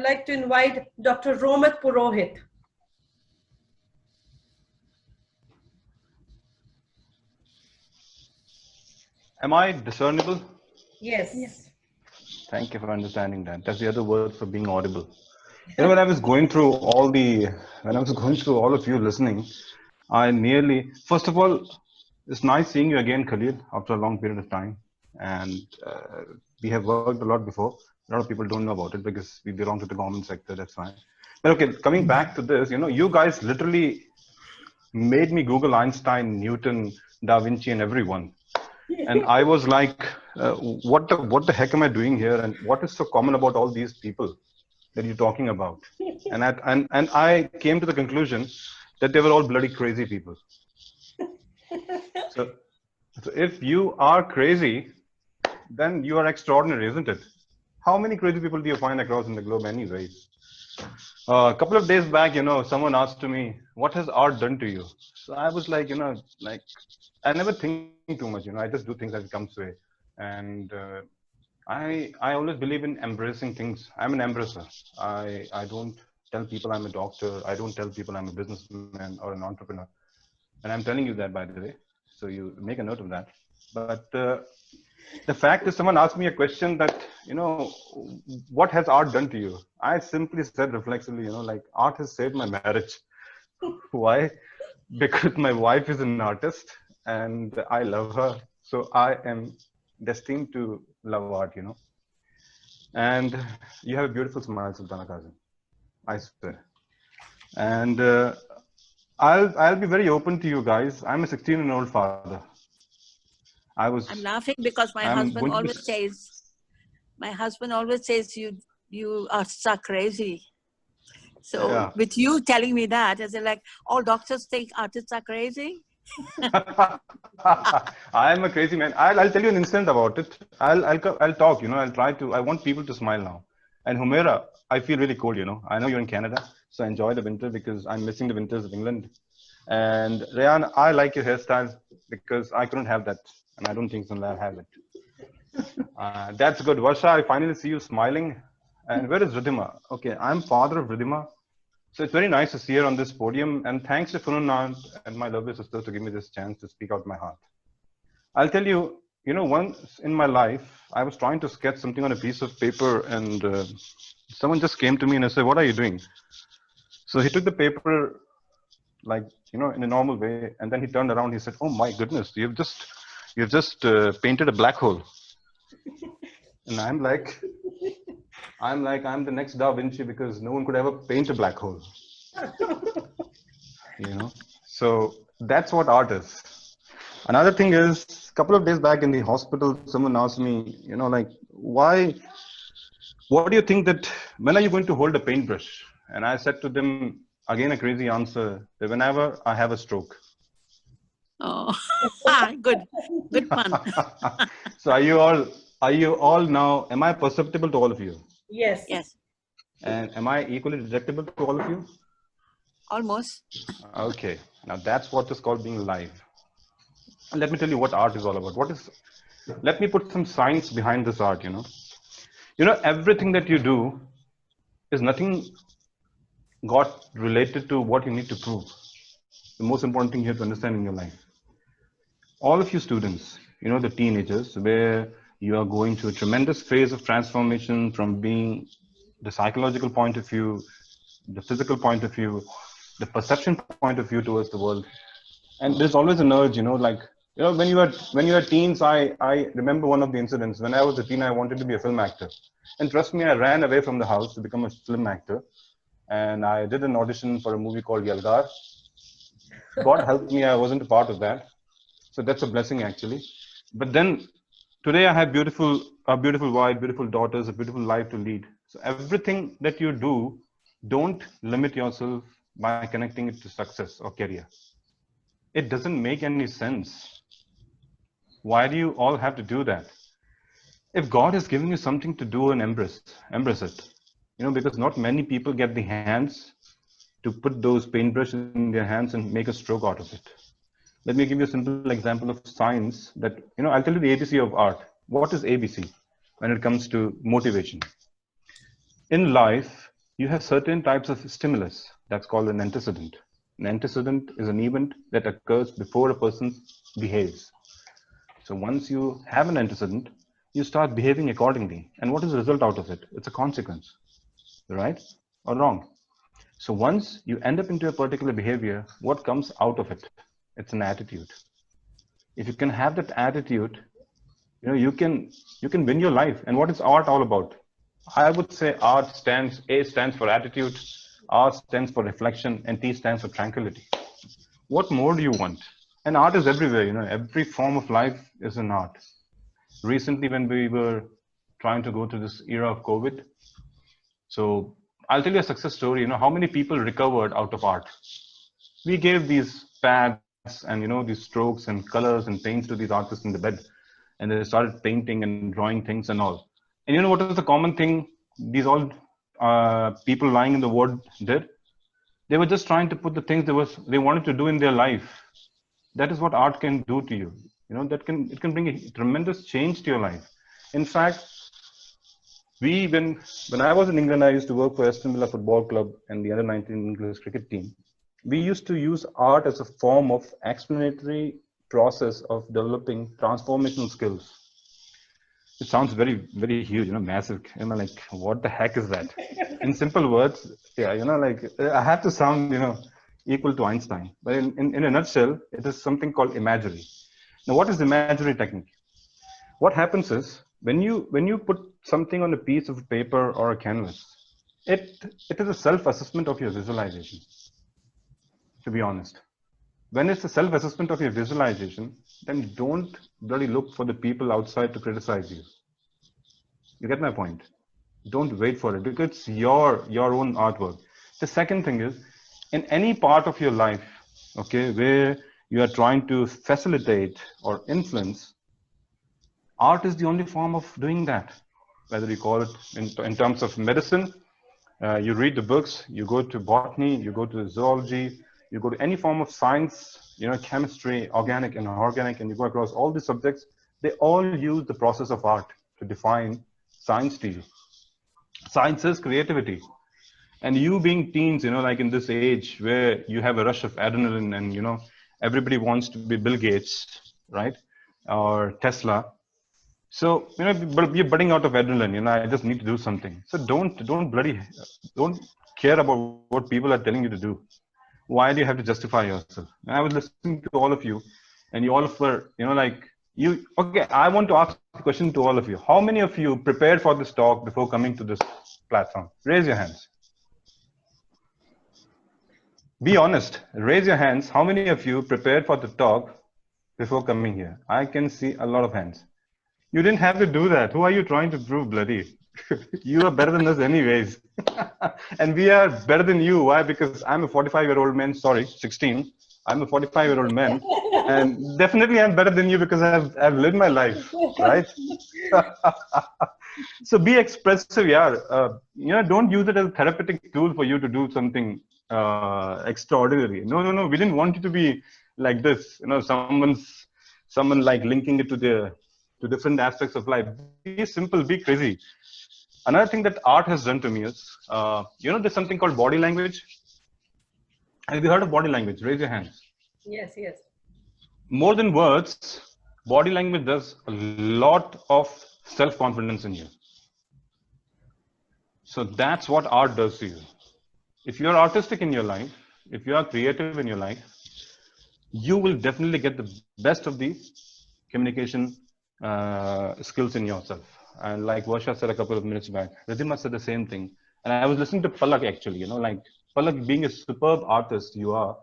like to invite Dr. Romit Purohit. Am I discernible? Yes. Yes. Thank you for understanding that. That's the other word for being audible. You know, when I was going through all of you listening, I nearly, first of all, it's nice seeing you again, Khalil, after a long period of time. And we have worked a lot before. A lot of people don't know about it because we belong to the government sector. That's fine. But okay, coming back to this, you know, you guys literally made me Google Einstein, Newton, Da Vinci, and everyone. And I was like, what the heck am I doing here? And what is so common about all these people that you're talking about? And I came to the conclusion that they were all bloody crazy people. So if you are crazy, then you are extraordinary, isn't it? How many crazy people do you find across in the globe anyway? A couple of days back, you know, someone asked to me, what has art done to you? So I was like, you know, like, I never think too much, you know, I just do things as it comes way. And I always believe in embracing things. I'm an embracer. I don't tell people I'm a doctor. I don't tell people I'm a businessman or an entrepreneur. And I'm telling you that, by the way. So you make a note of that. But the fact is, someone asked me a question that, you know, what has art done to you? I simply said reflexively, you know, like, art has saved my marriage. Why? Because my wife is an artist and I love her. So I am destined to love art, you know. And you have a beautiful smile, Sultana Kazim. I swear. And I'll be very open to you guys. I'm a 16-year-old father. I'm laughing because my husband always says you are so crazy. So yeah. With you telling me that, is it like all doctors think artists are crazy? I'm a crazy man. I'll tell you an incident about it. I'll talk, you know, I want people to smile now. And Humaira, I feel really cold, you know. I know you're in Canada, so I enjoy the winter because I'm missing the winters of England. And Rayan, I like your hairstyle because I couldn't have that. And I don't think I'll have it. That's good. Varsha, I finally see you smiling. And where is Ridhima? Okay, I'm father of Ridhima. So it's very nice to see her on this podium. And thanks to Fununant and my lovely sisters to give me this chance to speak out my heart. I'll tell you, you know, once in my life, I was trying to sketch something on a piece of paper and someone just came to me and I said, what are you doing? So he took the paper, like, you know, in a normal way. And then he turned around, he said, oh my goodness, you've just painted a black hole. And I'm the next Da Vinci because no one could ever paint a black hole. You know, so that's what art is. Another thing is, a couple of days back in the hospital, someone asked me, you know, like, what do you think that, when are you going to hold a paintbrush? And I said to them, again, a crazy answer, that whenever I have a stroke. Oh, good pun. So are you all now, am I perceptible to all of you? Yes. Yes. And am I equally detectable to all of you? Almost. Okay. Now that's what is called being alive. And let me tell you what art is all about. Let me put some science behind this art, you know. You know, everything that you do is nothing got related to what you need to prove. The most important thing you have to understand in your life. All of you students, you know, the teenagers, where you are going through a tremendous phase of transformation from being the psychological point of view, the physical point of view, the perception point of view towards the world. And there's always an urge, you know, like, you know, when you are teens, I remember one of the incidents. When I was a teen, I wanted to be a film actor. And trust me, I ran away from the house to become a film actor. And I did an audition for a movie called Yalgar. God helped me, I wasn't a part of that. So that's a blessing, actually. But then today I have a beautiful wife, beautiful daughters, a beautiful life to lead. So everything that you do, don't limit yourself by connecting it to success or career. It doesn't make any sense. Why do you all have to do that? If God has given you something to do and embrace it. You know, because not many people get the hands to put those paintbrushes in their hands and make a stroke out of it. Let me give you a simple example of science that, you know, I'll tell you the ABC of art. What is ABC when it comes to motivation? In life, you have certain types of stimulus. That's called an antecedent. An antecedent is an event that occurs before a person behaves. So once you have an antecedent, you start behaving accordingly. And what is the result out of it? It's a consequence, right or wrong. So once you end up into a particular behavior, what comes out of it? It's an attitude. If you can have that attitude, you can win your life. And what is art all about? I would say art stands, A stands for attitude, R stands for reflection, and T stands for tranquility. What more do you want? And art is everywhere, every form of life is an art. Recently, when we were trying to go through this era of COVID, so I'll tell you a success story, how many people recovered out of art. We gave these pads and, these strokes and colors and paints to these artists in the bed. And they started painting and drawing things and all. And you know what was the common thing these all people lying in the ward did? They were just trying to put the things they wanted to do in their life. That is what art can do to you. It can bring a tremendous change to your life. In fact, when I was in England, I used to work for Aston Villa Football Club and the under-19 English cricket team. We used to use art as a form of explanatory process of developing transformational skills. It sounds very, very huge, massive. Like, what the heck is that? In simple words, yeah, I have to sound, equal to Einstein. But in a nutshell, it is something called imagery. Now, what is imagery technique? What happens is when you put something on a piece of paper or a canvas, it is a self-assessment of your visualization. To be honest. When it's a self-assessment of your visualization, then don't really look for the people outside to criticize you. You get my point? Don't wait for it because it's your own artwork. The second thing is, in any part of your life, okay, where you are trying to facilitate or influence, art is the only form of doing that. Whether you call it in terms of medicine, you read the books, you go to botany, you go to zoology, you go to any form of science, chemistry, organic and inorganic, and you go across all these subjects, they all use the process of art to define science to you. Science is creativity. And you being teens, like in this age where you have a rush of adrenaline and, everybody wants to be Bill Gates, right? Or Tesla. So, you're budding out of adrenaline, I just need to do something. So don't care about what people are telling you to do. Why do you have to justify yourself? And I was listening to all of you and you all were, okay, I want to ask a question to all of you. How many of you prepared for this talk before coming to this platform? Raise your hands. Be honest. Raise your hands. How many of you prepared for the talk before coming here? I can see a lot of hands. You didn't have to do that. Who are you trying to prove, bloody? You are better than us anyways. And we are better than you. Why? Because I'm a 45-year-old man. Sorry, 16. I'm a 45-year-old man. And definitely I'm better than you because I've lived my life, right? So be expressive, yeah. Don't use it as a therapeutic tool for you to do something extraordinary. No. We didn't want you to be like this. Someone like linking it to different aspects of life. Be simple, be crazy. Another thing that art has done to me is, there's something called body language. Have you heard of body language? Raise your hands. Yes. More than words, body language does a lot of self-confidence in you. So that's what art does to you. If you're artistic in your life, if you are creative in your life, you will definitely get the best of the communication skills in yourself. And like Varsha said a couple of minutes back, Ridhima said the same thing. And I was listening to Palak actually, Palak being a superb artist you are,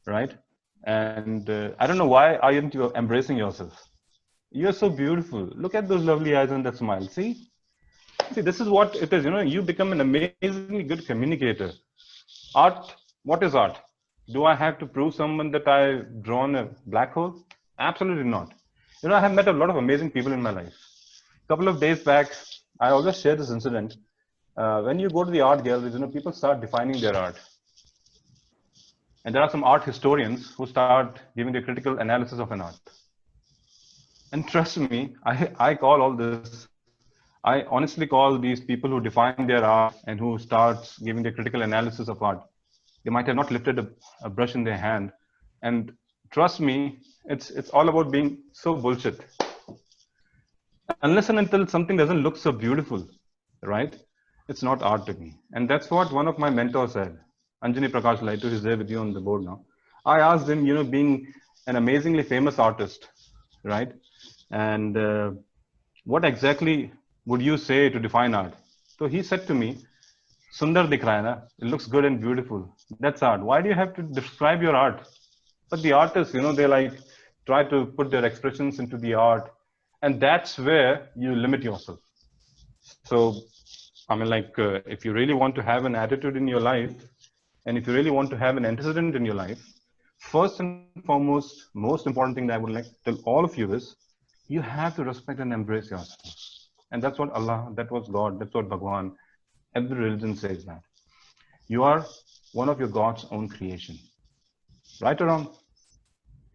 right? And I don't know why aren't you embracing yourself? You're so beautiful. Look at those lovely eyes and that smile. See, this is what it is. You become an amazingly good communicator. Art, what is art? Do I have to prove someone that I've drawn a black hole? Absolutely not. I have met a lot of amazing people in my life. A couple of days back, I always share this incident. When you go to the art galleries, people start defining their art. And there are some art historians who start giving the critical analysis of an art. And trust me, I call all this I honestly call these people who define their art and who starts giving their critical analysis of art. They might have not lifted a brush in their hand. And trust me, it's all about being so bullshit. Unless and until something doesn't look so beautiful, right? It's not art to me. And that's what one of my mentors said. Anjani Prakash Laitu, who's there with you on the board now. I asked him, being an amazingly famous artist, right? And what exactly would you say to define art? So he said to me, Sundar dikh raha hai na? It looks good and beautiful. That's art. Why do you have to describe your art? But the artists, they like try to put their expressions into the art. And that's where you limit yourself. So, I mean, if you really want to have an attitude in your life, and if you really want to have an antecedent in your life, first and foremost, most important thing that I would like to tell all of you is, you have to respect and embrace yourself. And that's what Allah, that was God, that's what Bhagwan, every religion says that. You are one of your God's own creation. Right or wrong?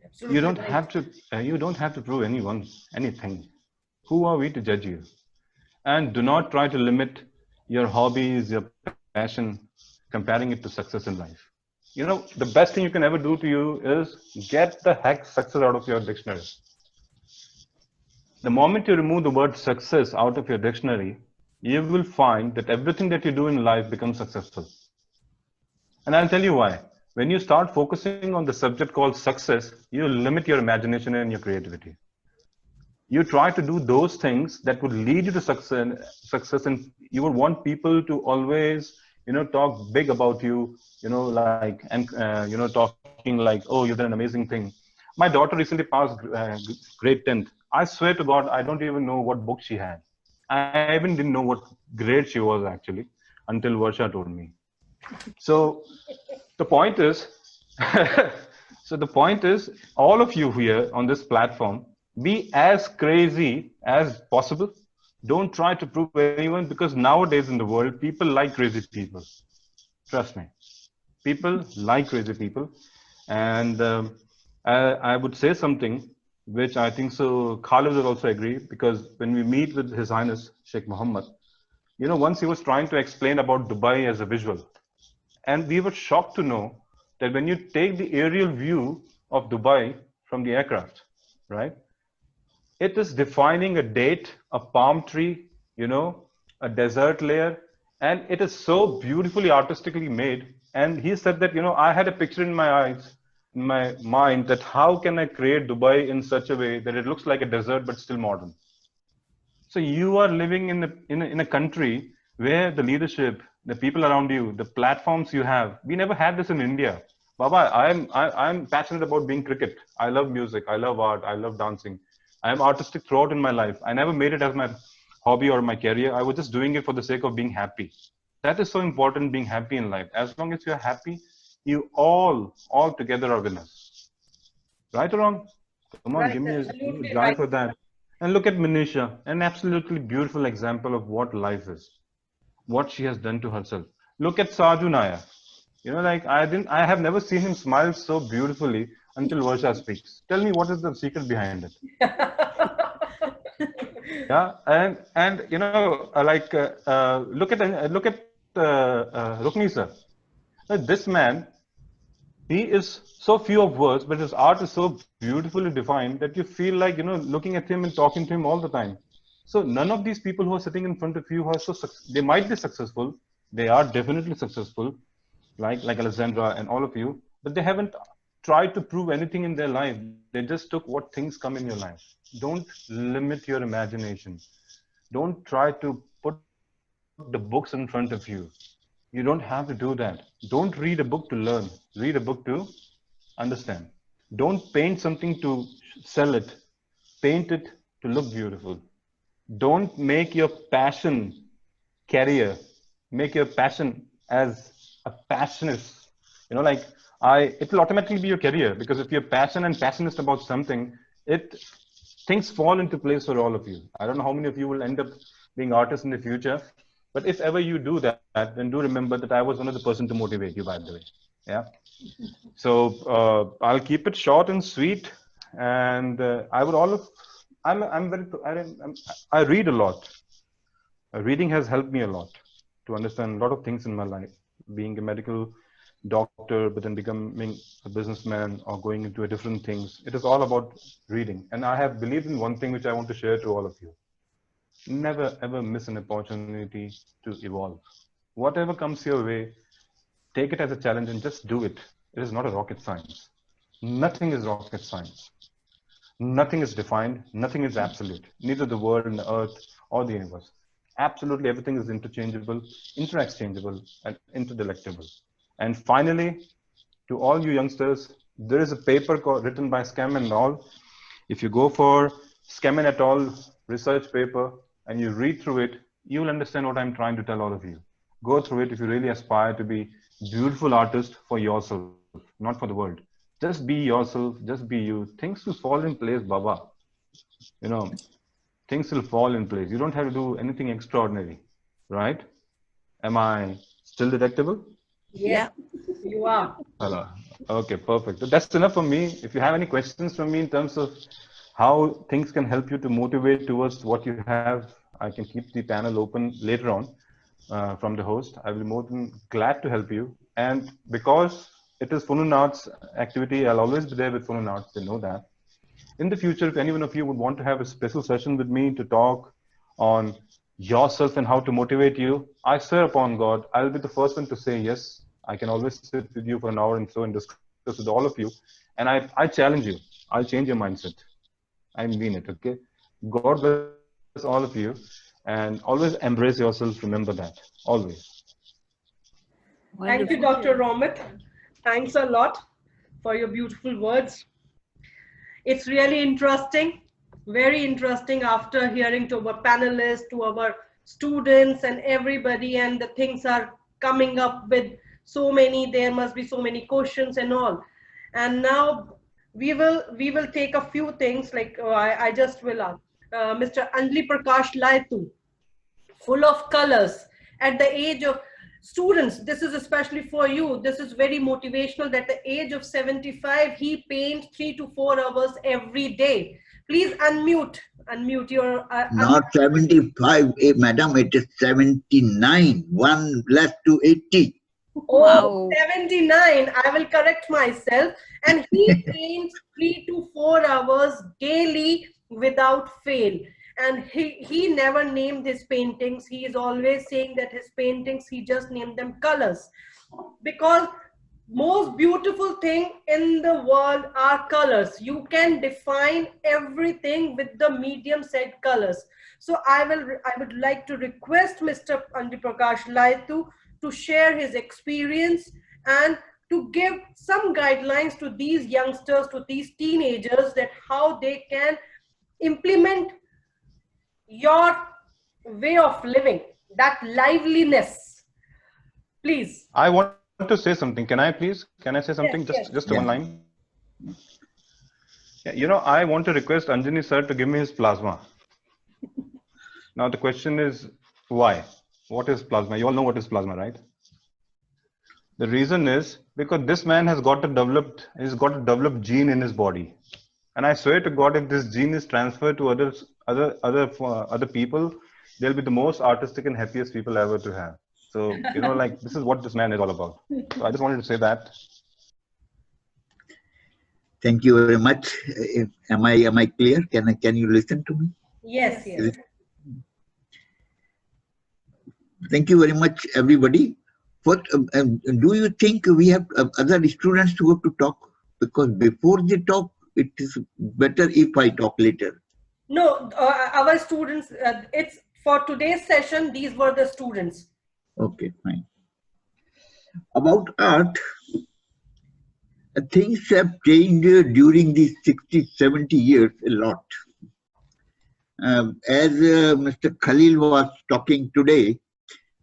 Absolutely you don't right. have to prove anyone anything. Who are we to judge you? And do not try to limit your hobbies, your passion, comparing it to success in life. The best thing you can ever do to you is get the heck success out of your dictionary. The moment you remove the word success out of your dictionary, you will find that everything that you do in life becomes successful. And I'll tell you why. When you start focusing on the subject called success, you limit your imagination and your creativity. You try to do those things that would lead you to success, and you would want people to always, talk big about you, talking like, oh, you've done an amazing thing. My daughter recently passed grade 10th. I swear to God, I don't even know what book she had. I even didn't know what grade she was actually until Varsha told me. So the point is, all of you here on this platform, be as crazy as possible. Don't try to prove anyone, because nowadays in the world, people like crazy people. Trust me. People like crazy people. And I would say something which I think so Khalid will also agree, because when we meet with His Highness Sheikh Mohammed, once he was trying to explain about Dubai as a visual. And we were shocked to know that when you take the aerial view of Dubai from the aircraft, right? It is defining a date, a palm tree, a desert layer, and it is so beautifully artistically made. And he said that, I had a picture in my eyes, in my mind, that how can I create Dubai in such a way that it looks like a desert but still modern? So you are living in a country where the leadership, the people around you, the platforms you have, we never had this in India. Baba, I'm passionate about being cricket. I love music. I love art. I love dancing. I am artistic throughout in my life. I never made it as my hobby or my career. I was just doing it for the sake of being happy. That is so important, being happy in life. As long as you're happy, you all together are winners. Right or wrong? Come on, Right, give me a absolutely guy right. for that. And look at Manisha, an absolutely beautiful example of what life is, what she has done to herself. Look at Saju Naya. I have never seen him smile so beautifully until Varsha speaks. Tell me, what is the secret behind it? Yeah, and look at Rukni sir. This man, he is so few of words, but his art is so beautifully defined that you feel like looking at him and talking to him all the time. So none of these people who are sitting in front of you who are they might be successful. They are definitely successful, like Alexandra and all of you, but they haven't tried to prove anything in their life. They just took what things come in your life. Don't limit your imagination. Don't try to put the books in front of you. You don't have to do that. Don't read a book to learn. Read a book to understand. Don't paint something to sell it. Paint it to look beautiful. Don't make your passion career. Make your passion as a passionist. It will automatically be your career, because if you're passionate about something, things fall into place for all of you. I don't know how many of you will end up being artists in the future, but if ever you do that, then do remember that I was one of the person to motivate you, by the way. Yeah. So I'll keep it short and sweet, and I read a lot. reading has helped me a lot to understand a lot of things in my life. Being a medical doctor, but then becoming a businessman or going into a different things. It is all about reading. And I have believed in one thing which I want to share to all of you. Never ever miss an opportunity to evolve. Whatever comes your way, take it as a challenge and just do it. It is not a rocket science. Nothing is rocket science. Nothing is defined. Nothing is absolute. Neither the world and the earth or the universe. Absolutely everything is interchangeable, interexchangeable, and interdelectable. And finally, to all you youngsters, there is a paper written by Scammon et al. If you go for Scammon et al. Research paper and you read through it, you will understand what I'm trying to tell all of you. Go through it if you really aspire to be beautiful artist for yourself, not for the world. Just be yourself, just be you. Things will fall in place, Baba. You know, things will fall in place. You don't have to do anything extraordinary, right? Am I still detectable? Yes, you are. Hello. Okay, perfect. That's enough for me. If you have any questions from me in terms of how things can help you to motivate towards what you have, I can keep the panel open later on from the host. I will be more than glad to help you. And because it is Funun Arts activity, I'll always be there with Funun Arts. They know that. In the future, if any one of you would want to have a special session with me to talk on yourself and how to motivate you, I swear upon God, I'll be the first one to say yes. I can always sit with you for an hour and so and discuss with all of you. And I challenge you. I'll change your mindset. I mean it, okay? God bless all of you. And always embrace yourself. Remember that. Always. Thank you, Dr. Romit. Thanks a lot for your beautiful words. It's really interesting, very interesting after hearing to our panelists, to our students and everybody, and the things are coming up with so many, there must be so many questions and all. And now we will take a few things like I just will ask Mr. Anjali Prakash Laitu, full of colors at the age of students. This is especially for you. This is very motivational that at the age of 75, he paints 3 to 4 hours every day. Please unmute your. Not 75, madam, it is 79. One less to 80. Oh, wow. 79. I will correct myself. And he paints 3 to 4 hours daily without fail. And he never named his paintings. He is always saying that his paintings, he just named them colors. Because most beautiful thing in the world are colors. You can define everything with the medium set colors. So I would like to request Mr. Anjali Prakash Laitu to share his experience and to give some guidelines to these youngsters, to these teenagers, that how they can implement your way of living, that liveliness. Please. I want to say something. Can I please? Can I say something? Yes, just one line. Yeah, you know, I want to request Anjani sir to give me his plasma. Now the question is why? What is plasma? You all know what is plasma, right? The reason is because this man has got a developed gene in his body. And I swear to God, if this gene is transferred to other people, they'll be the most artistic and happiest people ever to have. So, you know, like this is what this man is all about. So I just wanted to say that. Thank you very much. Am I clear? Can you listen to me? Yes. Thank you very much, everybody. What do you think we have other students who have to talk? Because before they talk, it is better if I talk later. No, our students, it's for today's session, these were the students. Okay, fine. About art, things have changed during these 60, 70 years a lot. As Mr. Khalil was talking today,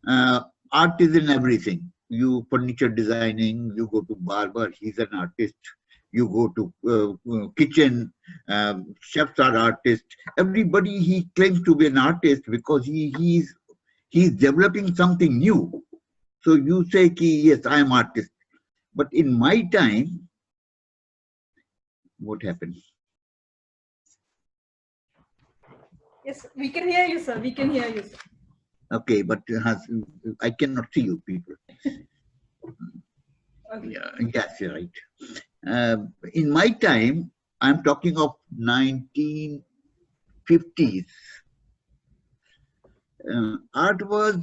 art is in everything. You furniture designing, you go to barber, he's an artist. You go to kitchen, chefs are artists. Everybody, he claims to be an artist because he's developing something new. So you say, yes, I am artist. But in my time, what happened? Yes, we can hear you, sir. We can hear you, sir. Okay, but I cannot see you people. Okay. Yeah, yes, you're right. In my time, I'm talking of 1950s. Art was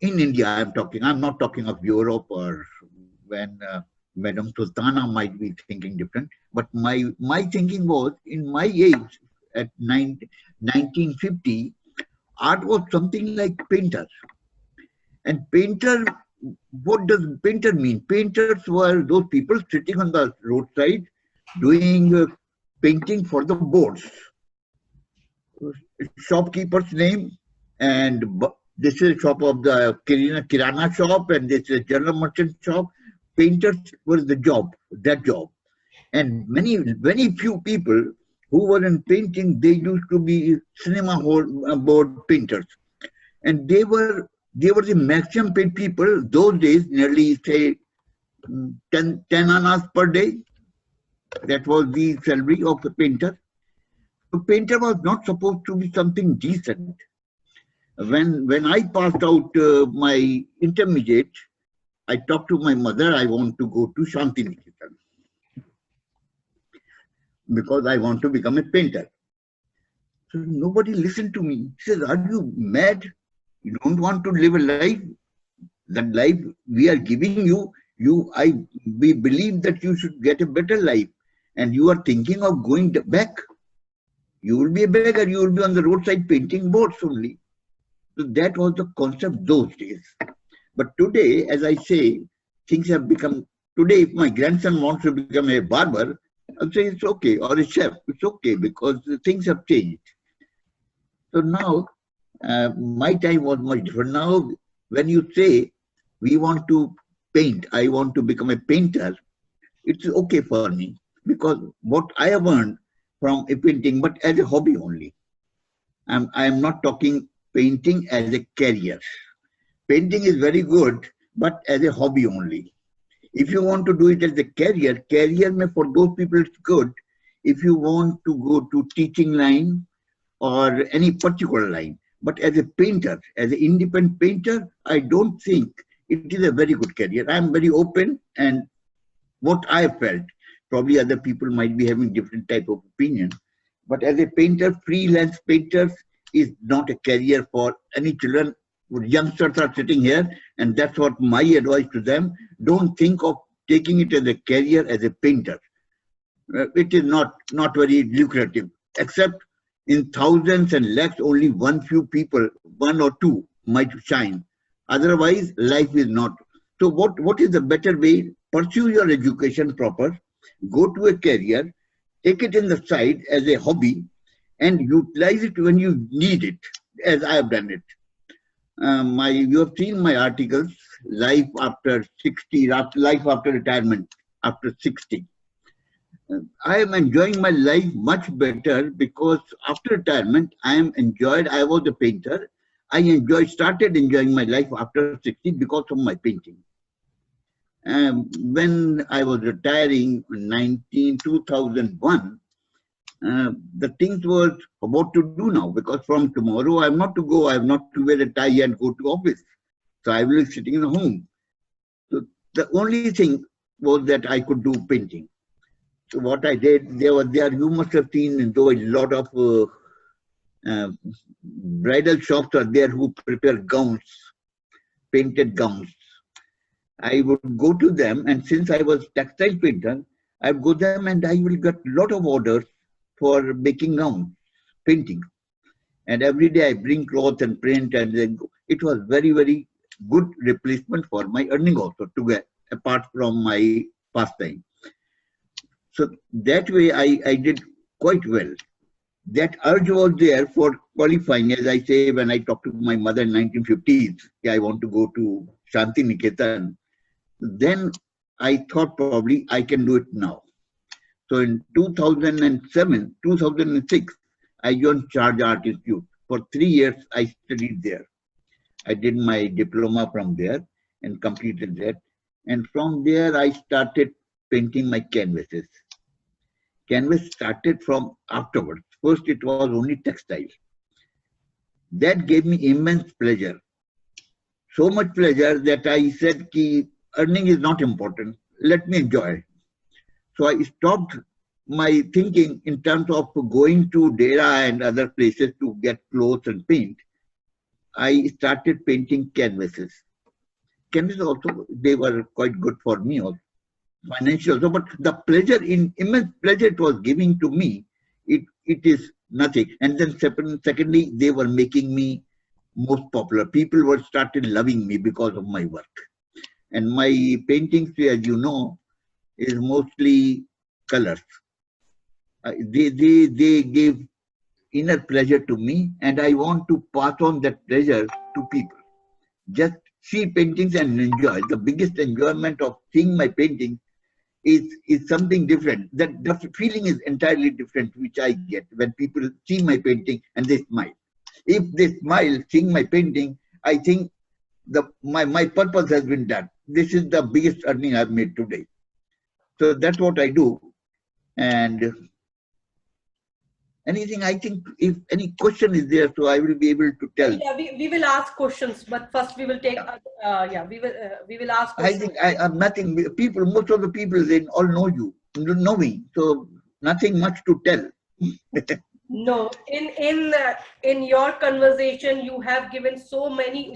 in India. I'm talking. I'm not talking of Europe or when Madam Sultana might be thinking different. But my thinking was in my age at 1950, art was something like painter. And painter, what does painter mean? Painters were those people sitting on the roadside doing painting for the boards. Shopkeeper's name, and this is shop of the Kirana shop, and this is general merchant shop. Painters was the job, that job. And very few people who were in painting, they used to be cinema hall board painters. And they were the maximum paid people those days, nearly say 10 annas per day. That was the salary of a painter. A painter was not supposed to be something decent. When I passed out my intermediate, I talked to my mother. I want to go to Shantiniketan because I want to become a painter. So nobody listened to me. He says, "Are you mad? You don't want to live a life? That life we are giving you, we believe that you should get a better life, and you are thinking of going back. You will be a beggar. You will be on the roadside painting boards only." So that was the concept those days. But today, as I say, things have become. Today, if my grandson wants to become a barber, I'll say it's okay, or a chef, it's okay, because things have changed. So now, my time was much different. Now, when you say we want to paint, I want to become a painter, it's okay for me, because what I have earned from a painting, but as a hobby only. I am not talking painting as a career. Painting is very good, but as a hobby only. If you want to do it as a career may for those people it's good. If you want to go to teaching line or any particular line, but as a painter, as an independent painter, I don't think it is a very good career. I am very open, and what I felt, probably other people might be having different type of opinion, but as a painter, freelance painters is not a career for any children. Youngsters are sitting here, and that's what my advice to them. Don't think of taking it as a career as a painter. It is not very lucrative, except in thousands and lakhs, only one few people, one or two might shine. Otherwise, life is not. So what is the better way? Pursue your education proper, go to a career, take it in the side as a hobby, and utilize it when you need it, as I have done it. You have seen my articles, life after 60, life after retirement, after 60. I am enjoying my life much better because after retirement, I was a painter. Started enjoying my life after 60 because of my painting. When I was retiring in 2001, the things were about to do now, because from tomorrow I'm not to go, I have not to wear a tie and go to office. So I will be sitting in home. So the only thing was that I could do painting. So what I did, you must have seen, though a lot of bridal shops are there who prepare gowns, painted gowns. I would go to them, and since I was textile painter, I would go them and I will get a lot of orders for making gowns, painting. And every day I bring cloth and print, and then it was very, very good replacement for my earning also, to get apart from my pastime. So that way I did quite well. That urge was there for qualifying, as I say, when I talked to my mother in 1950s, I want to go to Shantiniketan. Then I thought probably I can do it now. So in 2006, I joined Charge Art Institute. For 3 years, I studied there. I did my diploma from there and completed that. And from there, I started painting my canvases. Canvas started from afterwards. First, it was only textile. That gave me immense pleasure. So much pleasure that I said, ki, earning is not important. Let me enjoy. So I stopped my thinking in terms of going to Dera and other places to get clothes and paint. I started painting canvases. Canvases also, they were quite good for me also, financial also, but the pleasure, immense pleasure it was giving to me, it is nothing. And then secondly, they were making me most popular. People were started loving me because of my work. And my paintings, as you know, is mostly colors. They gave inner pleasure to me, and I want to pass on that pleasure to people. Just see paintings and enjoy. The biggest enjoyment of seeing my painting is something different. That the feeling is entirely different, which I get when people see my painting and they smile. If they smile seeing my painting, I think my purpose has been done. This is the biggest earning I've made today. So that's what I do. And anything, I think, if any question is there, so I will be able to tell. Yeah, we will ask questions, but first we will take. We will ask questions. I think I am nothing. People, most of the people, they all know you, know me, so nothing much to tell. No, in your conversation, you have given so many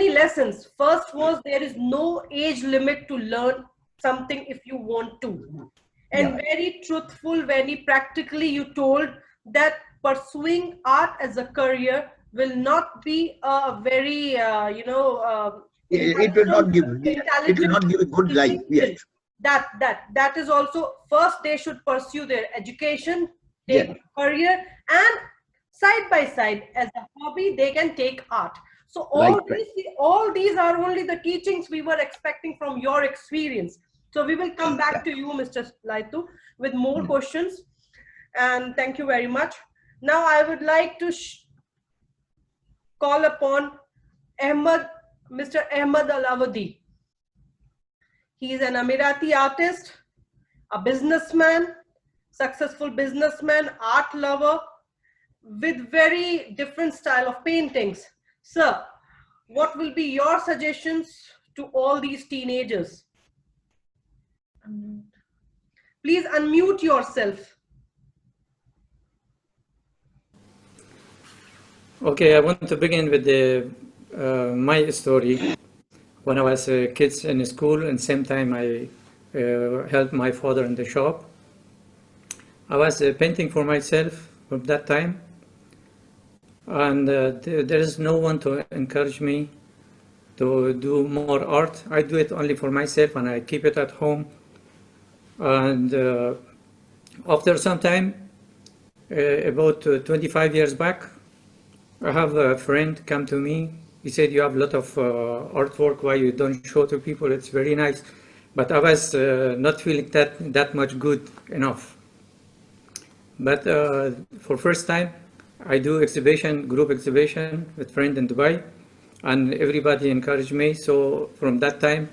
lessons. First was there is no age limit to learn something if you want to. And very truthful, very practically, you told that pursuing art as a career will not be a very, it will not give a good life. Yes. That is also, first they should pursue their education, take career, and side by side as a hobby, they can take art. So all these are only the teachings we were expecting from your experience. So we will come back to you, Mr. Laitu, with more questions. And thank you very much. Now I would like to call upon Mr. Ahmed Alawadi. He is an Emirati artist, a businessman, successful businessman, art lover, with very different style of paintings. Sir, what will be your suggestions to all these teenagers? Please unmute yourself. Okay, I want to begin with my story. When I was a kid in school, and same time I helped my father in the shop. I was painting for myself from that time, and there is no one to encourage me to do more art. I do it only for myself, and I keep it at home. And after some time, about 25 years back, I have a friend come to me. He said, "You have a lot of artwork. Why you don't show to people? It's very nice." But I was not feeling that much good enough. But for first time, I do group exhibition with friend in Dubai, and everybody encouraged me. So from that time,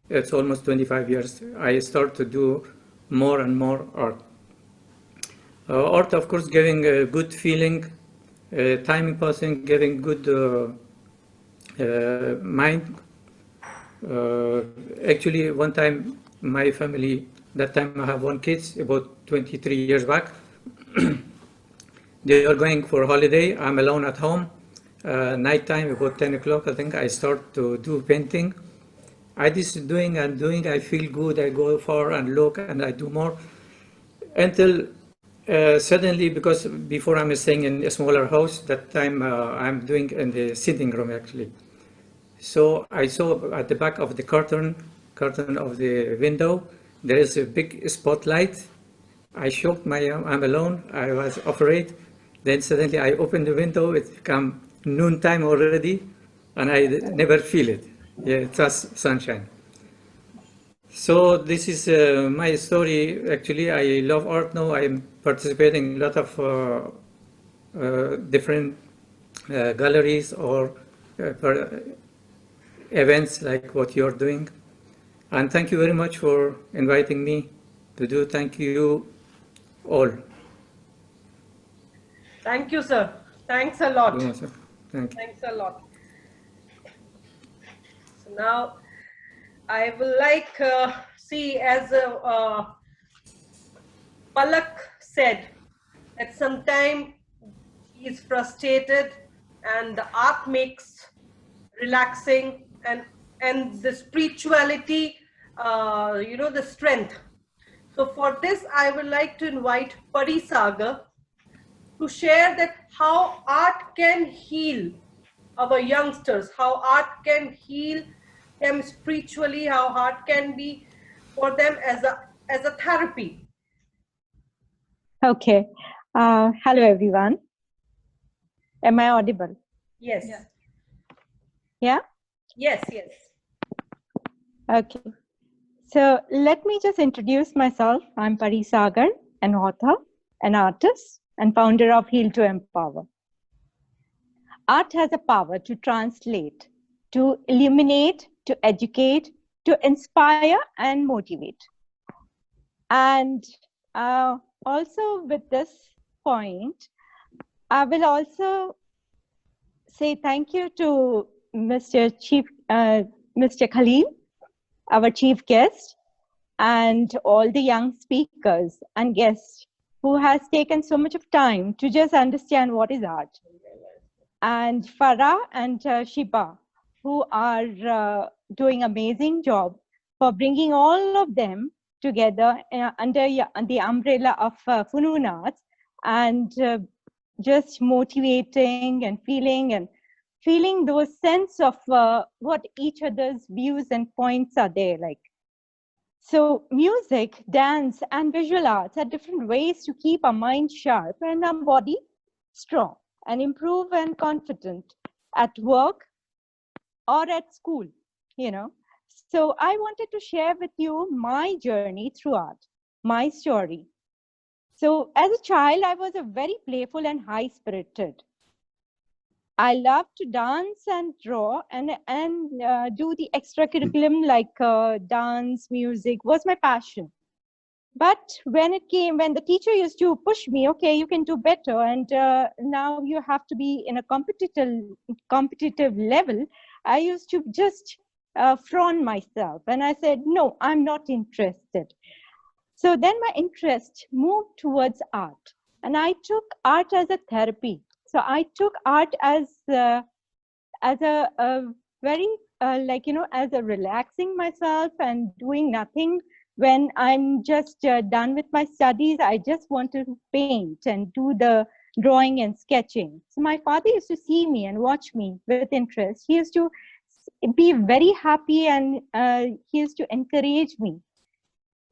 it's almost 25 years, I start to do more and more art. Art, of course, giving a good feeling, time passing, giving good mind. Actually, one time, my family, that time I have one kid, about 23 years back. They are going for holiday. I'm alone at home. Nighttime, about 10 o'clock, I think I start to do painting. I just doing and doing. I feel good. I go far and look, and I do more until suddenly, because before I'm staying in a smaller house, that time I'm doing in the sitting room actually. So I saw at the back of the curtain of the window, there is a big spotlight. I shocked I'm alone. I was afraid. Then suddenly I opened the window. It come noontime already, and I never feel it. Yeah, it was sunshine. So this is my story. Actually, I love art now. I'm participating in a lot of different galleries or events like what you're doing. And thank you very much for inviting me to do. Thank you all. Thank you, sir. Thanks a lot. Thank you. Thanks a lot. So now I will like see, as Palak said, that sometimes he is frustrated and the art makes relaxing, and the spirituality, the strength. So for this, I would like to invite Pari Sagar to share that how art can heal our youngsters, how art can heal them spiritually, how art can be for them as a therapy. Okay. Hello, everyone. Am I audible? Yes. Yeah? Yes, yes. Okay. So let me just introduce myself. I'm Pari Sagar, an author, an artist, and founder of Heal to Empower. Art has a power to translate, to illuminate, to educate, to inspire and motivate. And also with this point, I will also say thank you to Mr. Khalil, our chief guest, and all the young speakers and guests who has taken so much of time to just understand what is art. And Farah and Shiba, who are doing amazing job for bringing all of them together under the umbrella of Funun Arts, and just motivating and feeling those sense of what each other's views and points are there. Like, so music, dance, and visual arts are different ways to keep our mind sharp and our body strong and improve and confident at work or at school, So I wanted to share with you my journey through art, my story. So as a child, I was a very playful and high-spirited. I love to dance and draw and do the extracurriculum like dance, music was my passion. But when the teacher used to push me, okay, you can do better, and now you have to be in a competitive level, I used to just frown myself, and I said, no, I'm not interested. So then my interest moved towards art, and I took art as a therapy. So I took art as a very as a relaxing myself and doing nothing. When I'm just done with my studies, I just want to paint and do the drawing and sketching. So my father used to see me and watch me with interest. He used to be very happy, and he used to encourage me.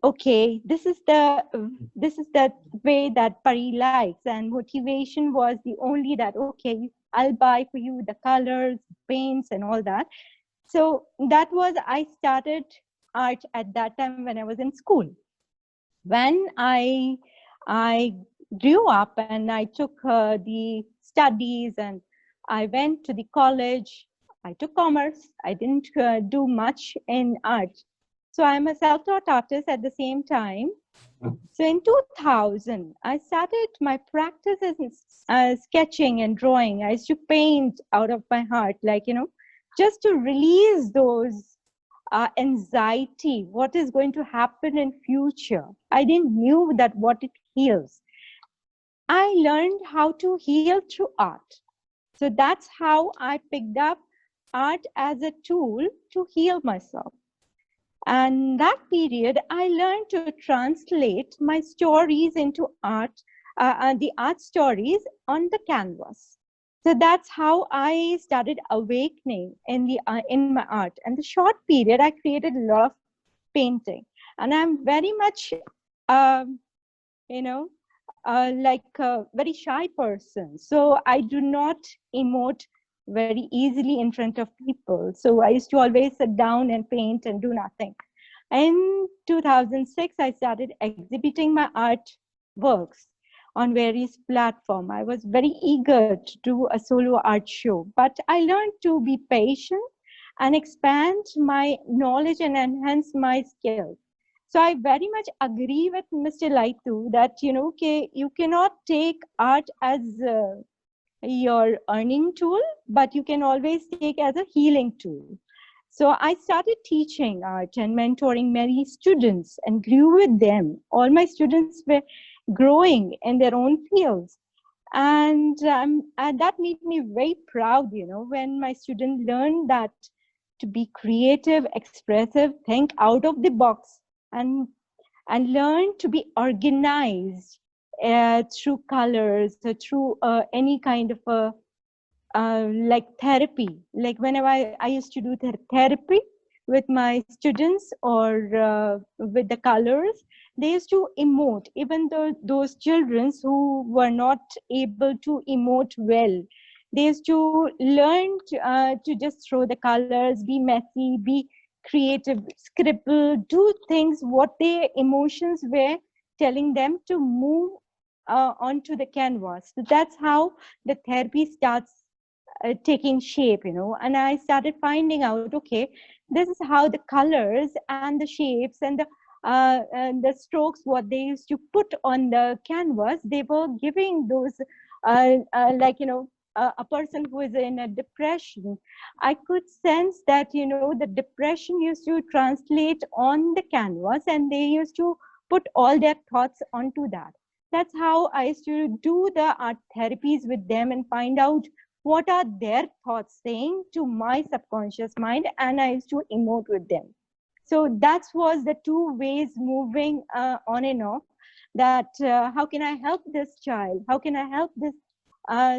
Okay, this is the way that Pari likes, and motivation was the only that, okay, I'll buy for you the colors, paints, and all that. So that was, I started art at that time when I was in school. When I grew up and I took the studies and I went to the college, I took commerce. I didn't do much in art. So I'm a self-taught artist at the same time. So in 2000, I started my practice as sketching and drawing. I used to paint out of my heart, just to release those anxiety, what is going to happen in future. I didn't knew that what it heals. I learned how to heal through art. So that's how I picked up art as a tool to heal myself. And that period, I learned to translate my stories into art, the art stories on the canvas. So that's how I started awakening in my art. And the short period, I created a lot of painting. And I'm very much, like a very shy person. So I do not emote very easily in front of people. So I used to always sit down and paint and do nothing. In 2006, I started exhibiting my art works on various platforms. I was very eager to do a solo art show, but I learned to be patient and expand my knowledge and enhance my skills. So I very much agree with Mr. Laitu that, you cannot take art as your earning tool, but you can always take as a healing tool. So I started teaching art and mentoring many students and grew with them. All my students were growing in their own fields. And that made me very proud, you know, when my students learned that to be creative, expressive, think out of the box, and learn to be organized through colors, or through any kind of a like therapy. Like whenever I used to do therapy with my students, or with the colors, they used to emote. Even though those children who were not able to emote well, they used to learn to just throw the colors, be messy, be creative, scribble, do things what their emotions were telling them to move onto the canvas. So that's how the therapy starts taking shape, you know. And I started finding out, okay, this is how the colors and the shapes and the strokes what they used to put on the canvas, they were giving those like, you know, a person who is in a depression, I could sense that, you know, the depression used to translate on the canvas, and they used to put all their thoughts onto that. That's how I used to do the art therapies with them and find out what are their thoughts saying to my subconscious mind, and I used to emote with them. So that was the two ways moving on and off, that how can I help this child, how can I help this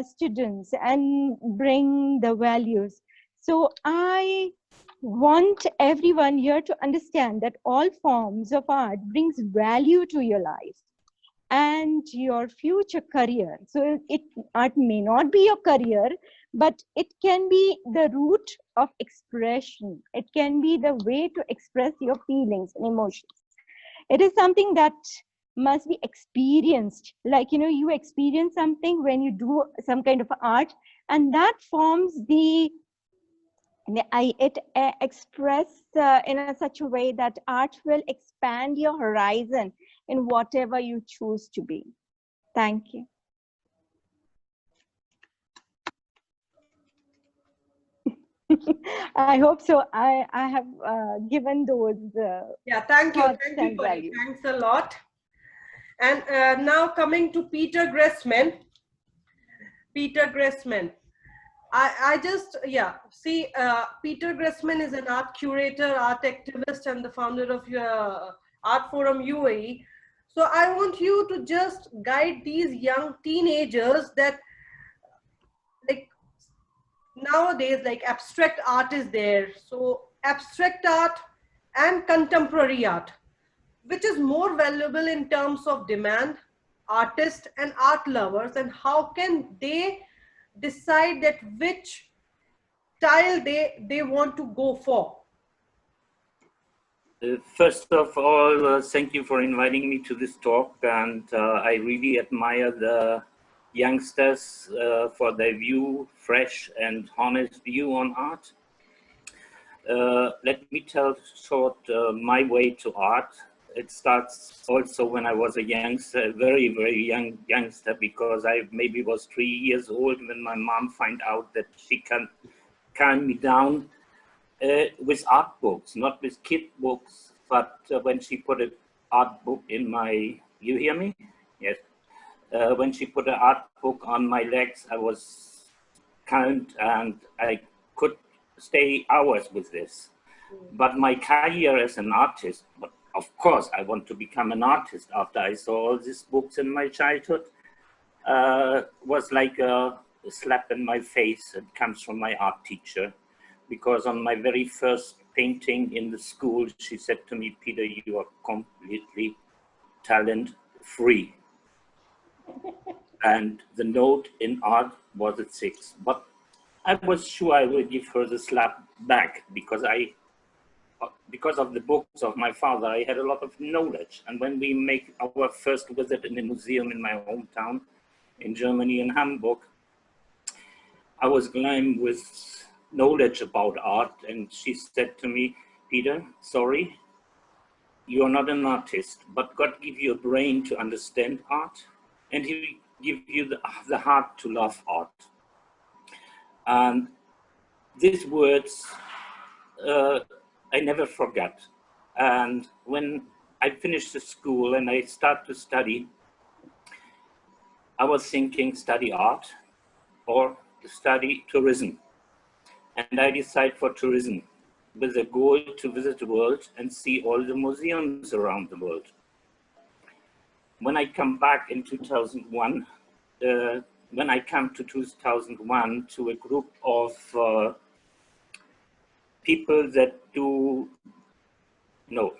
students and bring the values. So I want everyone here to understand that all forms of art brings value to your life and your future career. So art may not be your career, but it can be the root of expression. It can be the way to express your feelings and emotions. It is something that must be experienced. Like, you know, you experience something when you do some kind of art, and that forms it express in such a way that art will expand your horizon in whatever you choose to be. Thank you. I hope so. I have given those. Yeah, thank you, Pari. Thanks a lot. And now coming to Peter Gressman. Peter Gressman. I just, yeah, see, Peter Gressman is an art curator, art activist, and the founder of Art Forum UAE. So I want you to just guide these young teenagers that, like, nowadays, like, abstract art is there. So abstract art and contemporary art, which is more valuable in terms of demand, artists and art lovers, and how can they decide that which style they want to go for? First of all, thank you for inviting me to this talk, and I really admire the youngsters for their fresh and honest view on art. Let me tell short my way to art. It starts also when I was a youngster, very, very young youngster, because I maybe was 3 years old when my mom found out that she can calm me down with art books, not with kid books, but when she put an art book in my, you hear me? Yes. When she put an art book on my legs, I was calm and I could stay hours with this. But my career as an artist, but of course I want to become an artist after I saw all these books in my childhood, was like a slap in my face. It comes from my art teacher, because on my very first painting in the school, she said to me, Peter, you are completely talent free. And the note in art was at 6, but I was sure I would give her the slap back, because of the books of my father, I had a lot of knowledge. And when we make our first visit in the museum in my hometown in Germany, in Hamburg, I was glowing with knowledge about art. And she said to me, Peter, sorry, you are not an artist, but God give you a brain to understand art, and He give you the heart to love art. And these words I never forgot. And when I finished the school and I started to study, I was thinking study art or study tourism. And I decided for tourism with the goal to visit the world and see all the museums around the world. When I come back in 2001, when I come to 2001 to a group of people that do, no,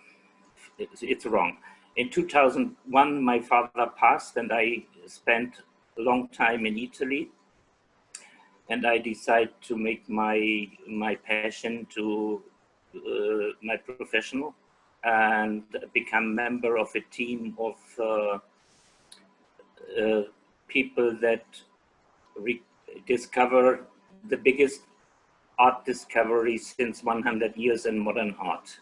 it's wrong. In 2001, my father passed and I spent a long time in Italy. And I decided to make my passion to my professional and become member of a team of people that discover the biggest art discovery since 100 years in modern art.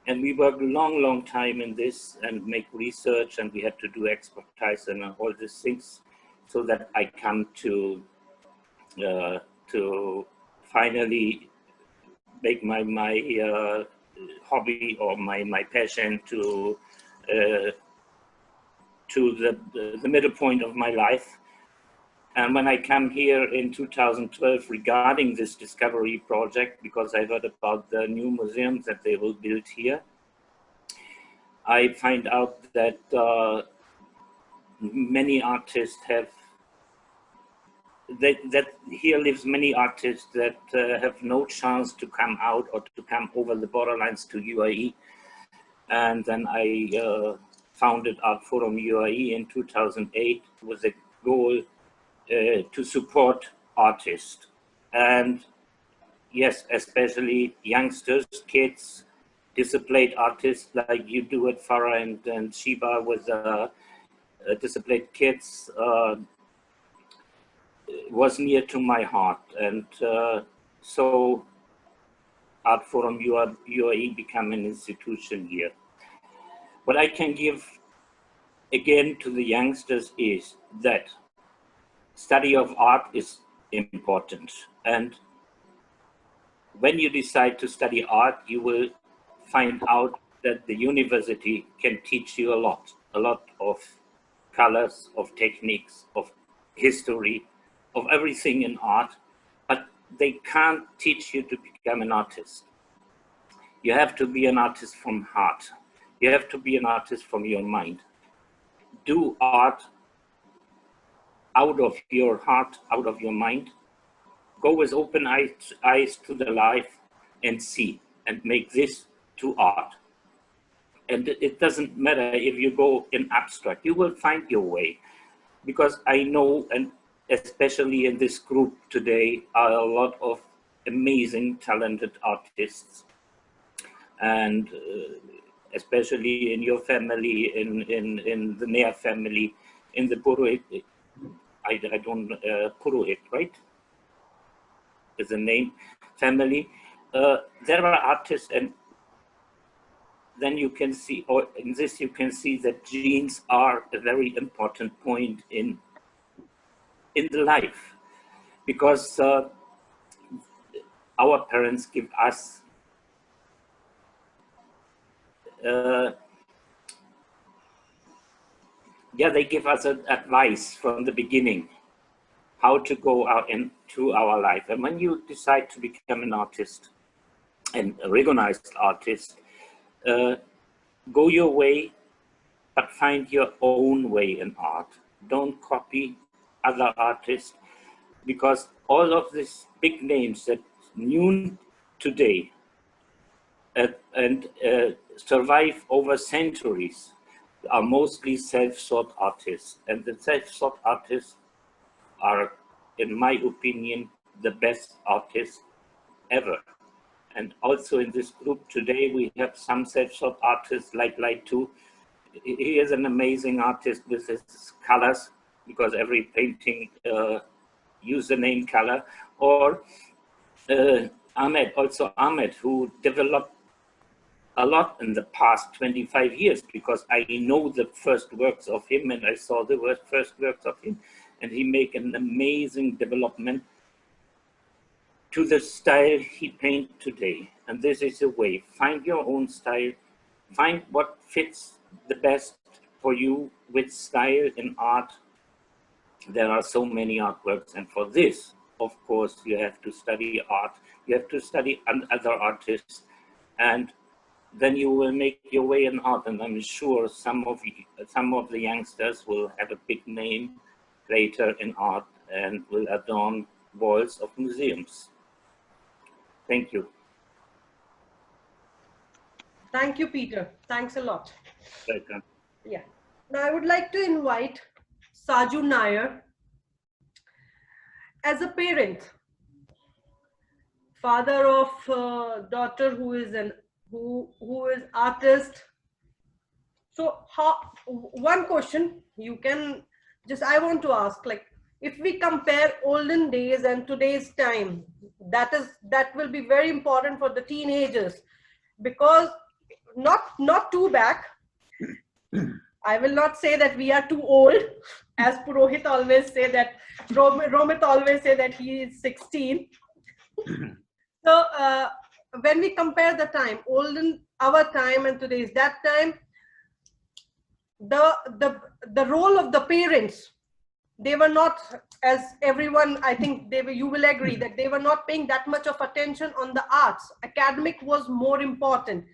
And we worked a long, long time in this and make research, and we had to do expertise and all these things so that I come to finally make my hobby or my passion to the middle point of my life. And when I come here in 2012 regarding this discovery project, because I heard about the new museums that they will build here, I find out that many artists have that here lives many artists that have no chance to come out or to come over the borderlines to UAE. And then I founded Art Forum UAE in 2008 with a goal to support artists. And yes, especially youngsters, kids, disciplined artists like you do at Farah and Shiba with disciplined kids, was near to my heart. And so Art Forum UAE became an institution here. What I can give again to the youngsters is that study of art is important. And when you decide to study art, you will find out that the university can teach you a lot of colors, of techniques, of history, of everything in art, but they can't teach you to become an artist. You have to be an artist from heart. You have to be an artist from your mind. Do art out of your heart, out of your mind. Go with open eyes to the life and see and make this to art. And it doesn't matter if you go in abstract, you will find your way. Because I know, and especially in this group today, are a lot of amazing, talented artists. And especially in your family, in the Nair family, in the Purohit, Purohit, right? Is the name, family. There are artists, and then you can see, or in this you can see that genes are a very important point in the life, because our parents give us they give us advice from the beginning how to go out into our life. And when you decide to become an artist and a recognized artist, go your way, but find your own way in art. Don't copy other artists, because all of these big names that new today and survive over centuries are mostly self-taught artists. And the self-taught artists are, in my opinion, the best artists ever. And also in this group today, we have some self-taught artists like Light2. He is an amazing artist with his colors, because every painting uses the name color. Or Ahmed, who developed a lot in the past 25 years, because I know the first works of him and I saw the first works of him, and he made an amazing development to the style he paints today. And this is a way. Find your own style. Find what fits the best for you with style in art. There are so many artworks, and for this, of course, you have to study art. You have to study other artists, and then you will make your way in art. And I'm sure some of the youngsters will have a big name later in art and will adorn walls of museums. Thank you. Thank you, Peter. Thanks a lot. Welcome. Yeah. Now I would like to invite Saju Nair. As a parent, father of a daughter who is artist. So one question you can I want to ask, like, if we compare olden days and today's time, that will be very important for the teenagers, because not too back. I will not say that we are too old, as Purohit always say that, Romit always say that he is 16. So when we compare the time, our time and today's, that time, the role of the parents, they were not, as everyone, I think you will agree, that they were not paying that much of attention on the arts. Academic was more important.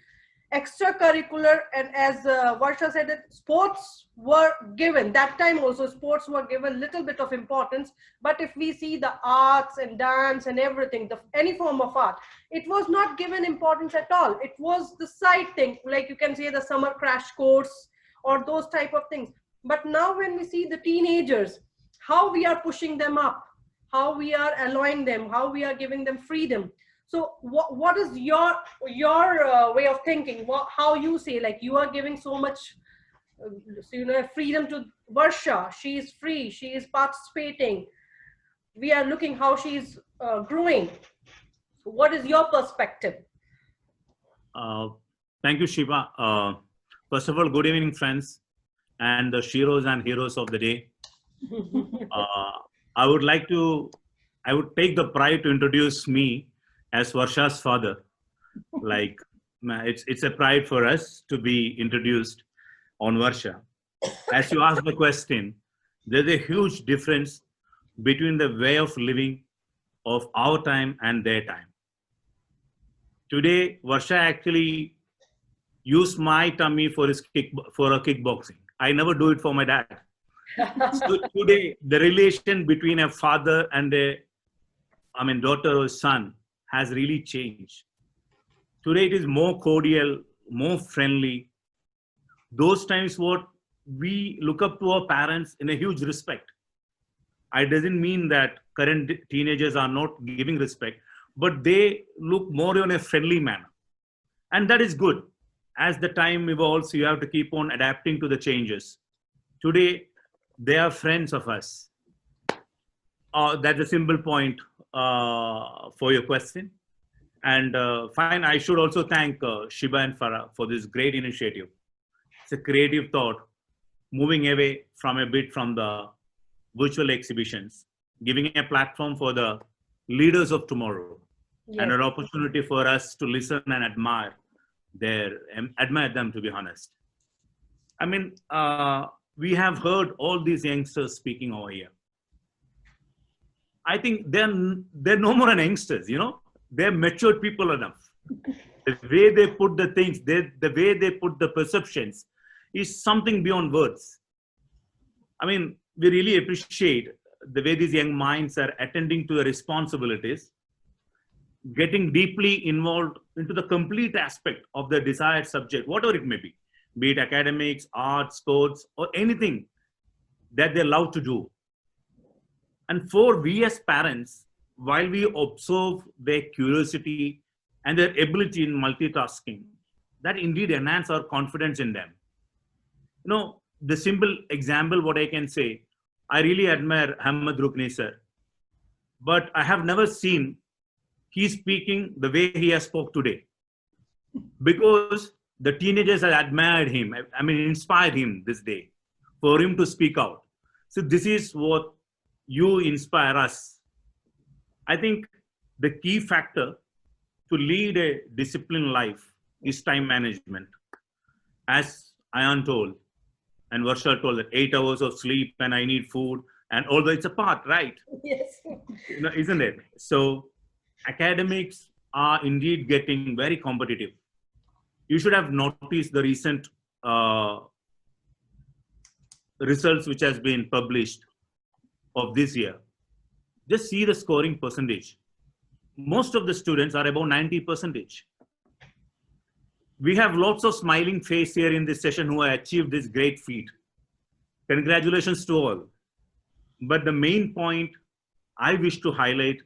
Extracurricular, and as Varsha said, that sports were given. That time also sports were given little bit of importance. But if we see the arts and dance and everything, any form of art, it was not given importance at all. It was the side thing, like you can say the summer crash course or those type of things. But now when we see the teenagers, how we are pushing them up, how we are allowing them, how we are giving them freedom. So what is your way of thinking? How you say, like, you are giving so much freedom to Varsha. She is free, she is participating. We are looking how she is growing. So what is your perspective? Thank you, Shiva. First of all, good evening, friends, and the Shiros and heroes of the day. I would take the pride to introduce me as Varsha's father. Like, it's a pride for us to be introduced on Varsha. As you asked the question, there's a huge difference between the way of living of our time and their time. Today, Varsha actually used my tummy for a kickboxing. I never do it for my dad. So today, the relation between a father and daughter or son has really changed. Today it is more cordial, more friendly. Those times what we look up to our parents in a huge respect. It doesn't mean that current teenagers are not giving respect, but they look more in a friendly manner. And that is good. As the time evolves, you have to keep on adapting to the changes. Today, they are friends of us. That's a simple point for your question. And fine, I should also thank Shiba and Farah for this great initiative. It's a creative thought, moving away from the virtual exhibitions, giving a platform for the leaders of tomorrow, yes, and an opportunity for us to listen and admire them, to be honest. I mean, we have heard all these youngsters speaking over here. I think they're no more than youngsters, they're matured people enough. The way they put the things, the way they put the perceptions is something beyond words. I mean, we really appreciate the way these young minds are attending to the responsibilities, getting deeply involved into the complete aspect of the desired subject, whatever it may be it academics, art, sports, or anything that they love to do. And for we as parents, while we observe their curiosity and their ability in multitasking, that indeed enhance our confidence in them. The simple example, what I can say, I really admire Hamad Rukni sir, but I have never seen he speaking the way he has spoke today, because the teenagers have admired him, inspired him this day for him to speak out. So this is what you inspire us. I think the key factor to lead a disciplined life is time management. As Ayan told, and Varsha told that 8 hours of sleep and I need food, and although it's a part, right? Yes. You know, isn't it? So academics are indeed getting very competitive. You should have noticed the recent results which has been published of this year. Just see the scoring percentage. Most of the students are about 90%. We have lots of smiling face here in this session who have achieved this great feat. Congratulations to all. But the main point I wish to highlight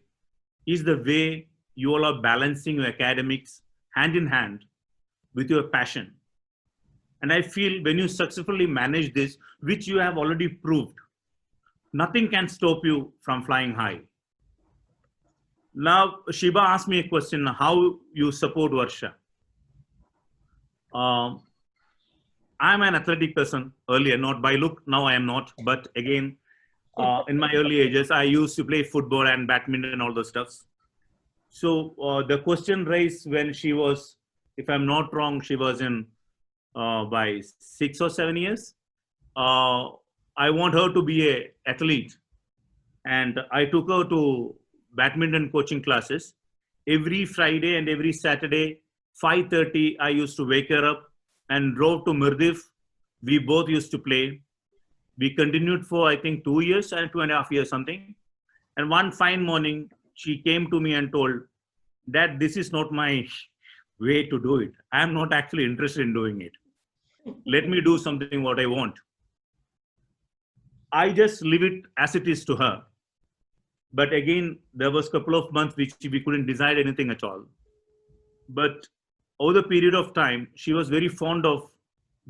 is the way you all are balancing your academics hand in hand with your passion. And I feel when you successfully manage this, which you have already proved, nothing can stop you from flying high. Now, Shiba asked me a question, how you support Varsha. I'm an athletic person earlier, not by look, now I am not, but again, in my early ages, I used to play football and badminton and all those stuffs. So the question raised when she was, if I'm not wrong, she was in by 6 or 7 years. I want her to be an athlete. And I took her to badminton coaching classes. Every Friday and every Saturday, 5:30, I used to wake her up and drove to Mirdif. We both used to play. We continued for, I think, 2 years and 2.5 years, something. And one fine morning, she came to me and told, Dad, this is not my way to do it. I am not actually interested in doing it. Let me do something what I want. I just leave it as it is to her. But again, there was a couple of months which we couldn't decide anything at all. But over the period of time, she was very fond of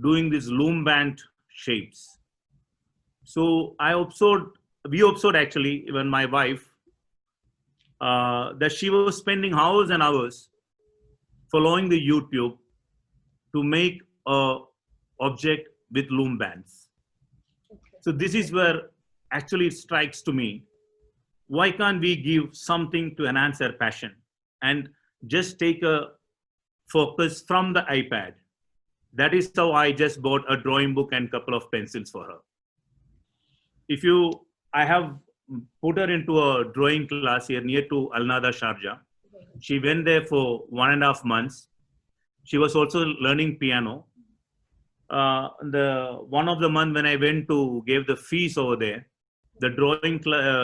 doing these loom band shapes. So we observed actually, even my wife, that she was spending hours and hours following the YouTube to make a object with loom bands. So this is where actually it strikes to me, why can't we give something to enhance her passion and just take a focus from the iPad? That is how I just bought a drawing book and a couple of pencils for her. I have put her into a drawing class here near to Al Nada, Sharjah. She went there for 1.5 months. She was also learning piano. One of the month when I went to give the fees over there, the drawing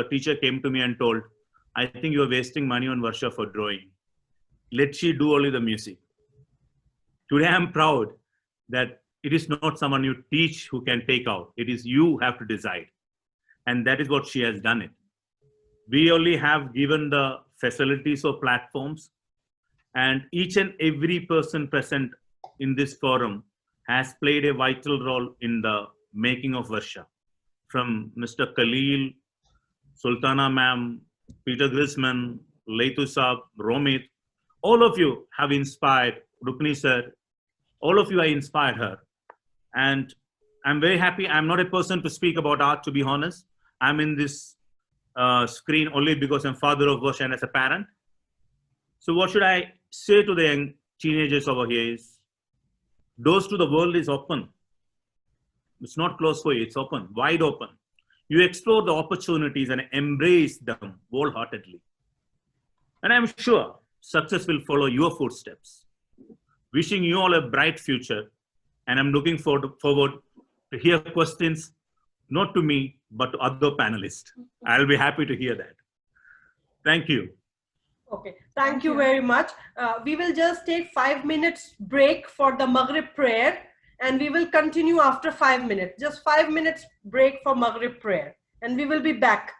teacher came to me and told, I think you are wasting money on Varsha for drawing. Let she do only the music. Today I'm proud that it is not someone you teach who can take out. It is you have to decide. And that is what she has done it. We only have given the facilities or platforms, and each and every person present in this forum has played a vital role in the making of Varsha. From Mr. Khalil, Sultana ma'am, Peter Grisman, Laitu Saab, Romit, all of you have inspired, Rukni sir, all of you have inspired her. And I'm very happy. I'm not a person to speak about art, to be honest. I'm in this screen only because I'm father of Varsha and as a parent. So what should I say to the young teenagers over here is, doors to the world is open. It's not closed for you, it's open, wide open. You explore the opportunities and embrace them wholeheartedly. And I'm sure success will follow your footsteps. Wishing you all a bright future. And I'm looking forward to hear questions, not to me, but to other panelists. I'll be happy to hear that. Thank you. Okay, thank you very much. We will just take 5 minutes break for the Maghrib prayer, and we will continue after 5 minutes. Just 5 minutes break for Maghrib prayer, and we will be back.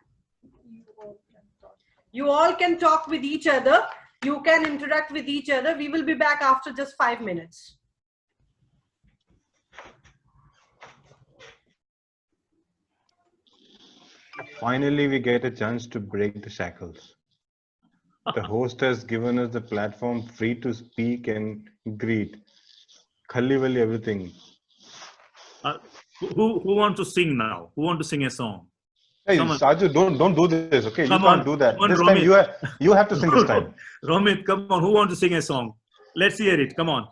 You all can talk with each other. You can interact with each other. We will be back after just 5 minutes. Finally, we get a chance to break the shackles. The host has given us the platform free to speak and greet. Khalli everything. Who want to sing now? Who want to sing a song? Hey, Come on. Saju, don't do this, okay? You Come can't on. do that. Come on, This time Romit. you have to sing this time. Romit, come on. Who wants to sing a song? Let's hear it. Come on.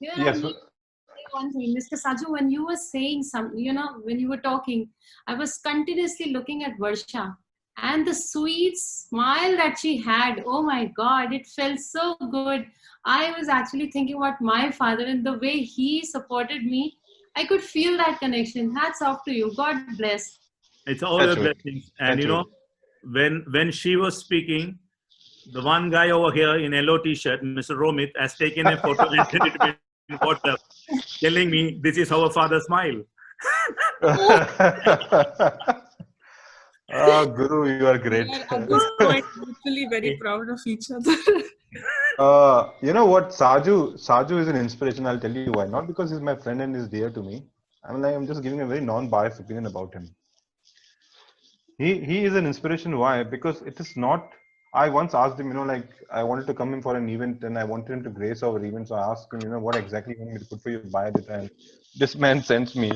Yes. One thing, Mr. Saju, when you were saying something, when you were talking, I was continuously looking at Varsha and the sweet smile that she had. Oh my God, it felt so good. I was actually thinking about my father and the way he supported me. I could feel that connection. Hats off to you. God bless. It's all That's your right. blessings. And That's right. when she was speaking, the one guy over here in yellow t-shirt, Mr. Romit, has taken a photo and sent it to me in WhatsApp, telling me this is how a father smile. Oh, Guru, you are great. We are at this point literally very proud of each other. You know what? Saju is an inspiration. I'll tell you why. Not because he's my friend and is dear to me. I'm just giving a very non-biased opinion about him. He is an inspiration. Why? Because it is not. I once asked him, I wanted to come in for an event and I wanted him to grace our event. So I asked him, what exactly you want me to put for your biodata? And this man sends me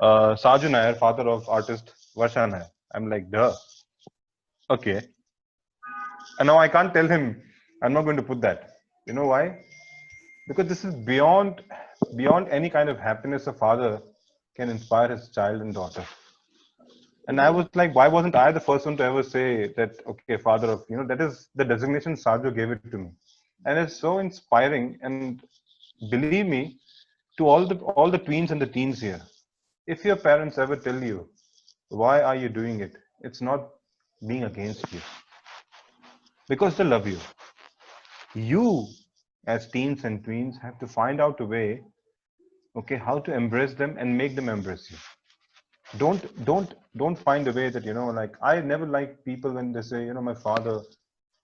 Saju Nair, father of artist Varsha Nair. I'm like, duh. Okay. And now I can't tell him I'm not going to put that. You know why? Because this is beyond any kind of happiness a father can inspire his child and daughter. And I was like, why wasn't I the first one to ever say that, okay, father of, that is the designation Saju gave it to me. And it's so inspiring. And believe me, to all the tweens and the teens here, if your parents ever tell you, why are you doing it? It's not being against you. Because they love you. You, as teens and tweens, have to find out a way, okay, how to embrace them and make them embrace you. Don't find a way that, I never like people when they say, my father,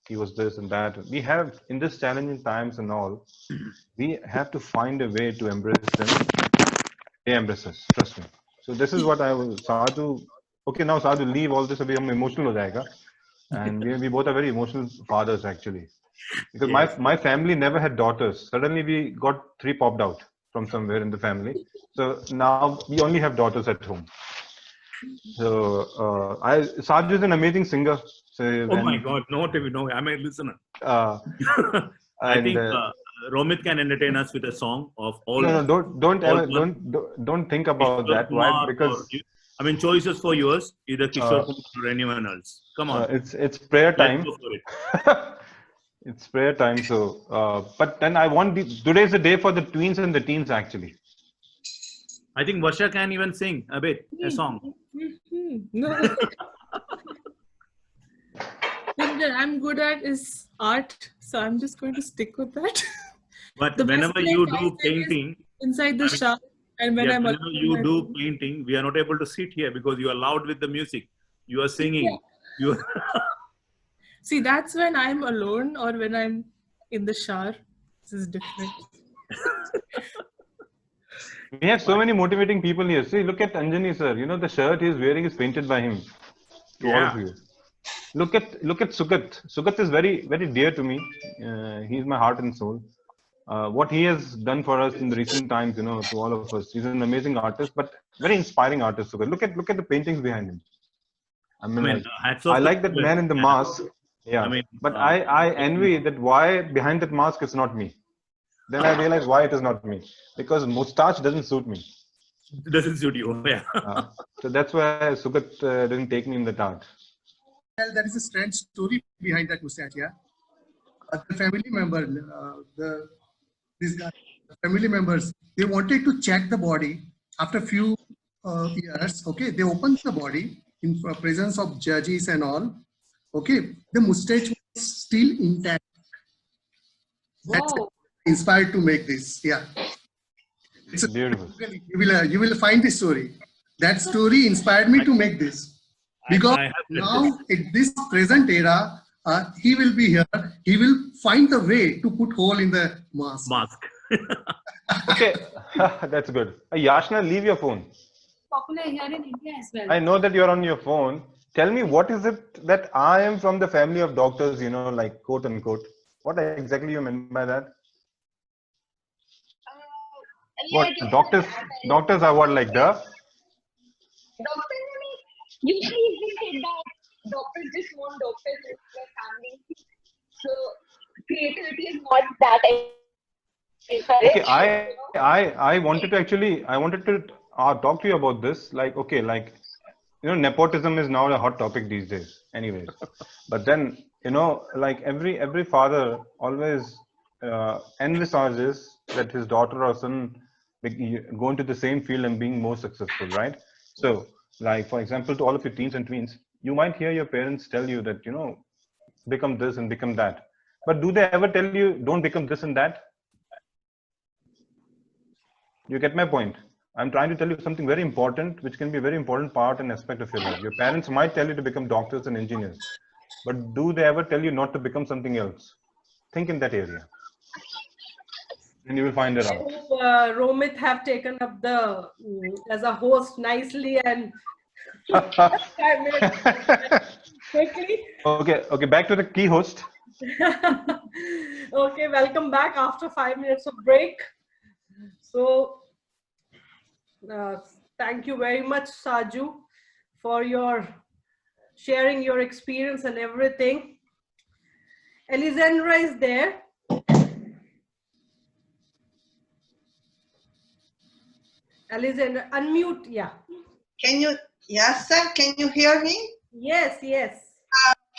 he was this and that. We have, in this challenging times and all, we have to find a way to embrace them. They embrace us, trust me. So this is what I will, Sadhu. Okay, now Sadhu, leave all this, abhi hum emotional ho jayega. And we both are very emotional fathers actually. Because Yes. my family never had daughters. Suddenly we got 3 popped out from somewhere in the family. So now we only have daughters at home. So Saju is an amazing singer. So, Oh my God, no, I'm a listener. I I think Romit can entertain us with a song of all. No, don't think about Kishore that. Why? Kumar Because choices for yours, either Kishore Kumar or anyone else. Come on. It's prayer time. Let's go for it. It's prayer time. So, but then I want today's the day for the tweens and the teens actually. I think Varsha can even sing a bit, a song. No. Thing that I'm good at is art, so I'm just going to stick with that. But The whenever best you place I do sing is painting, inside the shop, and when I'm whenever alone, you do painting, we are not able to sit here because you are loud with the music. You are singing. You see, that's when I'm alone or when I'm in the shower. This is different. We have so many motivating people here. See, look at Anjani sir. The shirt he's wearing is painted by him. To all of you. Look at Sugat. Sugat is very, very dear to me. He's my heart and soul. What he has done for us in the recent times, to all of us. He's an amazing artist, but very inspiring artist. Sugat. Look at the paintings behind him. I like that man in the mask. Yeah. But I envy that why behind that mask is not me. Then I realized why it is not me. Because mustache doesn't suit me. It doesn't suit you. Yeah. So that's why Sugat didn't take me in the art. Well, there is a strange story behind that mustache. Yeah, the family member, family members, they wanted to check the body after a few years. Okay, they opened the body in presence of judges and all. Okay, the mustache was still intact. That's inspired to make this. Yeah, it's beautiful. You will find this story. That story inspired me to make this. Because now, in this present era, he will be here. He will find the way to put hole in the mask. Okay, that's good. Yashna, leave your phone. Popular here in India as well. I know that you're on your phone. Tell me, what is it that I am from the family of doctors, like quote unquote? What exactly you meant by that? What doctors are what, like the? Usually said that doctors just want doctors in their family. So creativity is not that encouraged. Okay, I wanted to talk to you about this. Like, okay, like, you know, nepotism is now a hot topic these days, anyways. But then, you know, like every father always envisages that his daughter or son go into the same field and being more successful, right? So, like, for example, to all of your teens and tweens, you might hear your parents tell you that, you know, become this and become that. But do they ever tell you, don't become this and that? You get my point. I'm trying to tell you something very important, which can be a very important part and aspect of your life. Your parents might tell you to become doctors and engineers, but do they ever tell you not to become something else? Think in that area, and you will find it out. Romit have taken up the as a host nicely and 5 minutes quickly. Okay, back to the key host. Okay, welcome back after 5 minutes of break. So thank you very much, Saju, for your sharing your experience and everything. Alessandra is there. Alessandra, unmute, yeah. Can you, yes, sir, can you hear me? Yes, yes.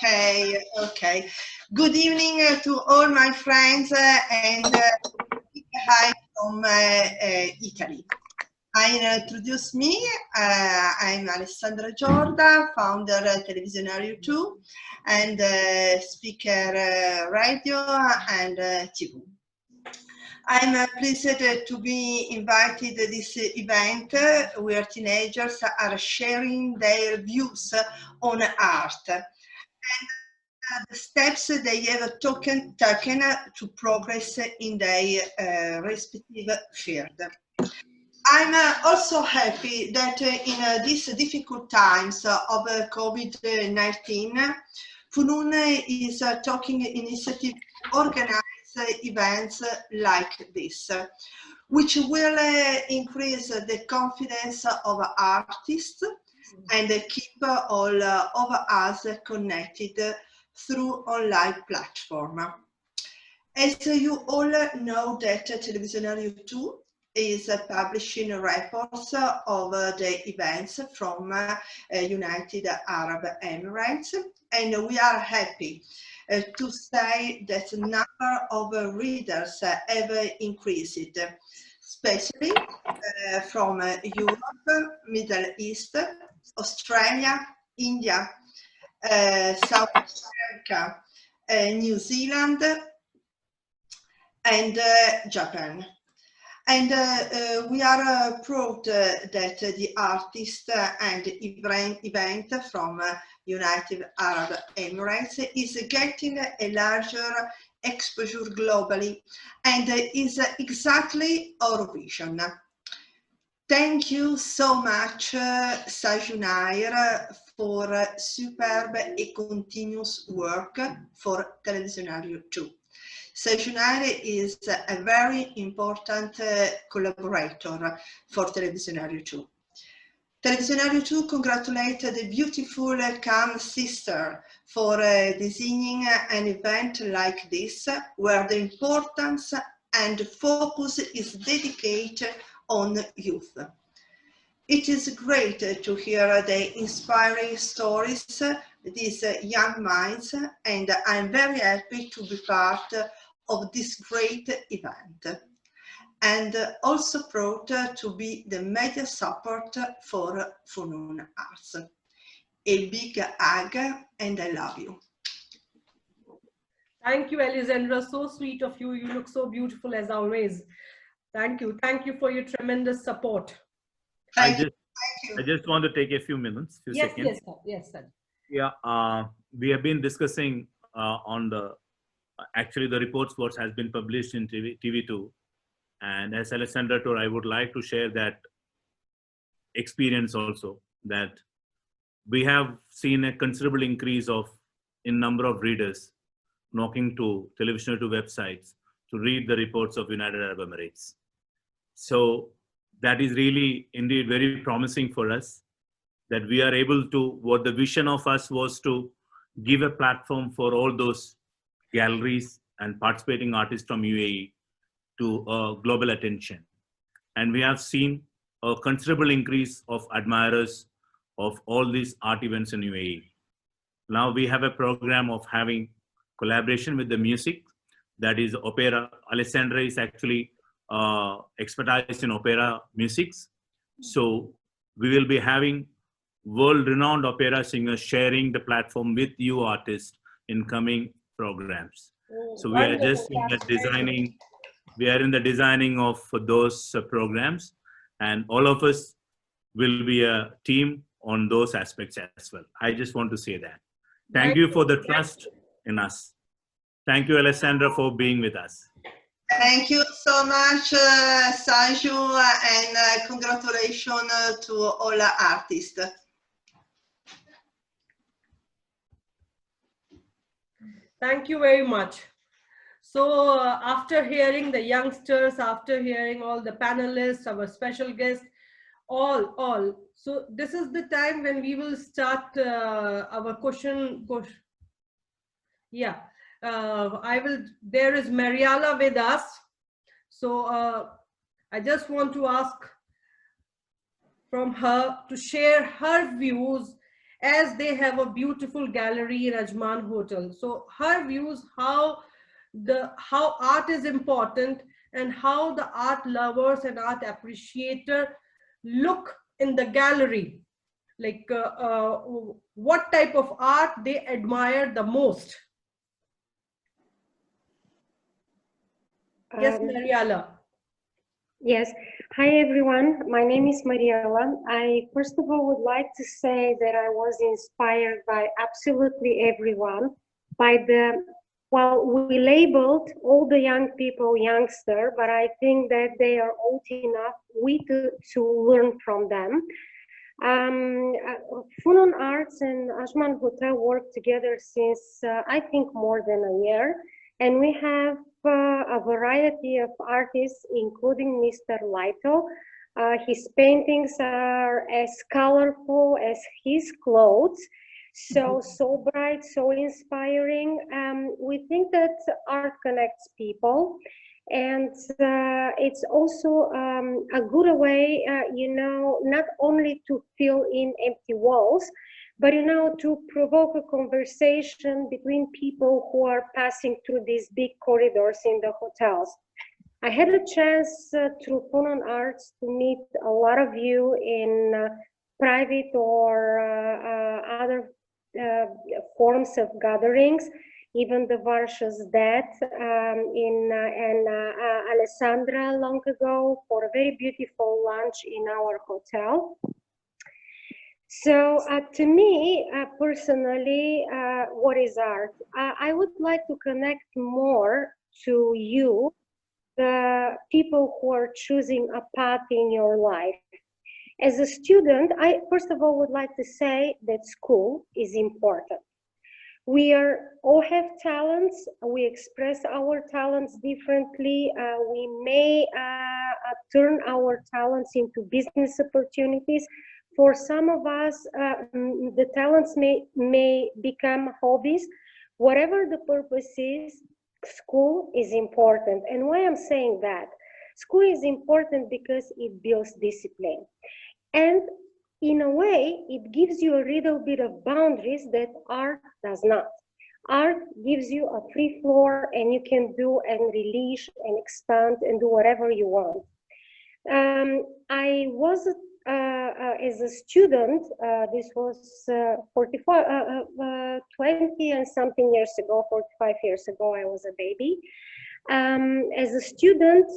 Okay, okay. Good evening to all my friends and hi from Italy. I introduce me. I'm Alessandra Giorda, founder Televisionario 2 and speaker radio and TV. I'm pleased to be invited to this event where teenagers are sharing their views on art and the steps they have taken to progress in their respective field. I'm also happy that in these difficult times of COVID-19, Funun is taking initiative to organize events like this, which will increase the confidence of artists and keep all of us connected through online platform. As you all know that Televisionario 2 is publishing reports of the events from United Arab Emirates, and we are happy to say that the number of readers have increased, especially from Europe, Middle East, Australia, India, South America, New Zealand, and Japan. And we are proud that the artist and event from United Arab Emirates is getting a larger exposure globally and is exactly our vision. Thank you so much, Saju Nair, for superb and continuous work for Televisionario 2. Saju Nair is a very important collaborator for Televisionario 2. Televisionario 2 congratulates the beautiful Khan sister for designing an event like this, where the importance and focus is dedicated on youth. It is great to hear the inspiring stories these young minds, and I'm very happy to be part of this great event, and also proud to be the media support for Funun Arts. A big hug, and I love you. Thank you, Alessandra. So sweet of you. You look so beautiful as always. Thank you. Thank you for your tremendous support. I just want to take a few minutes, Yes, seconds. yes, sir. Yes, sir. Yeah, we have been discussing on the actually the reports what has been published in TV2, and as Alessandra told, I would like to share that experience also, that we have seen a considerable increase in number of readers knocking to Televisionario 2 websites to read the reports of United Arab Emirates. So that is really indeed very promising for us. that we are able to, what the vision of us was to give a platform for all those galleries and participating artists from UAE to global attention. And we have seen a considerable increase of admirers of all these art events in UAE. Now we have a program of having collaboration with the music, that is opera. Alessandra is actually expertise in opera musics. So we will be having world-renowned opera singers sharing the platform with you artists in coming programs. So we are just in the designing, we are in the designing of those programs, and all of us will be a team on those aspects as well. I just want to say that. Thank you for the trust in us. Thank you, Alessandra, for being with us. Thank you so much, Saju, and congratulations to all artists. Thank you very much. So after hearing the youngsters, after hearing all the panelists, our special guests, all. So this is the time when we will start our question. Yeah, there is Mariala with us. So I just want to ask from her to share her views, as they have a beautiful gallery in Ajman Hotel. So her views, how art is important and how the art lovers and art appreciator look in the gallery, like what type of art they admire the most. Yes, Mariala. Yes. Hi, everyone. My name is Mariela. I first of all would like to say that I was inspired by absolutely everyone, by we labeled all the young people youngster, but I think that they are old enough to learn from them. Funun Arts and Ajman Hotel work together since I think more than a year, and we have a variety of artists, including Mr. Laito. His paintings are as colorful as his clothes, so bright, so inspiring. We think that art connects people, and it's also a good way, not only to fill in empty walls, but to provoke a conversation between people who are passing through these big corridors in the hotels. I had a chance through Funun Arts to meet a lot of you in private or other forms of gatherings, even the Varsha's dad and Alessandra long ago for a very beautiful lunch in our hotel. So to me, personally, what is art? I would like to connect more to you, the people who are choosing a path in your life. As a student, I first of all would like to say that school is important. We all have talents. We express our talents differently. We may turn our talents into business opportunities. For some of us, the talents may become hobbies. Whatever the purpose is, school is important. And why I'm saying that? School is important because it builds discipline. And in a way, it gives you a little bit of boundaries that art does not. Art gives you a free floor, and you can do and release and expand and do whatever you want. I was as a student, this was 20 and something years ago, 45 years ago, I was a baby. As a student,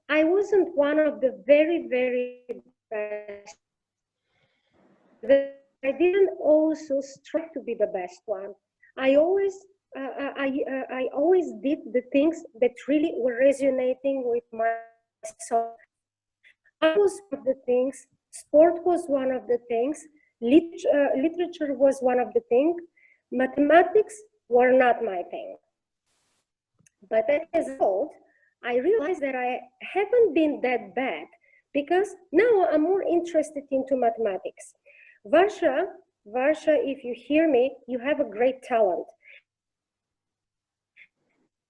I wasn't one of the very, very best. I didn't also strive to be the best one. I always did the things that really were resonating with my soul. Art was one of the things, sport was one of the things, literature was one of the things, mathematics were not my thing. But as a result, I realized that I haven't been that bad, because now I'm more interested into mathematics. Varsha, if you hear me, you have a great talent.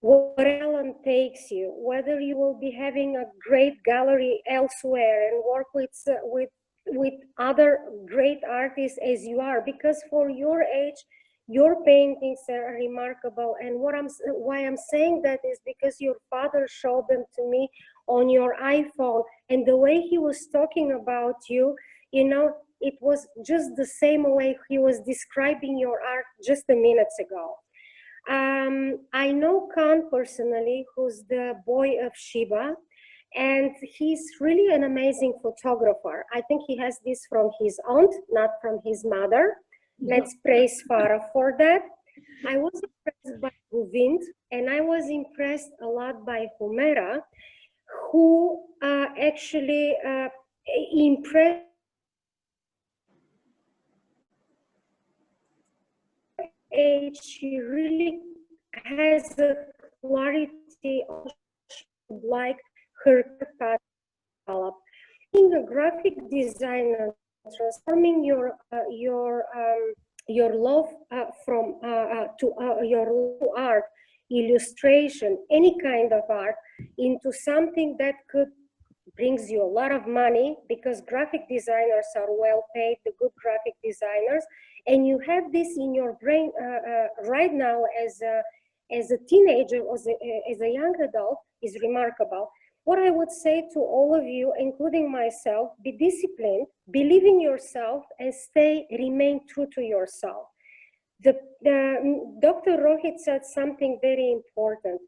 What talent takes you, whether you will be having a great gallery elsewhere and work with other great artists as you are, because for your age, your paintings are remarkable. And why I'm saying that is because your father showed them to me on your iPhone, and the way he was talking about you, you know, it was just the same way he was describing your art just a minute ago. I know Khan personally, who's the boy of Shiba, and he's really an amazing photographer. I think he has this from his aunt, not from his mother. Let's praise Farah for that. I was impressed by Govind, and I was impressed a lot by Humera, who actually impressed. She really has a clarity of like her path develop. Being a graphic designer, transforming your love from your art, illustration, any kind of art, into something that could brings you a lot of money, because graphic designers are well paid, the good graphic designers, and you have this in your brain right now as a teenager or as a young adult is remarkable. What I would say to all of you, including myself, be disciplined, believe in yourself, and remain true to yourself. Dr. Rohit said something very important.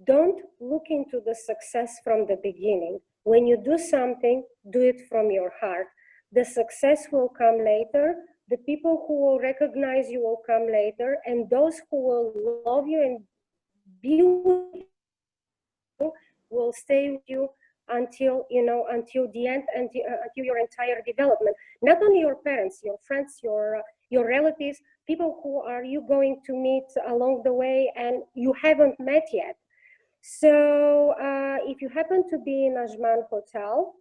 Don't look into the success from the beginning. When you do something, do it from your heart. The success will come later. The people who will recognize you will come later, and those who will love you and be with you will stay with you until, you know, until the end, until your entire development. Not only your parents, your friends, your relatives, people who are you going to meet along the way and you haven't met yet. So if you happen to be in Ajman Hotel,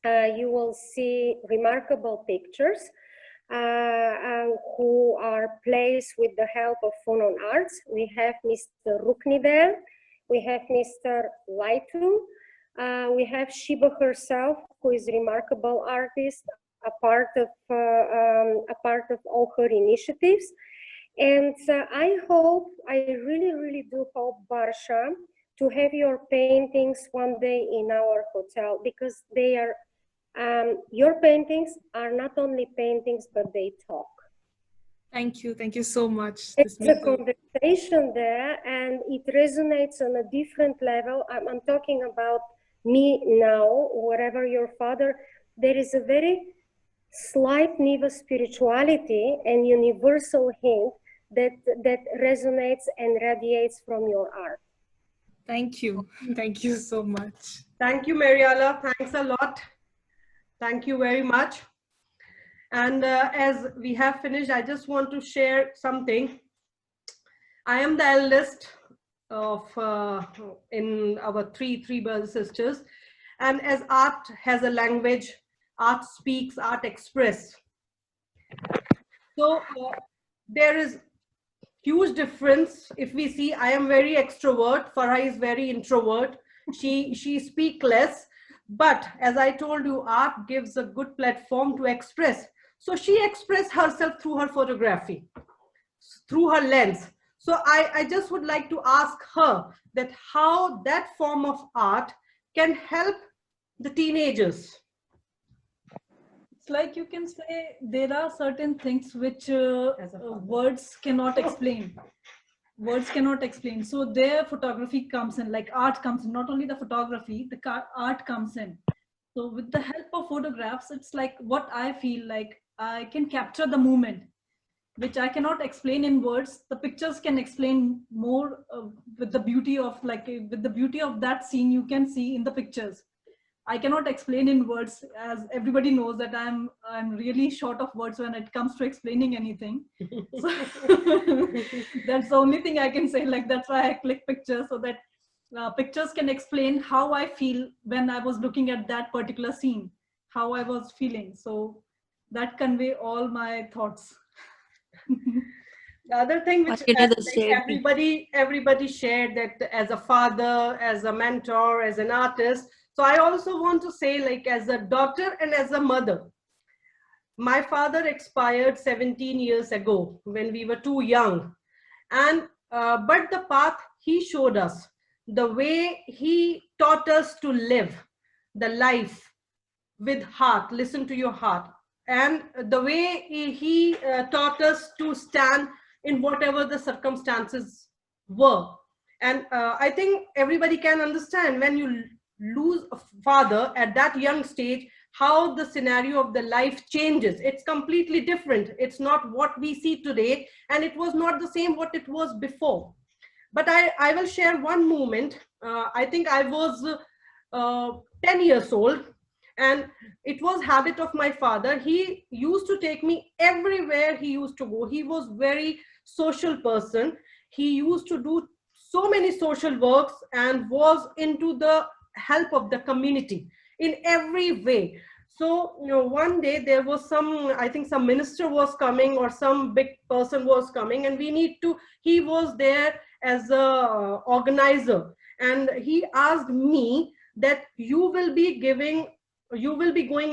you will see remarkable pictures who are placed with the help of Funon Arts. We have Mr. Rukni there. We have Mr. Laitu. We have Shiba herself, who is a remarkable artist, a part of all her initiatives. And I really, really do hope, Barsha, to have your paintings one day in our hotel, because they are, your paintings are not only paintings, but they talk. Thank you so much. It's a conversation there, and it resonates on a different level. I'm talking about me now, wherever your father, there is a very slight Niva spirituality and universal hint that resonates and radiates from your art. Thank you so much. Thank you, Mariala. Thanks a lot. Thank you very much. And as we have finished, I just want to share something. I am the eldest of in our three brothers and sisters, and as art has a language, art speaks, art expresses. So there is huge difference. If we see, I am very extrovert, Farah is very introvert. She speaks less, but as I told you, art gives a good platform to express. So she expressed herself through her photography, through her lens. So I just would like to ask her that how that form of art can help the teenagers. It's like you can say there are certain things which words cannot explain. Words cannot explain. So their photography comes in, like art comes in, not only the photography, the art comes in. So with the help of photographs, it's like what I feel like I can capture the moment, which I cannot explain in words. The pictures can explain more with the beauty of that scene you can see in the pictures. I cannot explain in words, as everybody knows that I'm really short of words when it comes to explaining anything. So that's the only thing I can say. Like that's why I click pictures, so that pictures can explain how I feel when I was looking at that particular scene, how I was feeling. So that convey all my thoughts. The other thing which everybody shared, that as a father, as a mentor, as an artist. So I also want to say, like, as a daughter and as a mother, my father expired 17 years ago when we were too young. And but the path he showed us, the way he taught us to live the life with heart, listen to your heart, and the way he taught us to stand in whatever the circumstances were. And I think everybody can understand, when you lose a father at that young stage, how the scenario of the life changes. It's completely different. It's not what we see today, and it was not the same what it was before. But I will share one moment. I think I was 10 years old, and it was habit of my father. He used to take me everywhere he used to go. He was very social person. He used to do so many social works and was into the help of the community in every way. So, you know, one day there was I think some minister was coming or some big person was coming, and he was there as a organizer, and he asked me that you will be going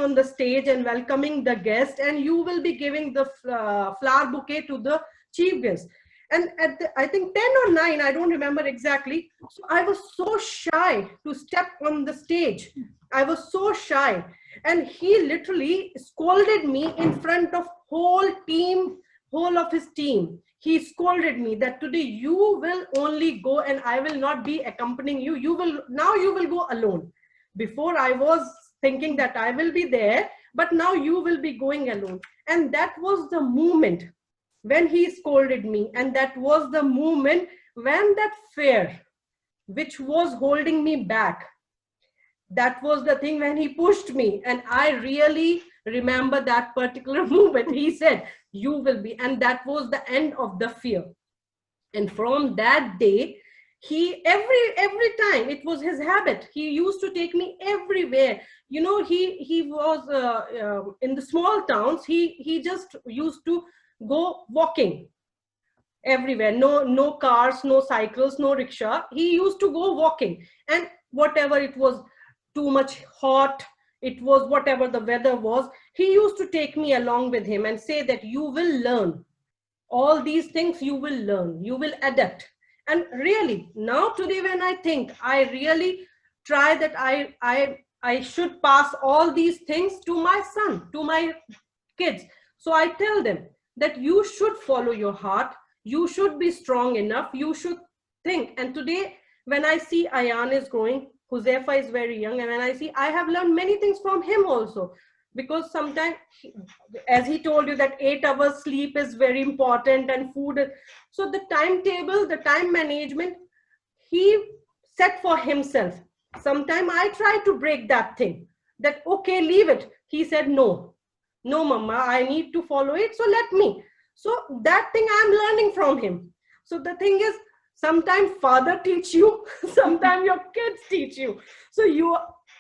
on the stage and welcoming the guest, and you will be giving the flower bouquet to the chief guest. And I think 10 or 9, I don't remember exactly. So I was so shy to step on the stage. I was so shy. And he literally scolded me in front of whole of his team. He scolded me that today you will only go and I will not be accompanying you. Now you will go alone. Before I was thinking that I will be there, but now you will be going alone. And that was the moment when he scolded me. And that was the moment when that fear, which was holding me back, that was the thing when he pushed me. And I really remember that particular moment. He said, you will be, and that was the end of the fear. And from that day, he every time, it was his habit, he used to take me everywhere. You know, he was in the small towns, he just used to go walking everywhere. No cars, no cycles, no rickshaw. He used to go walking, and whatever it was, too much hot, it was whatever the weather was, he used to take me along with him and say that you will learn all these things, you will learn, you will adapt. And really, now today when I think, I really try that I should pass all these things to my son, to my kids. So I tell them that you should follow your heart, you should be strong enough, you should think. And today when I see Ayan is growing, Huzaifa is very young, and when I see, I have learned many things from him also, because sometimes, as he told you, that 8 hours sleep is very important, and food. So the timetable, the time management, he set for himself. Sometimes I try to break that thing, that okay, leave it. He said, no, mama, I need to follow it, so let me. So that thing I'm learning from him. So the thing is, sometimes father teach you, sometimes your kids teach you. So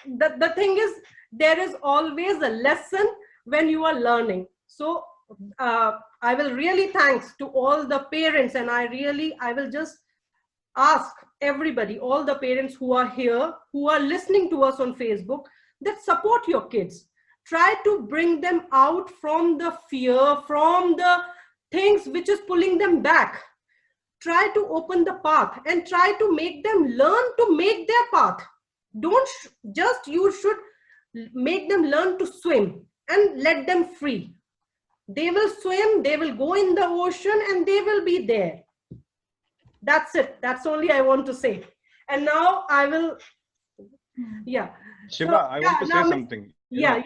the thing is, there is always a lesson when you are learning. So I will really thanks to all the parents, and I will just ask everybody, all the parents who are here, who are listening to us on Facebook, that support your kids. Try to bring them out from the fear, from the things which is pulling them back. Try to open the path and try to make them learn to make their path. You should make them learn to swim and let them free. They will swim, they will go in the ocean, and they will be there. That's it. That's only I want to say. And now I will, Shiva, so, I want to say something. Yeah.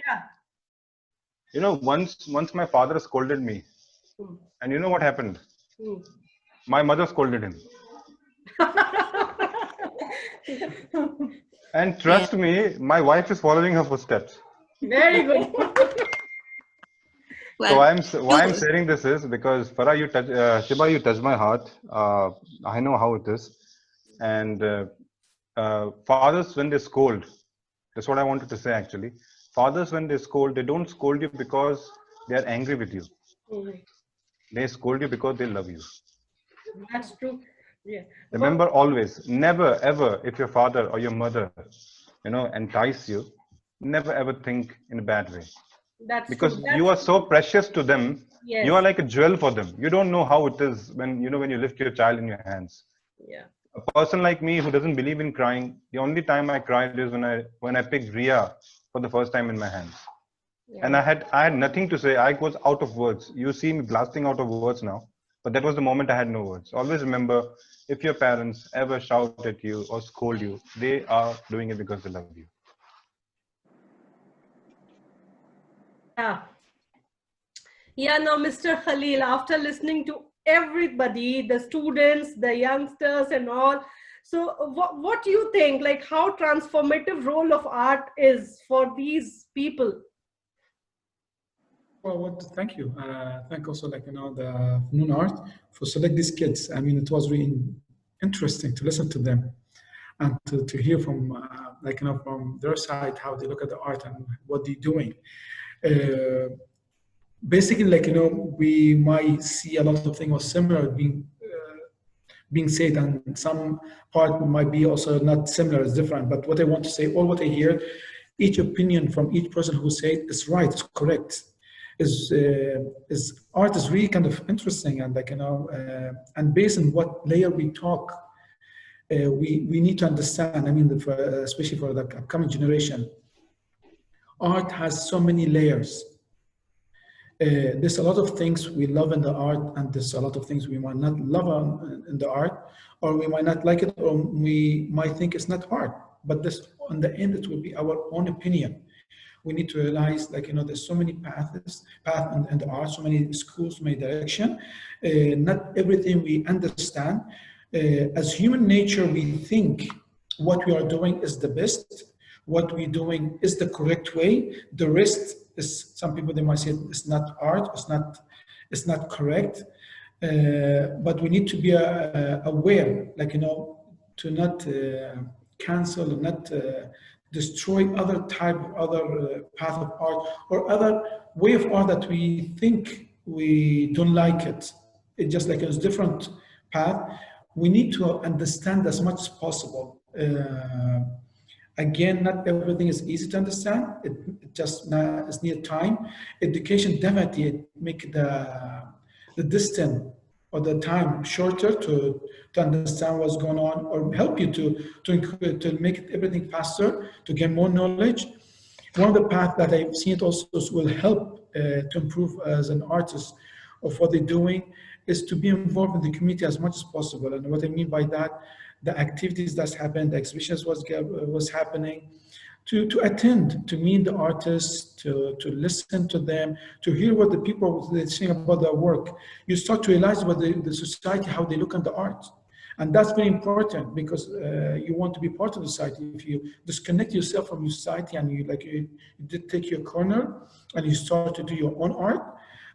You know, once my father scolded me, and you know what happened? My mother scolded him. And trust me, my wife is following her footsteps. Very good. So why I'm saying this is because Farah, Shiba, you touch my heart. I know how it is. And fathers, when they scold, that's what I wanted to say actually. Fathers, when they scold, they don't scold you because They are angry with you. They scold you because they love you. That's true. Yeah. Remember always, never ever, if your father or your mother, entice you, never ever think in a bad way. That's because true. you are so precious to them. Yes. You are like a jewel for them. You don't know how it is when you lift your child in your hands. Yeah. A person like me who doesn't believe in crying, the only time I cried is when I picked Ria for the first time in my hands. Yeah. And I had nothing to say. I was out of words. You see me blasting out of words now, but that was the moment I had no words. Always remember, if your parents ever shout at you or scold you, they are doing it because they love you. Yeah, now Mr. Khalil, after listening to everybody, the students, the youngsters and all, so what do you think, like how transformative role of art is for these people? Well, thank you. Thank also the Fanoon Art for select these kids. I mean, it was really interesting to listen to them and to hear from from their side how they look at the art and what they're doing. Basically, we might see a lot of things similar being said, and some part might be also not similar, it's different. But what I want to say, all what I hear, each opinion from each person who said is right, is correct. Is art is really kind of interesting, and and based on what layer we talk, we need to understand. I mean, especially for the upcoming generation, art has so many layers. There's a lot of things we love in the art, and there's a lot of things we might not love in the art, or we might not like it, or we might think it's not art. But this, on the end, it will be our own opinion. We need to realize, there's so many paths in the art, so many schools, so many direction. Not everything we understand. As human nature, we think what we are doing is the best. What we're doing is the correct way. The rest is, some people, they might say it's not art, it's not correct. But we need to be aware, to not cancel, not destroy other path of art or other way of art that we think we don't like it. It's just like it's different path. We need to understand as much as possible. Again, not everything is easy to understand. It just it's need time. Education definitely make the distance or the time shorter to understand what's going on, or help you to make everything faster, to gain more knowledge. One of the paths that I've seen it also will help to improve as an artist of what they're doing is to be involved in the community as much as possible. And what I mean by that, the activities that's happened, the exhibitions was happening, to attend, to meet the artists, to listen to them, to hear what the people they saying about their work. You start to realize what the society, how they look at the art. And that's very important, because you want to be part of the society. If you disconnect yourself from your society and you take your corner and you start to do your own art,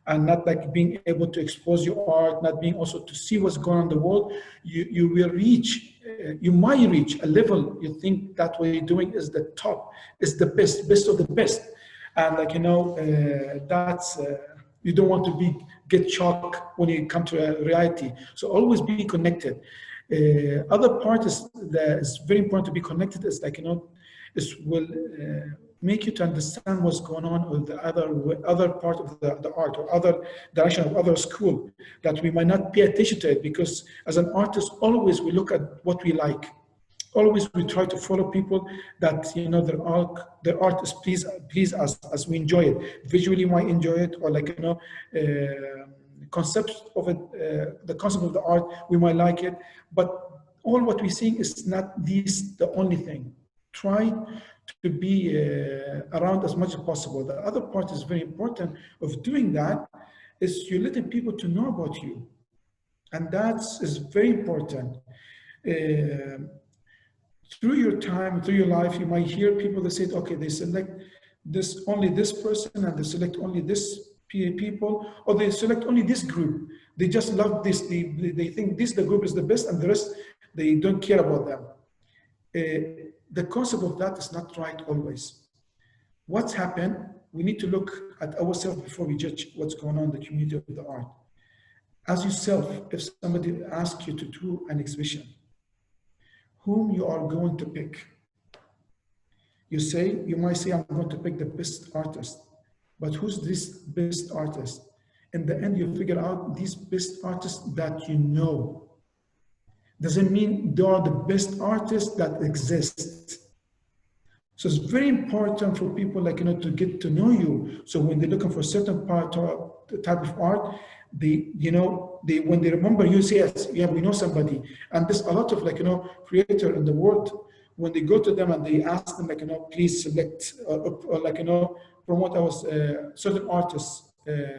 and not being able to expose your art, not being also to see what's going on in the world, you will reach, you might reach a level you think that what you're doing is the top, is the best of the best. And that's, you don't want to get shocked when you come to a reality. So always be connected. Other part is that is very important to be connected is will make you to understand what's going on with the other part of the art, or other direction of other school, that we might not pay attention to it, because as an artist, always we look at what we like. Always we try to follow people that their art is please us as we enjoy it. Visually we might enjoy it, or concept of it, the concept of the art, we might like it, but all what we're seeing is not the only thing. Try to be around as much as possible. The other part is very important of doing that is you're letting people to know about you. And that is very important. Through your time, through your life, you might hear people that say, okay, they select only this person, and they select only this people, or they select only this group. They just love this. They think the group is the best, and the rest, they don't care about them. The concept of that is not right always. What's happened? We need to look at ourselves before we judge what's going on in the community of the art. As yourself, if somebody asks you to do an exhibition, whom you are going to pick? You might say, I'm going to pick the best artist, but who's this best artist? In the end, you figure out these best artists that you know. Doesn't mean they are the best artists that exist. So it's very important for people to get to know you. So when they're looking for a certain type of art, when they remember you, say, yes, yeah, we know somebody. And there's a lot of creator in the world. When they go to them and they ask them please select promote our certain artists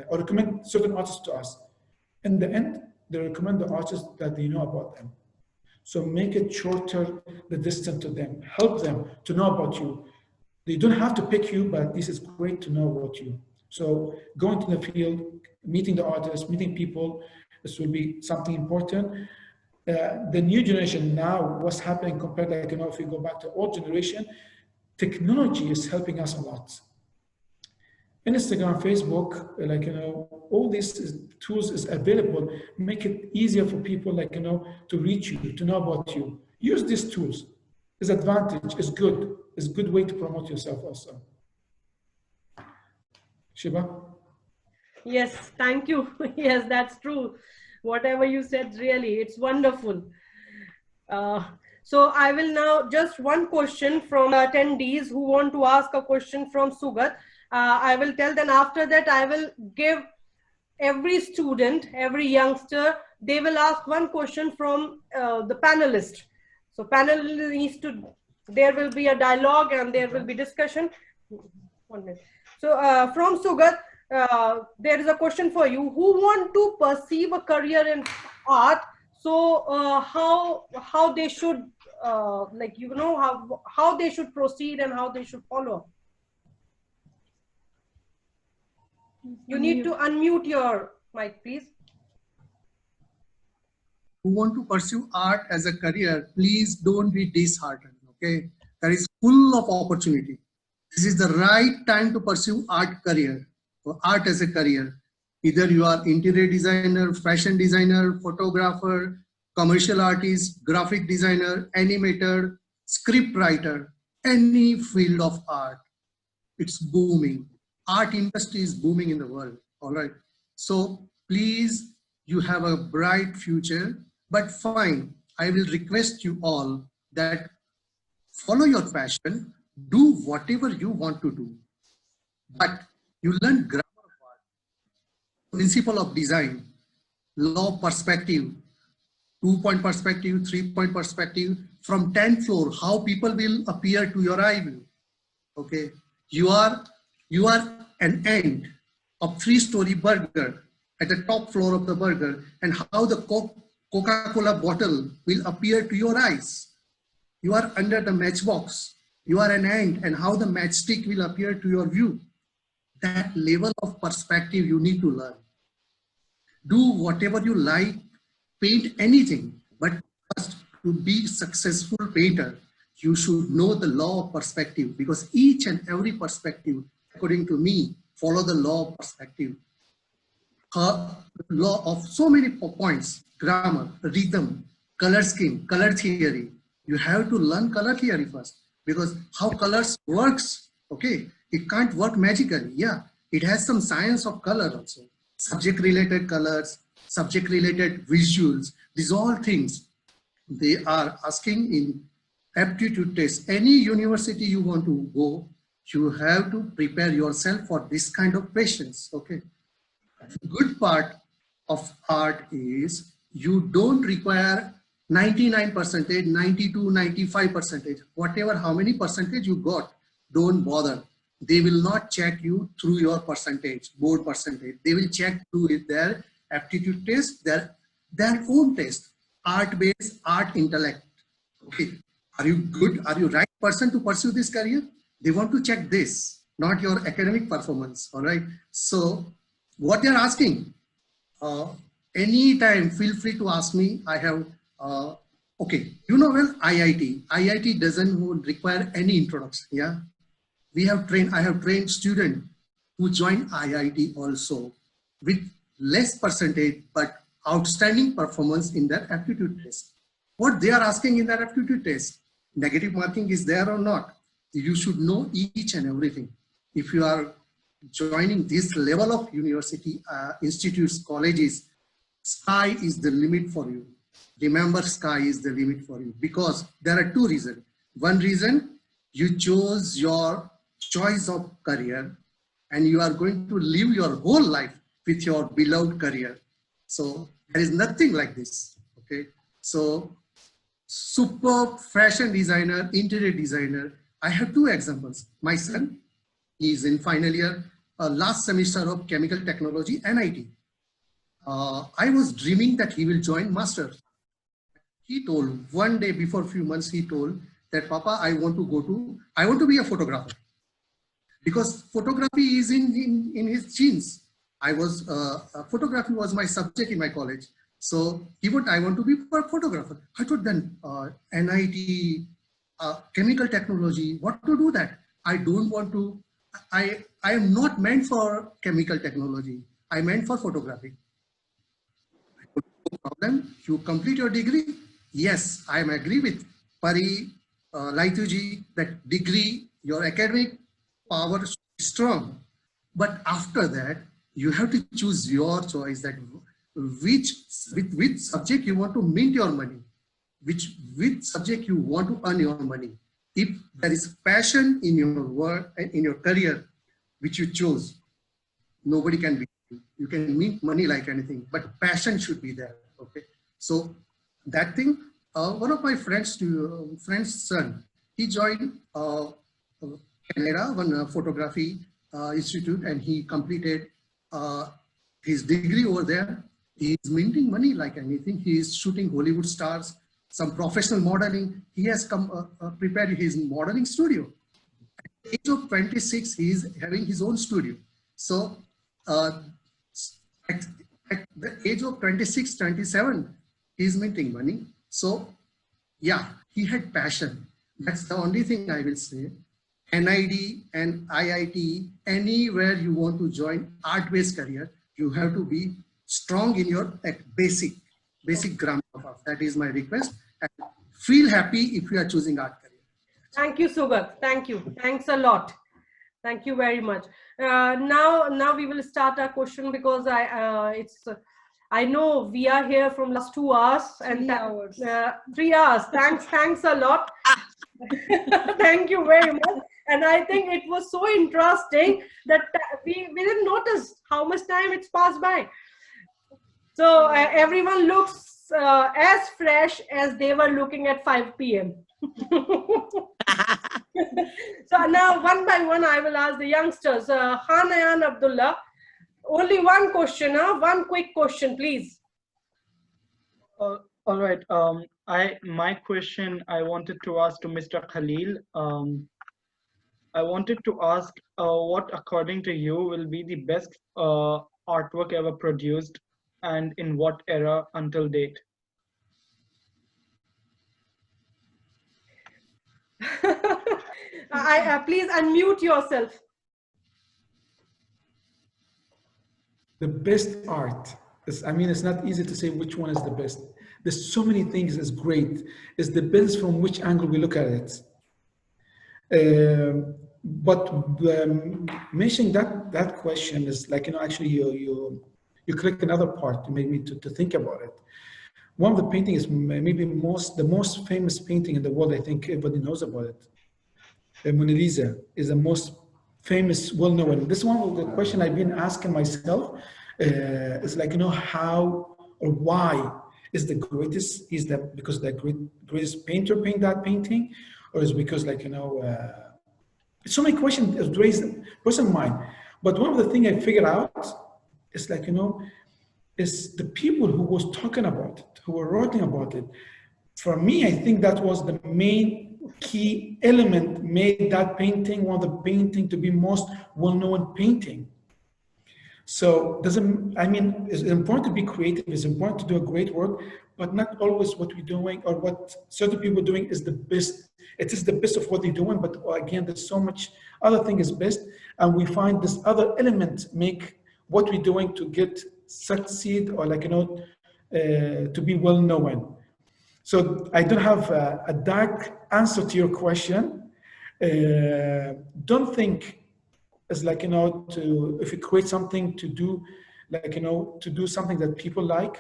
or recommend certain artists to us. In the end, they recommend the artists that they know about them. So make it shorter the distance to them. Help them to know about you. They don't have to pick you, but this is great to know about you. So going to the field, meeting the artists, meeting people, this will be something important. The new generation now, what's happening compared, if we go back to old generation, technology is helping us a lot. Instagram, Facebook, all these tools is available. Make it easier for people, to reach you, to know about you. Use these tools. It's advantage. It's good. It's a good way to promote yourself also. Shiba? Yes, thank you. Yes, that's true. Whatever you said, really, it's wonderful. So I will now just one question from attendees who want to ask a question from Sugat. I will tell them. After that, I will give every student, every youngster, they will ask one question from the panelist. So panel needs to, there will be a dialogue and there will be discussion. 1 minute. So from Sugat, there is a question for you. Who want to perceive a career in art? So how they should, how they should proceed and how they should follow? You need to unmute your mic, please. Who want to pursue art as a career, please don't be disheartened, okay? That is full of opportunity. This is the right time to pursue art career, or art as a career. Either you are interior designer, fashion designer, photographer, commercial artist, graphic designer, animator, script writer, any field of art. It's booming. Art industry is booming in the world, all right? So please, you have a bright future, but fine, I will request you all that follow your passion, do whatever you want to do, but you learn grammar of art, principle of design, law of perspective, 2-point perspective, 3-point perspective, from 10th floor, how people will appear to your eye view, okay? You are an end of 3-story burger at the top floor of the burger, and how the Coca-Cola bottle will appear to your eyes. You are under the matchbox. You are an ant, and how the matchstick will appear to your view. That level of perspective you need to learn. Do whatever you like, paint anything, but first, to be successful painter, you should know the law of perspective, because each and every perspective, according to me, follow the law of perspective. Law of so many points, grammar, rhythm, color scheme, color theory. You have to learn color theory first, because how colors works, okay? It can't work magically, yeah. It has some science of color also. Subject-related colors, subject-related visuals, these all things, they are asking in aptitude test. Any university you want to go, you have to prepare yourself for this kind of questions, okay? The good part of art is you don't require 99%, 92, 95%, whatever, how many percentage you got, don't bother. They will not check you through your percentage, board percentage. They will check through their aptitude test, their own test, art-based, art intellect. Okay, are you good? Are you right person to pursue this career? They want to check this, not your academic performance, all right? So what they're asking, anytime feel free to ask me. I have, okay, you know well, IIT doesn't require any introduction, yeah? I have trained students who join IIT also with less percentage, but outstanding performance in their aptitude test. What they are asking in their aptitude test, negative marking is there or not. You should know each and everything. If you are joining this level of university, institutes, colleges, sky is the limit for you. Remember, sky is the limit for you, because there are two reasons. One reason, you chose your choice of career and you are going to live your whole life with your beloved career. So there is nothing like this, okay? So superb fashion designer, interior designer. I have two examples. My son, he is in final year, last semester of chemical technology, NIT. I was dreaming that he will join masters. He told one day before a few months, he told that, Papa, I want to be a photographer, because photography is in his genes. Photography was my subject in my college. So I want to be a photographer. I thought then NIT, chemical technology, what to do that? I don't want to, I am not meant for chemical technology. I meant for photography. No problem. You complete your degree. Yes, I am agree with Pari, Laituji, that degree, your academic power is strong. But after that, you have to choose your choice, that with which subject you want to mint your money, which subject you want to earn your money. If there is passion in your work and in your career, which you chose, nobody can beat you. You can mint money like anything, but passion should be there. Okay, so that thing. One of my friend's son, he joined Canada, one photography institute, and he completed his degree over there. He is minting money like anything. He is shooting Hollywood stars, some professional modeling. He has prepared his modeling studio. At the age of 26, he is having his own studio. So at the age of 26, 27, he is minting money. So yeah, he had passion. That's the only thing I will say. NID and IIT, anywhere you want to join art-based career, you have to be strong in your basic grammar. That is my request. And feel happy if you are choosing art career. Thank you, Sugat. Thank you. Thanks a lot. Thank you very much. Now we will start our question, because I know we are here from last 2 hours and 3 hours. 3 hours. Thanks a lot. Thank you very much. And I think it was so interesting that we didn't notice how much time it's passed by. So everyone looks as fresh as they were looking at 5 p.m. So now one by one, I will ask the youngsters. Hanayan Abdullah, only one question, one quick question, please. All right. My question I wanted to ask to Mr. Khalil. I wanted to ask what, according to you, will be the best artwork ever produced, and in what era until date? Please unmute yourself. The best art is, I mean, it's not easy to say which one is the best. There's so many things is great. It depends from which angle we look at it. But mentioning that question is like, you know, actually you click another part to make me to think about it. One of the paintings is maybe the most famous painting in the world. I think everybody knows about it. Mona Lisa is the most famous, well-known. This one of the question I've been asking myself is like, you know, how or why is the greatest? Is that because the greatest painter paint that painting, or is it because, like, you know, so many questions raised in person's mind. But one of the things I figured out is, like, you know, is the people who was talking about it, who were writing about it. For me, I think that was the main key element made that painting one of the painting to be most well-known painting. So I mean, it's important to be creative, it's important to do a great work, but not always what we're doing or what certain people are doing is the best. It is the best of what they're doing, but again, there's so much other thing is best. And we find this other element make what we're doing to get succeed or like, to be well known. So I don't have a direct answer to your question. Don't think it's like, if you create something to do, like, to do something that people like,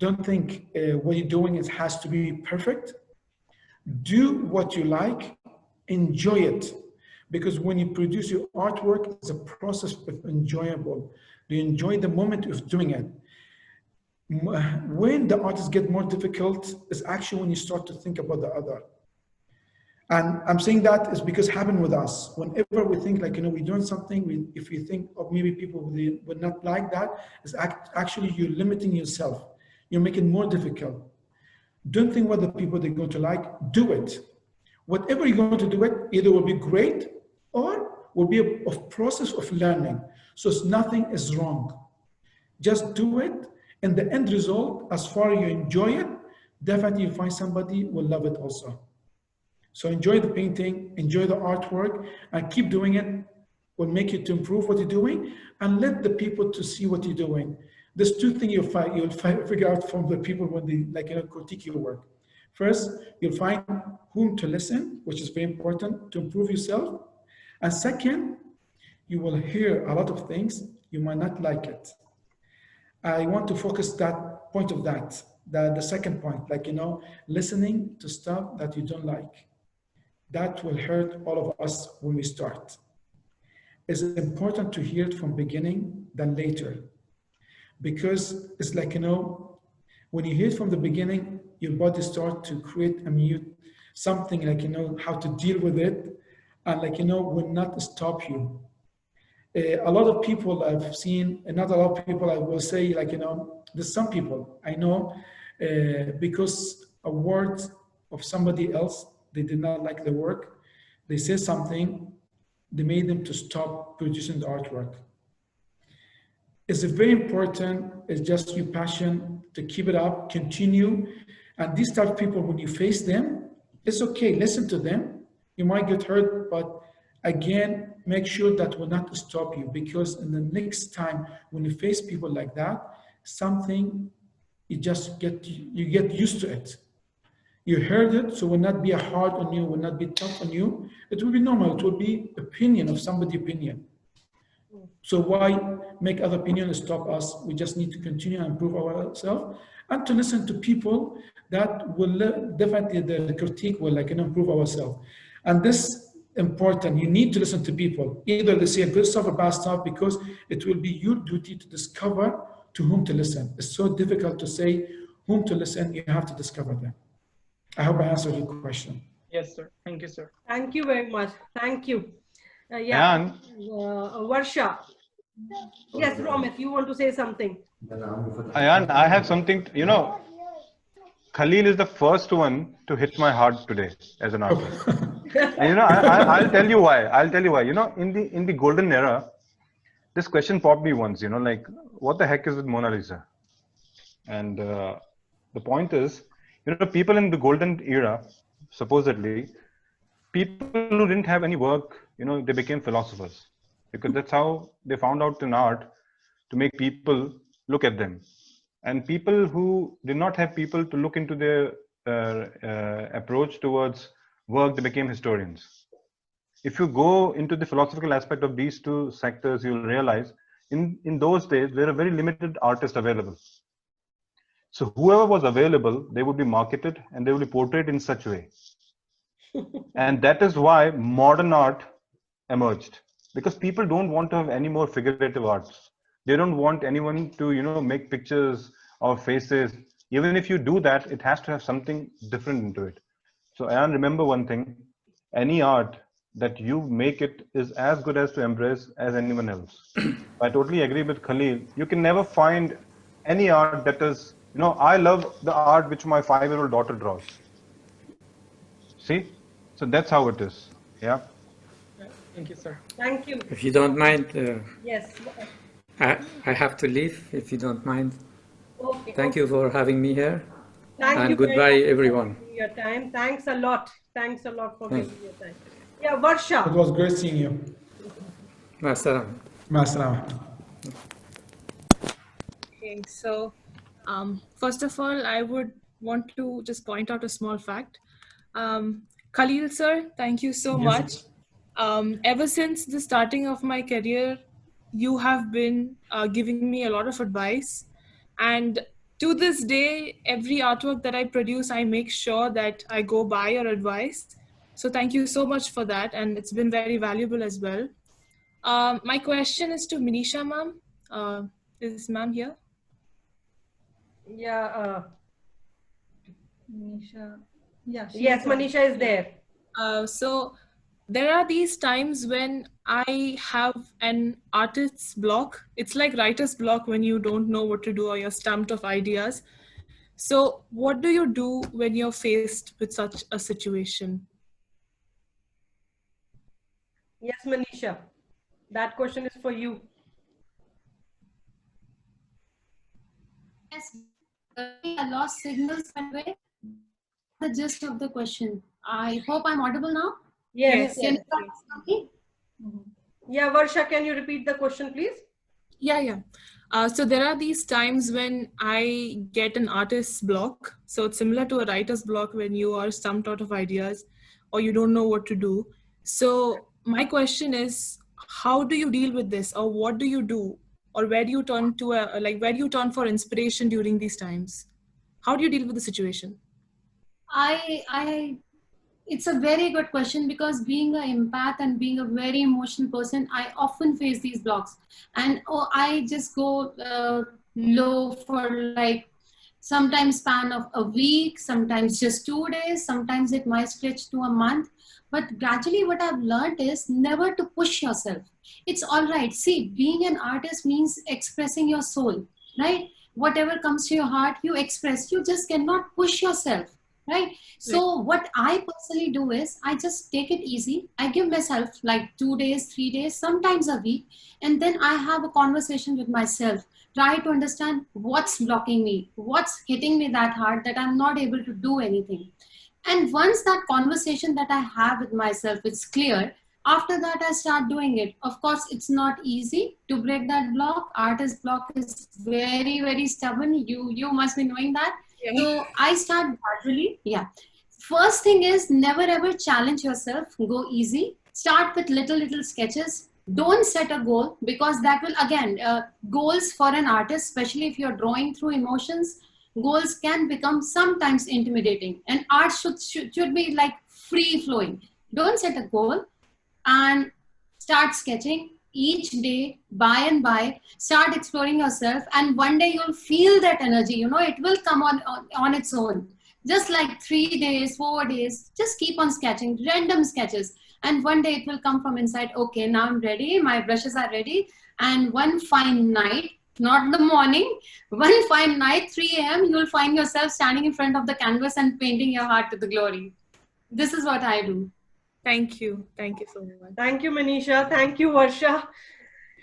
don't think what you're doing has to be perfect. Do what you like, enjoy it. Because when you produce your artwork, it's a process of enjoyable. You enjoy the moment of doing it. When the artists get more difficult, is actually when you start to think about the other. And I'm saying that is because it happened with us. Whenever we think like, we're doing something, if you think of maybe people would not like that, it's actually you're limiting yourself. You're making it more difficult. Don't think what the people they're going to like, do it. Whatever you're going to do it, either will be great or will be a process of learning. So nothing is wrong. Just do it. And the end result, as far as you enjoy it, definitely you find somebody will love it also. So enjoy the painting, enjoy the artwork, and keep doing it. Will make you to improve what you're doing, and let the people to see what you're doing. There's two things you'll figure out from the people when they critique your work. First, you'll find whom to listen, which is very important to improve yourself. And second, you will hear a lot of things you might not like it. I want to focus that point of the second point, listening to stuff that you don't like. That will hurt all of us when we start. It's important to hear it from beginning than later. Because it's like, when you hear it from the beginning, your body starts to create something like, how to deal with it, and will not stop you. A lot of people I've seen, and not a lot of people I will say, there's some people I know, because a word of somebody else, they did not like the work, they say something, they made them to stop producing the artwork. It's very important, it's just your passion to keep it up, continue. And these type of people, when you face them, it's okay, listen to them. You might get hurt, but again, make sure that will not stop you, because in the next time when you face people like that, you get used to it. You heard it, so it will not be hard on you, will not be tough on you. It will be normal, it will be opinion of somebody's opinion. So why make other opinions stop us? We just need to continue and improve ourselves, and to listen to people that will definitely, the critique will improve ourselves. And this important, you need to listen to people. Either they say good stuff or bad stuff, because it will be your duty to discover to whom to listen. It's so difficult to say whom to listen, you have to discover them. I hope I answered your question. Yes, sir. Thank you, sir. Thank you very much. Thank you. Varsha. Yes, Romit, you want to say something? Ayan, I have something, Khalil is the first one to hit my heart today as an artist. And I'll tell you why. In the golden era, this question popped me once, what the heck is with Mona Lisa? And the point is, people in the golden era, supposedly, people who didn't have any work, they became philosophers, because that's how they found out in art to make people look at them. And people who did not have people to look into their approach towards work, they became historians. If you go into the philosophical aspect of these two sectors, you'll realize in those days, there are very limited artists available. So whoever was available, they would be marketed and they would be portrayed in such a way. And that is why modern art emerged, because people don't want to have any more figurative arts. They don't want anyone to, make pictures of faces. Even if you do that, it has to have something different into it. So Ayan, remember one thing, any art that you make it is as good as to embrace as anyone else. I totally agree with Khalil. You can never find any art that is, I love the art which my 5-year-old daughter draws. See? So that's how it is. Yeah. Thank you, sir. Thank you. If you don't mind, yes. I have to leave, if you don't mind. Okay. Thank you for having me here. And goodbye, everyone. Your time. Thanks a lot. Thanks a lot for giving your time. Yeah, Varsha. It was great seeing you. Ma'assalam. Ma'assalam. Okay, so first of all, I would want to just point out a small fact. Khalil sir, thank you so much. Ever since the starting of my career, you have been giving me a lot of advice. And to this day, every artwork that I produce, I make sure that I go by your advice. So thank you so much for that. And it's been very valuable as well. My question is to Manisha ma'am. Is ma'am here? Yeah. Manisha. Yeah. Yes, Manisha is there. So there are these times when I have an artist's block. It's like writer's block when you don't know what to do or you're stumped of ideas. So what do you do when you're faced with such a situation? Yes, Manisha. That question is for you. Yes, I lost signals by the way. The gist of the question. I hope I'm audible now. Yes. Can you hear me? Yeah, Varsha, can you repeat the question, please? Yeah. So there are these times when I get an artist's block. So it's similar to a writer's block when you are stumped out of ideas or you don't know what to do. So my question is, how do you deal with this, or what do you do, or where do you turn to where do you turn for inspiration during these times? How do you deal with the situation? It's a very good question, because being an empath and being a very emotional person, I often face these blocks, and I just go low for like sometimes span of a week, sometimes just 2 days, sometimes it might stretch to a month. But gradually what I've learned is never to push yourself. It's all right. See, being an artist means expressing your soul, right? Whatever comes to your heart, you express. You just cannot push yourself, right? So what I personally do is I just take it easy. I give myself like 2 days, 3 days, sometimes a week. And then I have a conversation with myself. Try to understand what's blocking me, what's hitting me that hard that I'm not able to do anything. And once that conversation that I have with myself is clear, after that I start doing it. Of course, it's not easy to break that block. Artist block is very, very stubborn. You must be knowing that. Yeah. So I start gradually. Yeah. First thing is never ever challenge yourself. Go easy. Start with little sketches. Don't set a goal, because that will again, goals for an artist, especially if you're drawing through emotions, goals can become sometimes intimidating, and art should be like free flowing. Don't set a goal and start sketching each day, by and by. Start exploring yourself, and one day you'll feel that energy, it will come on its own. Just like 3 days, 4 days, just keep on sketching random sketches, and one day it will come from inside. Okay, now I'm ready, my brushes are ready, and one fine night, not the morning, one fine night, 3 a.m., you'll find yourself standing in front of the canvas and painting your heart to the glory. This is what I do. Thank you. Thank you so much. Thank you, Manisha. Thank you, Varsha.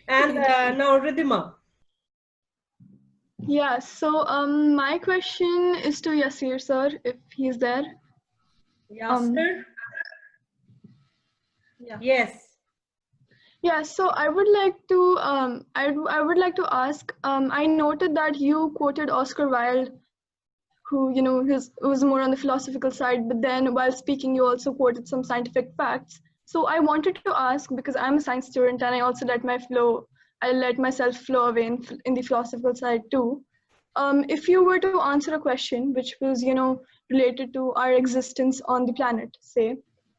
And now Ridhima. Yeah, so my question is to Yasir sir, if he's there. Yasir? Yes. Yeah, so I would like to I would like to ask, I noted that you quoted Oscar Wilde, who was more on the philosophical side, but then while speaking you also quoted some scientific facts. So I wanted to ask, because I'm a science student and I also let myself flow away in the philosophical side too. If you were to answer a question which was related to our existence on the planet, say,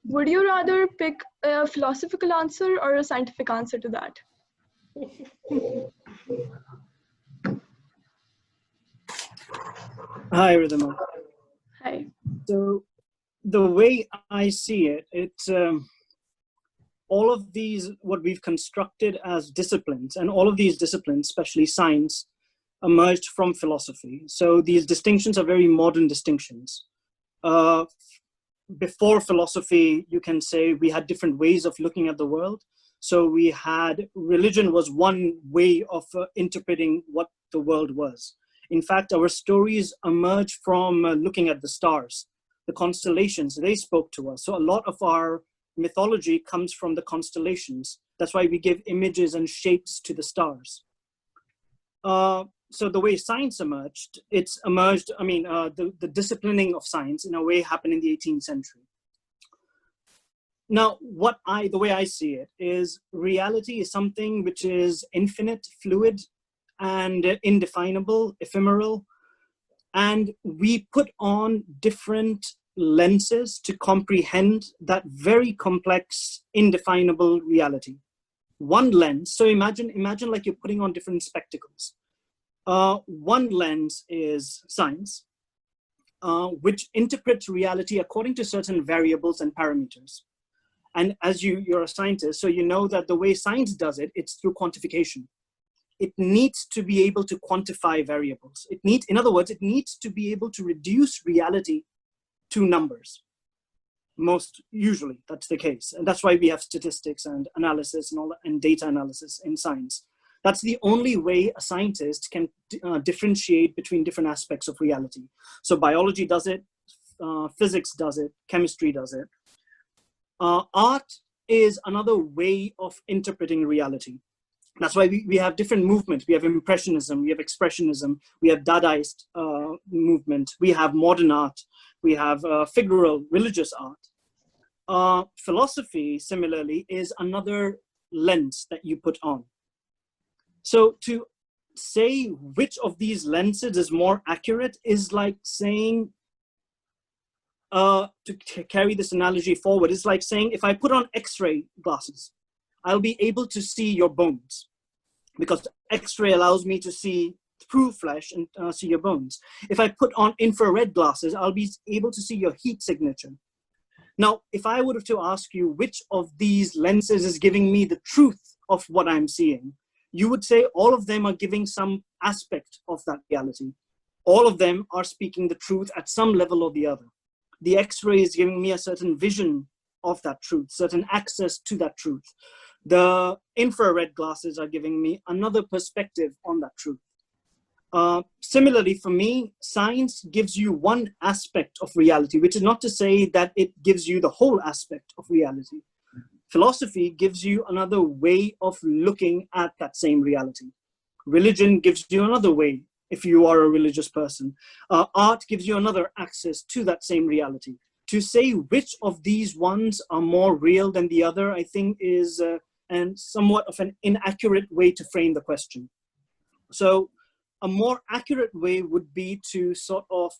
would you rather pick a philosophical answer or a scientific answer to that? Hi, Ridhima. Hi. So the way I see it, it's all of these, what we've constructed as disciplines, and all of these disciplines, especially science, emerged from philosophy. So these distinctions are very modern distinctions. Before philosophy, you can say we had different ways of looking at the world. So we had, religion was one way of interpreting what the world was. In fact, our stories emerge from looking at the stars, the constellations. They spoke to us. So a lot of our mythology comes from the constellations. That's why we give images and shapes to the stars. So the way science emerged, the disciplining of science in a way happened in the 18th century. Now, the way I see it is reality is something which is infinite, fluid, and indefinable, ephemeral. And we put on different lenses to comprehend that very complex, indefinable reality. One lens, so imagine like you're putting on different spectacles. One lens is science, which interprets reality according to certain variables and parameters. And as you're a scientist, so you know that the way science does it, it's through quantification. It needs to be able to quantify variables. In other words, it needs to be able to reduce reality to numbers. Most usually, that's the case. And that's why we have statistics and analysis and all that, and data analysis in science. That's the only way a scientist can differentiate between different aspects of reality. So biology does it, physics does it, chemistry does it. Art is another way of interpreting reality. That's why we have different movements. We have Impressionism, we have Expressionism, we have Dadaist movement, we have modern art, we have figural religious art. Philosophy, similarly, is another lens that you put on. So to say which of these lenses is more accurate is like saying, to carry this analogy forward, it's like saying if I put on X-ray glasses, I'll be able to see your bones because X-ray allows me to see through flesh and see your bones. If I put on infrared glasses, I'll be able to see your heat signature. Now, if I were to ask you which of these lenses is giving me the truth of what I'm seeing, you would say all of them are giving some aspect of that reality. All of them are speaking the truth at some level or the other. The X-ray is giving me a certain vision of that truth, certain access to that truth. The infrared glasses are giving me another perspective on that truth. Similarly, for me, science gives you one aspect of reality, which is not to say that it gives you the whole aspect of reality. Philosophy gives you another way of looking at that same reality. Religion gives you another way, if you are a religious person. Art gives you another access to that same reality. To say which of these ones are more real than the other, I think is and somewhat of an inaccurate way to frame the question. So a more accurate way would be to sort of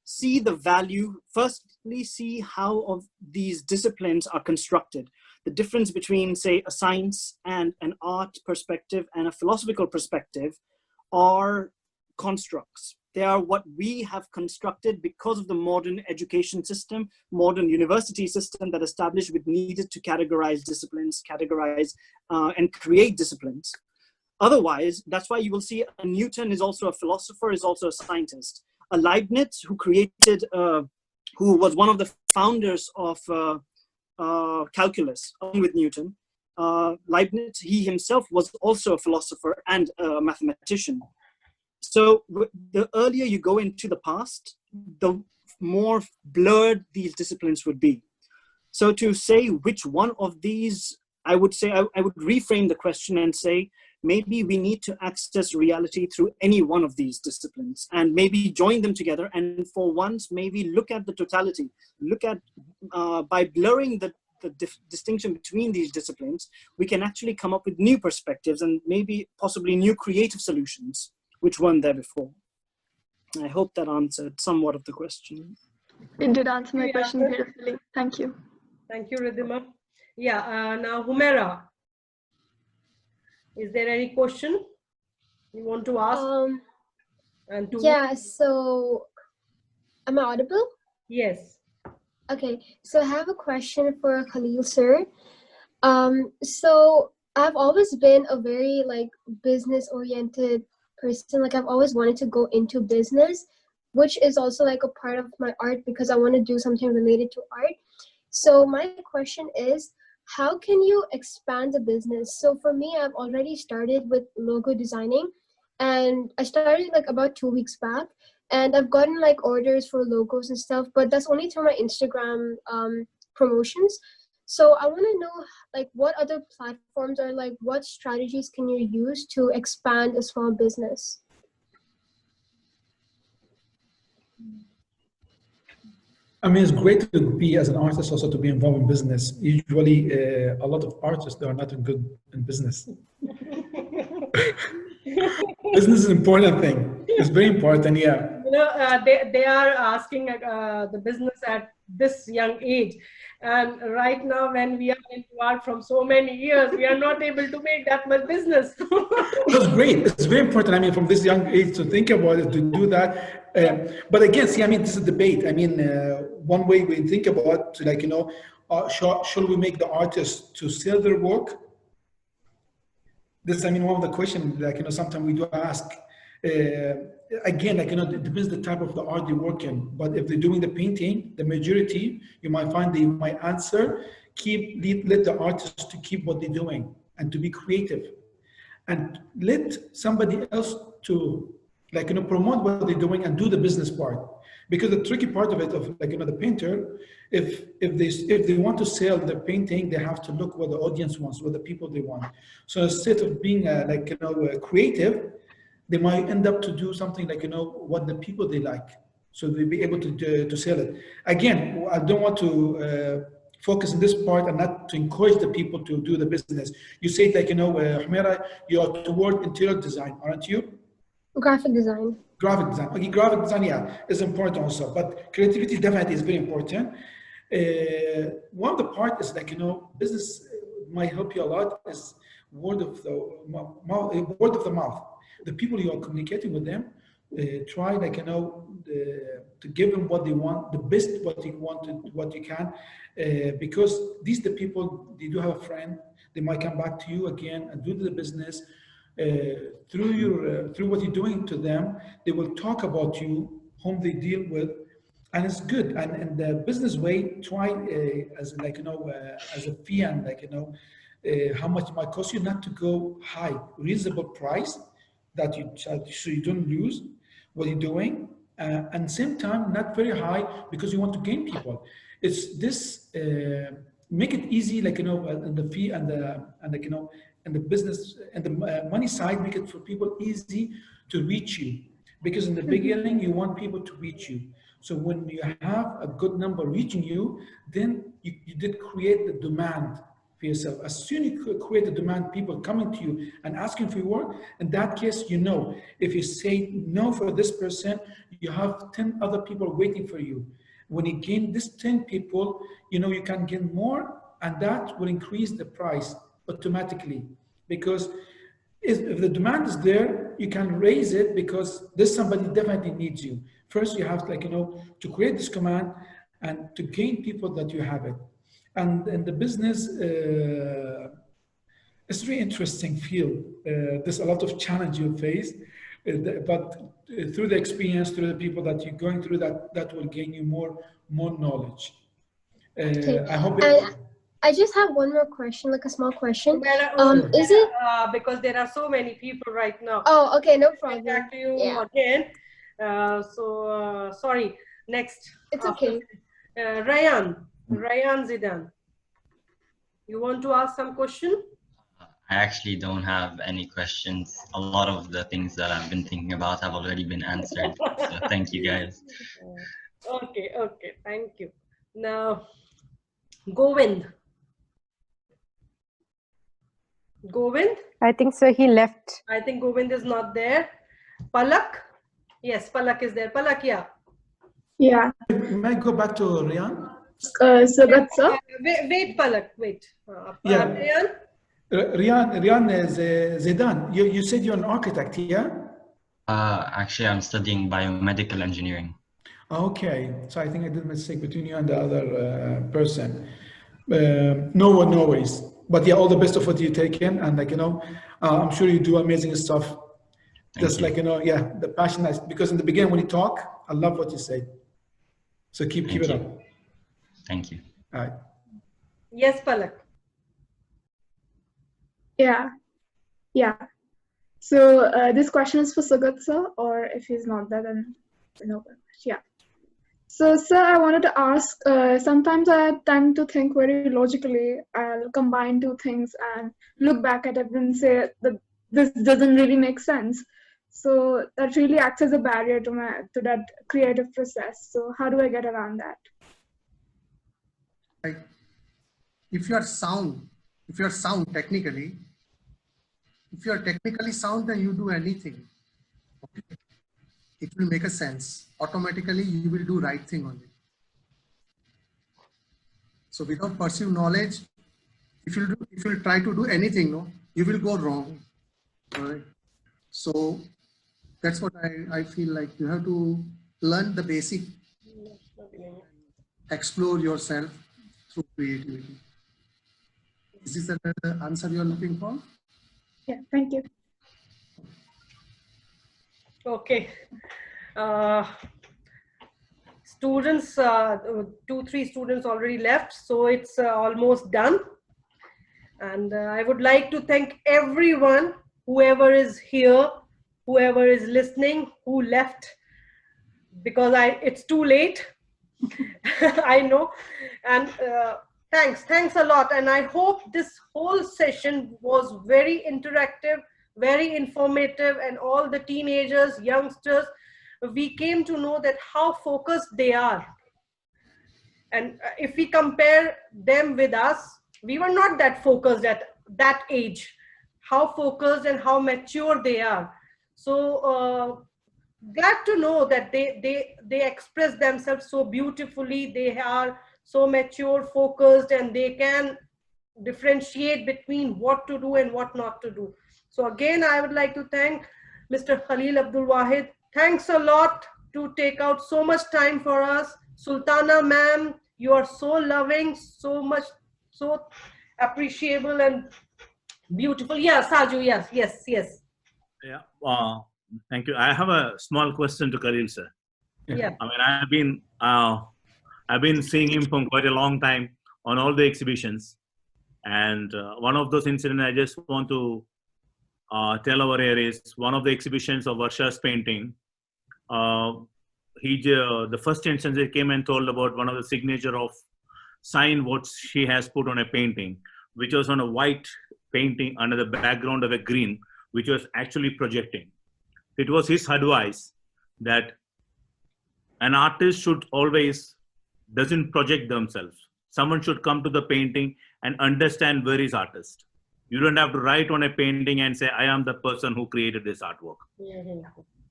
see the value, firstly see how of these disciplines are constructed. The difference between, say, a science and an art perspective and a philosophical perspective are constructs. They are what we have constructed because of the modern education system, modern university system that established with needed to categorize disciplines, and create disciplines. Otherwise, that's why you will see a Newton is also a philosopher, is also a scientist. A Leibniz, who was one of the founders of calculus, along with Newton. Leibniz, he himself was also a philosopher and a mathematician. So the earlier you go into the past, the more blurred these disciplines would be. So to say which one of these, I would say, I would reframe the question and say, maybe we need to access reality through any one of these disciplines and maybe join them together. And for once, maybe look at the totality, look at, by blurring the distinction between these disciplines, we can actually come up with new perspectives and maybe possibly new creative solutions, which weren't there before. I hope that answered somewhat of the question. It did answer my question beautifully. Thank you. Thank you, Ridhima. Yeah, now Humaira, is there any question you want to ask? Yeah, so am I audible? Yes. Okay, so I have a question for Khalil sir. So I've always been a very business oriented person. Like I've always wanted to go into business, which is also like a part of my art because I want to do something related to art. So my question is, how can you expand the business? So for me, I've already started with logo designing, and I started like about 2 weeks back, and I've gotten like orders for logos and stuff, but that's only through my Instagram promotions. So I want to know like what other platforms or like what strategies can you use to expand a small business? I mean, it's great to be as an artist, also to be involved in business. Usually, a lot of artists, they are not good in business. Business is an important thing. It's very important, yeah. You know, they are asking the business at this young age. And right now, when we are into art from so many years, we are not able to make that much business. That's great. It's very important. I mean, from this young age to think about it, to do that. But again, see, I mean, this is a debate. I mean, one way we think about, like, you know, should we make the artists to sell their work? This, I mean, one of the questions, like, you know, sometimes we do ask. Again, like, you know, it depends the type of the art they work in. But if they're doing the painting, the majority, you might find they might answer, let the artists to keep what they're doing and to be creative. And let somebody else to, like, you know, promote what they're doing and do the business part. Because the tricky part of it, of, like, you know, the painter, if they want to sell the painting, they have to look what the audience wants, what the people they want. So instead of being like, you know, creative, they might end up to do something like, you know, what the people they like. So they'll be able to sell it. Again, I don't want to focus on this part and not to encourage the people to do the business. You say, like, you know, Humaira, you are toward interior design, aren't you? Graphic design. Graphic design. Okay, graphic design, yeah, is important also. But creativity definitely is very important. One of the part is, like, you know, business might help you a lot is word of the mouth. The people you are communicating with them, try, like, you know, to give them what they want, the best what you want, what you can, because these the people, they do have a friend, they might come back to you again and do the business. Through what you're doing to them, they will talk about you, whom they deal with, and it's good. And in the business way, try as, like, you know, as a fee, and, like, you know, how much it might cost you, not to go high, reasonable price that you, so you don't lose what you're doing, and same time not very high because you want to gain people. It's this make it easy, like, you know, and the fee and like, you know, and the business and the money side, make it for people easy to reach you, because in the beginning you want people to reach you. So when you have a good number reaching you, then you did create the demand for yourself. As soon as you create the demand, people coming to you and asking for your work, in that case, you know, if you say no for this person, you have 10 other people waiting for you. When you gain this 10 people, you know, you can gain more, and that will increase the price automatically. Because if the demand is there, you can raise it because this somebody definitely needs you. First, you have, like, you know, to create this command and to gain people that you have it. And in the business, it's a very interesting field. There's a lot of challenge you face, but through the experience, through the people that you're going through, that will gain you more knowledge. I hope. I just have one more question, like a small question. Well, is it because there are so many people right now? Oh, okay, no problem. Back to you again. Sorry. Next. It's okay. Ryan Zidane. You want to ask some question? I actually don't have any questions. A lot of the things that I've been thinking about have already been answered. So thank you, guys. Okay, thank you. Now, Govind. I think so, he left. I think Govind is not there. Palak? Yes, Palak is there. Palak, yeah. Yeah. May I go back to Rian? Wait, Palak, wait. Yeah. Rian is Zidane. You said you're an architect, yeah? Actually, I'm studying biomedical engineering. Okay, so I think I did a mistake between you and the other person. No worries. But yeah, all the best of what you take in, and, like, you know, I'm sure you do amazing stuff. Just like, you know, yeah, the passion. Because in the beginning when you talk, I love what you say. So keep it up. Thank you. All right. Yes, Palak. Yeah. So this question is for Sugat sir, or if he's not there, then no. Yeah. So sir, I wanted to ask, sometimes I tend to think very logically. I'll combine two things and look back at it and say that this doesn't really make sense. So that really acts as a barrier to that creative process. So how do I get around that? Like, if you are sound technically, if you are technically sound, then you do anything. Okay. It will make a sense. Automatically, you will do right thing on it. So without perceived knowledge, if you try to do anything, no, you will go wrong. All right. So that's what I feel like. You have to learn the basic, explore yourself through creativity. Is this the answer you're looking for? Yeah, thank you. Okay. Students, 2-3 students already left, so it's almost done. And I would like to thank everyone, whoever is here, whoever is listening, who left, because it's too late. I know. And thanks a lot. And I hope this whole session was very interactive, very informative, and all the teenagers, youngsters, we came to know that how focused they are. And if we compare them with us, we were not that focused at that age. How focused and how mature they are. So glad to know that they express themselves so beautifully. They are so mature, focused, and they can differentiate between what to do and what not to do. So again, I would like to thank Mr. Khalil Abdul Wahid. Thanks a lot to take out so much time for us. Sultana ma'am, you are so loving, so much, so appreciable and beautiful. Yeah, Saju, yes. Yeah, thank you. I have a small question to Khalil sir. Yeah. I mean, I've been seeing him for quite a long time on all the exhibitions. And one of those incidents I just want to tell over here is one of the exhibitions of Varsha's painting. The first instance he came and told about one of the signature of sign what she has put on a painting, which was on a white painting under the background of a green, which was actually projecting. It was his advice that an artist should always doesn't project themselves. Someone should come to the painting and understand where is artist. You don't have to write on a painting and say, I am the person who created this artwork.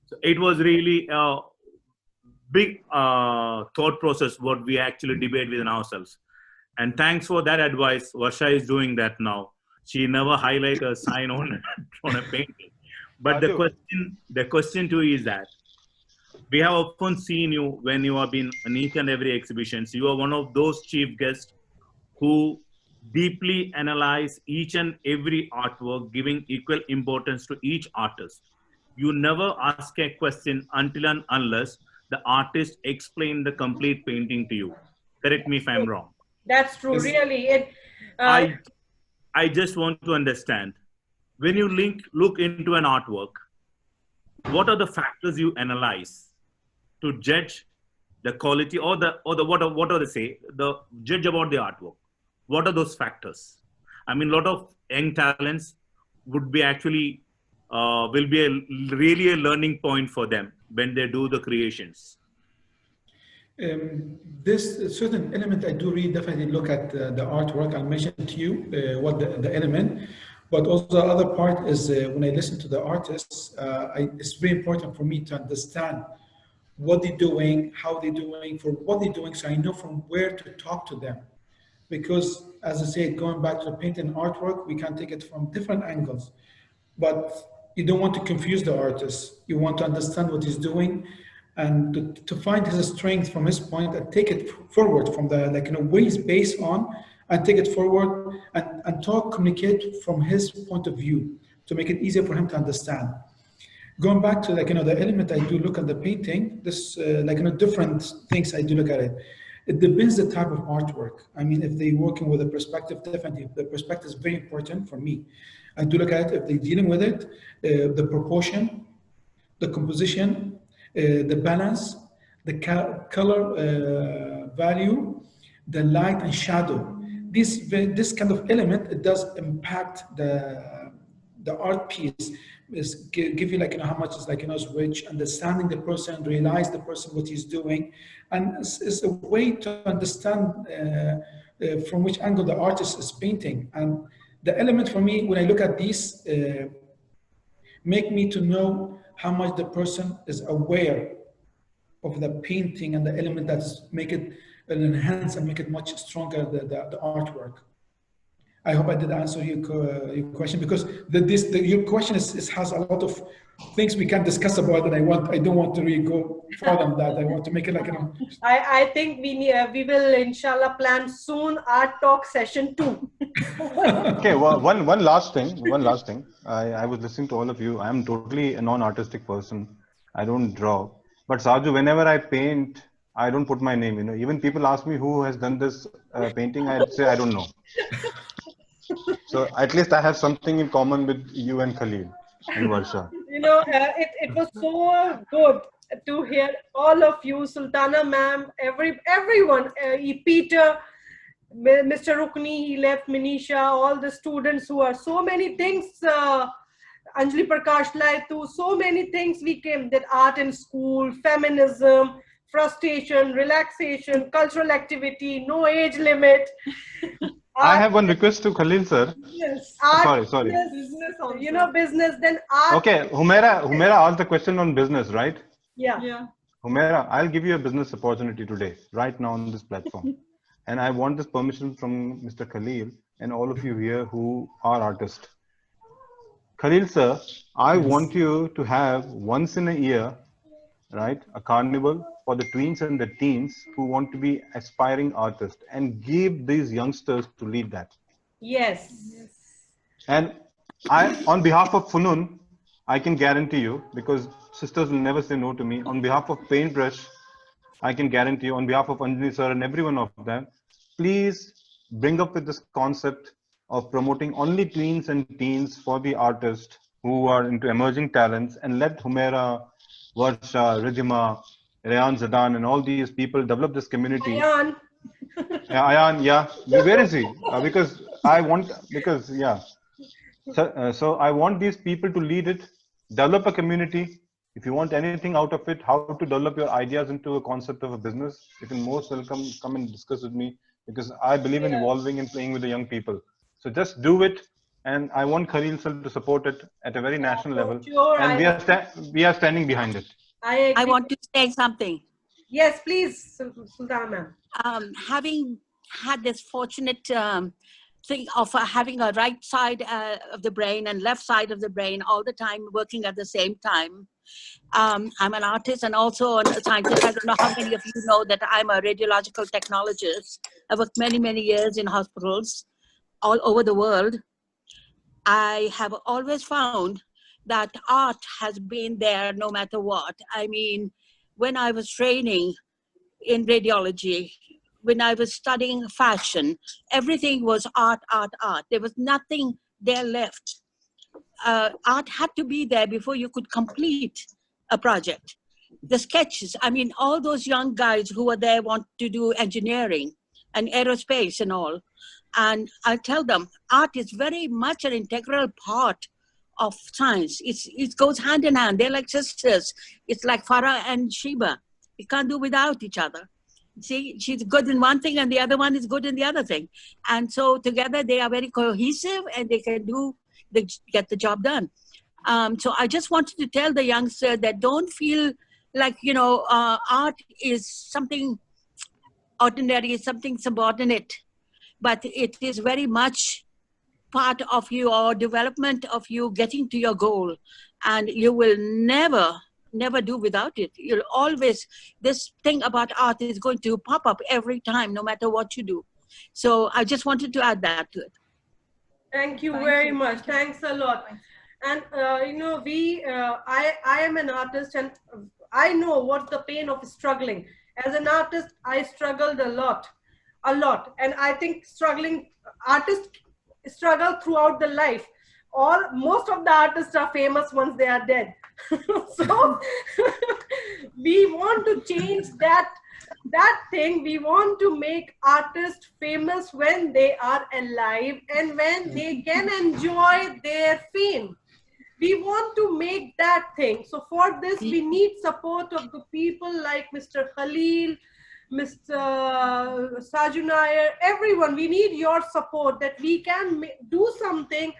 So it was really a big thought process what we actually debate within ourselves. And thanks for that advice. Varsha is doing that now. She never highlight a sign on a painting. But the question to you is that we have often seen you when you have been in each and every exhibition. So you are one of those chief guests who deeply analyze each and every artwork, giving equal importance to each artist. You never ask a question until and unless the artist explain the complete painting to you. Correct me if I'm wrong. That's true, really. I just want to understand, when you look into an artwork, what are the factors you analyze to judge the quality or what do they say, the judge about the artwork? What are those factors? I mean, a lot of young talents would be actually, will be really a learning point for them when they do the creations. This certain element, I do really definitely look at the artwork. I'll mention to you what the element, but also the other part is when I listen to the artists, it's very important for me to understand what they're doing, how they're doing, for what they're doing, so I know from where to talk to them. Because as I said, going back to the painting artwork, we can take it from different angles, but you don't want to confuse the artist. You want to understand what he's doing and to find his strength from his point and take it forward from the, where he's based on, and take it forward and communicate from his point of view to make it easier for him to understand. Going back to the element I do look at the painting, this different things I do look at it. It depends the type of artwork. I mean, if they're working with a perspective, definitely the perspective is very important for me. I do look at it if they're dealing with it, the proportion, the composition, the balance, the color value, the light and shadow. This kind of element, it does impact the art piece. Is give you like, how much is like, is rich, understanding the person, realize the person, what he's doing. And it's a way to understand from which angle the artist is painting. And the element for me, when I look at these, make me to know how much the person is aware of the painting and the element that's make it enhance and make it much stronger, the artwork. I hope I did answer your question, because your question has a lot of things we can discuss about, and I don't want to really go further than that. I want to make it like, I think we will inshallah plan soon art talk session 2. Okay, well, one last thing. I was listening to all of you. I am totally a non-artistic person. I don't draw. But Saju, whenever I paint, I don't put my name. Even people ask me who has done this painting, I'd say I don't know. So at least I have something in common with you and Khalil and Varsha. It was so good to hear all of you, Sultana ma'am, everyone, Peter, Mr. Rukni, he left, Manisha, all the students who are so many things, Anjali Prakash Laitu, so many things we came, that art in school, feminism, frustration, relaxation, cultural activity, no age limit. I have one request to Khalil sir. Yes. Sorry. Business, business, then art. Okay, Humaira asked the question on business, right? Yeah. Humaira, I'll give you a business opportunity today, right now on this platform. And I want this permission from Mr. Khalil and all of you here who are artists. Khalil sir, I want you to have once in a year, right, a carnival for the tweens and the teens who want to be aspiring artists, and give these youngsters to lead that. Yes. And on behalf of Funun, I can guarantee you, because sisters will never say no to me, on behalf of Paintbrush, I can guarantee you, on behalf of Anjali sir and every one of them, please bring up with this concept of promoting only tweens and teens for the artists who are into emerging talents, and let Humaira, Varsha, Ridhima, Rayan Zadan and all these people develop this community. Ayan. Yeah. Where is he? So I want these people to lead it, develop a community. If you want anything out of it, how to develop your ideas into a concept of a business, you can most welcome come and discuss with me, because I believe in evolving and playing with the young people. So just do it. And I want Khalil sir to support it at a very national level. Sure, and we are standing behind it. I want to say something. Yes, please, Sultana ma'am. Having had this fortunate thing of having a right side of the brain and left side of the brain all the time working at the same time. I'm an artist and also a scientist. I don't know how many of you know that I'm a radiological technologist. I worked many, many years in hospitals all over the world. I have always found that art has been there no matter what. I mean, when I was training in radiology, when I was studying fashion, everything was art, art, art. There was nothing there left. Art had to be there before you could complete a project. The sketches, I mean, all those young guys who were there want to do engineering and aerospace and all. And I tell them, art is very much an integral part of science. It goes hand in hand. They're like sisters. It's like Farah and Sheba. You can't do without each other. See, she's good in one thing and the other one is good in the other thing. And so together they are very cohesive and they get the job done. So I just wanted to tell the youngster that don't feel like, art is something ordinary, something subordinate, but it is very much part of your development of you getting to your goal, and you will never do without it. You'll always, this thing about art is going to pop up every time, no matter what you do. So I just wanted to add that to it. Thank you very much. Thanks a lot. And I am an artist, and I know what's the pain of struggling. As an artist, I struggled a lot. And I think artists struggle throughout the life. Most of the artists are famous once they are dead. So we want to change that thing. We want to make artists famous when they are alive and when they can enjoy their fame. We want to make that thing. So for this, we need support of the people like Mr. Khalil, Mr. Saju Nair, everyone. We need your support that we can do something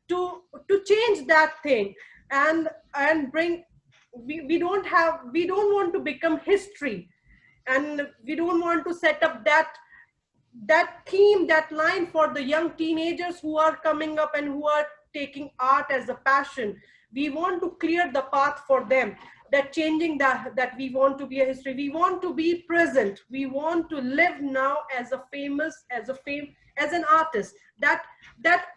to change that thing and bring. We don't want to become history, and we don't want to set up that theme, that line for the young teenagers who are coming up and who are taking art as a passion. We want to clear the path for them, that changing that we want to be a history. We want to be present. We want to live now as an artist, that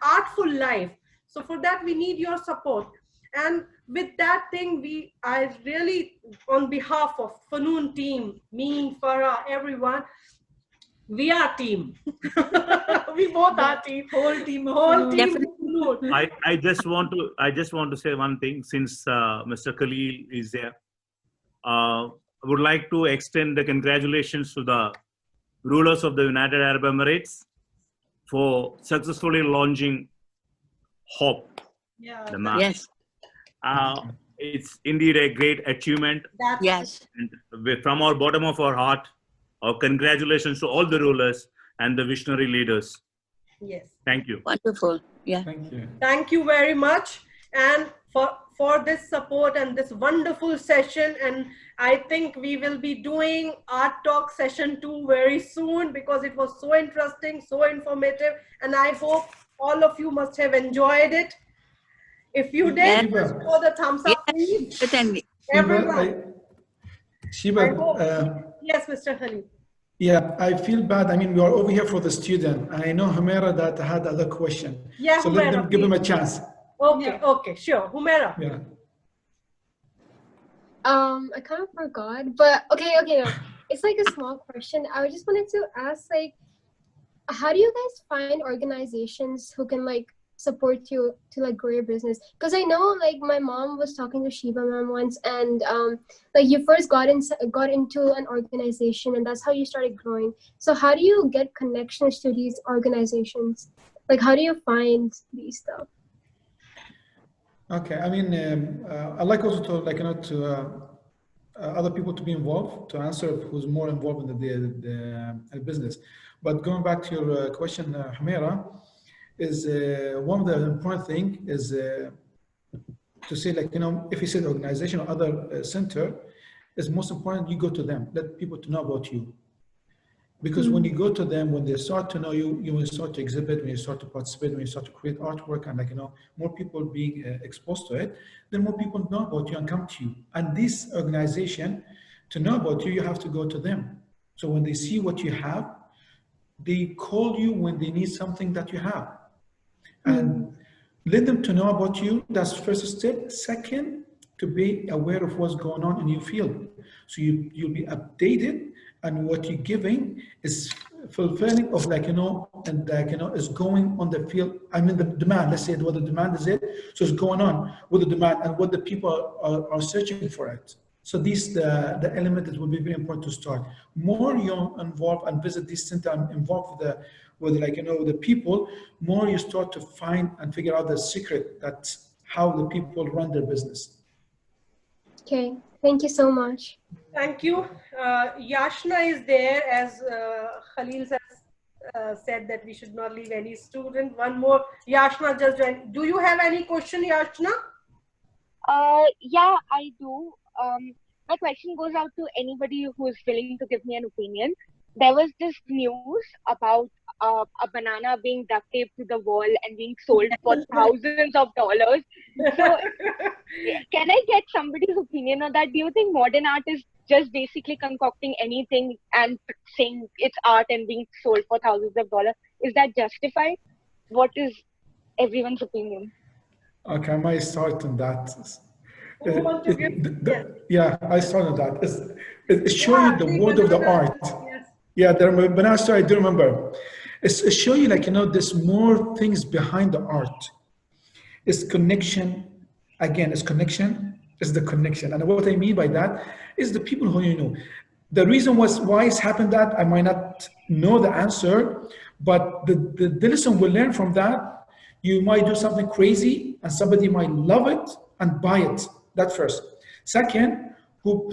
artful life. So for that, we need your support. And with that thing, I really, on behalf of Fanoon team, me, Farah, everyone, we are team. We both are team. Whole team. I just want to say one thing, since Mr. Khalil is there. I would like to extend the congratulations to the rulers of the United Arab Emirates for successfully launching HOPE. Yeah. The map. Yes. It's indeed a great achievement. Yes. And from our bottom of our heart, our congratulations to all the rulers and the visionary leaders. Yes. Thank you. Wonderful. Yeah. Thank you. Thank you very much, and for this support and this wonderful session. And I think we will be doing Art Talk session 2 very soon, because it was so interesting, so informative, and I hope all of you must have enjoyed it. If you did, just throw the thumbs up, please. Everyone. Shiba, Yes, Mr. Khalil. yeah, I feel bad. I mean, we are over here for the student. I know Humaira that had other question. Yeah, so Humaira, let them give him a chance. Okay, okay, sure. Humaira. Yeah. I kind of forgot, but okay, no. It's like a small question. I just wanted to ask, like, how do you guys find organizations who can like support you to like grow your business? Because I know like my mom was talking to Shiba ma'am once, and like you first got into an organization, and that's how you started growing. So how do you get connections to these organizations? Like, how do you find these stuff? Okay, I mean, I like also to like other people to be involved, to answer who's more involved in the business. But going back to your question, Humaira, is one of the important thing is to say, like, if you say the organization or other center, it's most important you go to them, let people to know about you. Because when you go to them, when they start to know you, you will start to exhibit, when you start to participate, when you start to create artwork, and like, more people being exposed to it, then more people know about you and come to you. And this organization, to know about you, you have to go to them. So when they see what you have, they call you when they need something that you have. And let them to know about you. That's first step. Second, to be aware of what's going on in your field. So you'll be updated, and what you're giving is fulfilling of like, and like, is going on the field. I mean, the demand, let's say what the demand is it. So it's going on with the demand and what the people are searching for it. So these, the element that will be very important to start. More you're involved and visit this center and involved with like, the people, more you start to find and figure out the secret, that's how the people run their business. Okay, thank you so much. Thank you. Yashna is there, as Khalil has said that we should not leave any student. One more. Yashna just joined. Do you have any question, Yashna? Yeah, I do. My question goes out to anybody who is willing to give me an opinion. There was this news about a banana being duct taped to the wall and being sold for thousands of dollars. So, can I get somebody's opinion on that? Do you think modern art is just basically concocting anything and saying it's art and being sold for thousands of dollars? Is that justified? What is everyone's opinion? Okay, I might start on that. Who wants to give? Yes. Yeah, I saw that. It's showing you the word of the art. Yes. Yeah, the banana story, I do remember. It's showing you, like, you know, there's more things behind the art. It's connection. Again, it's connection. It's the connection. And what I mean by that is the people who you know. The reason was why it's happened that I might not know the answer, but the lesson we learn from that, you might do something crazy and somebody might love it and buy it. That first. Second, who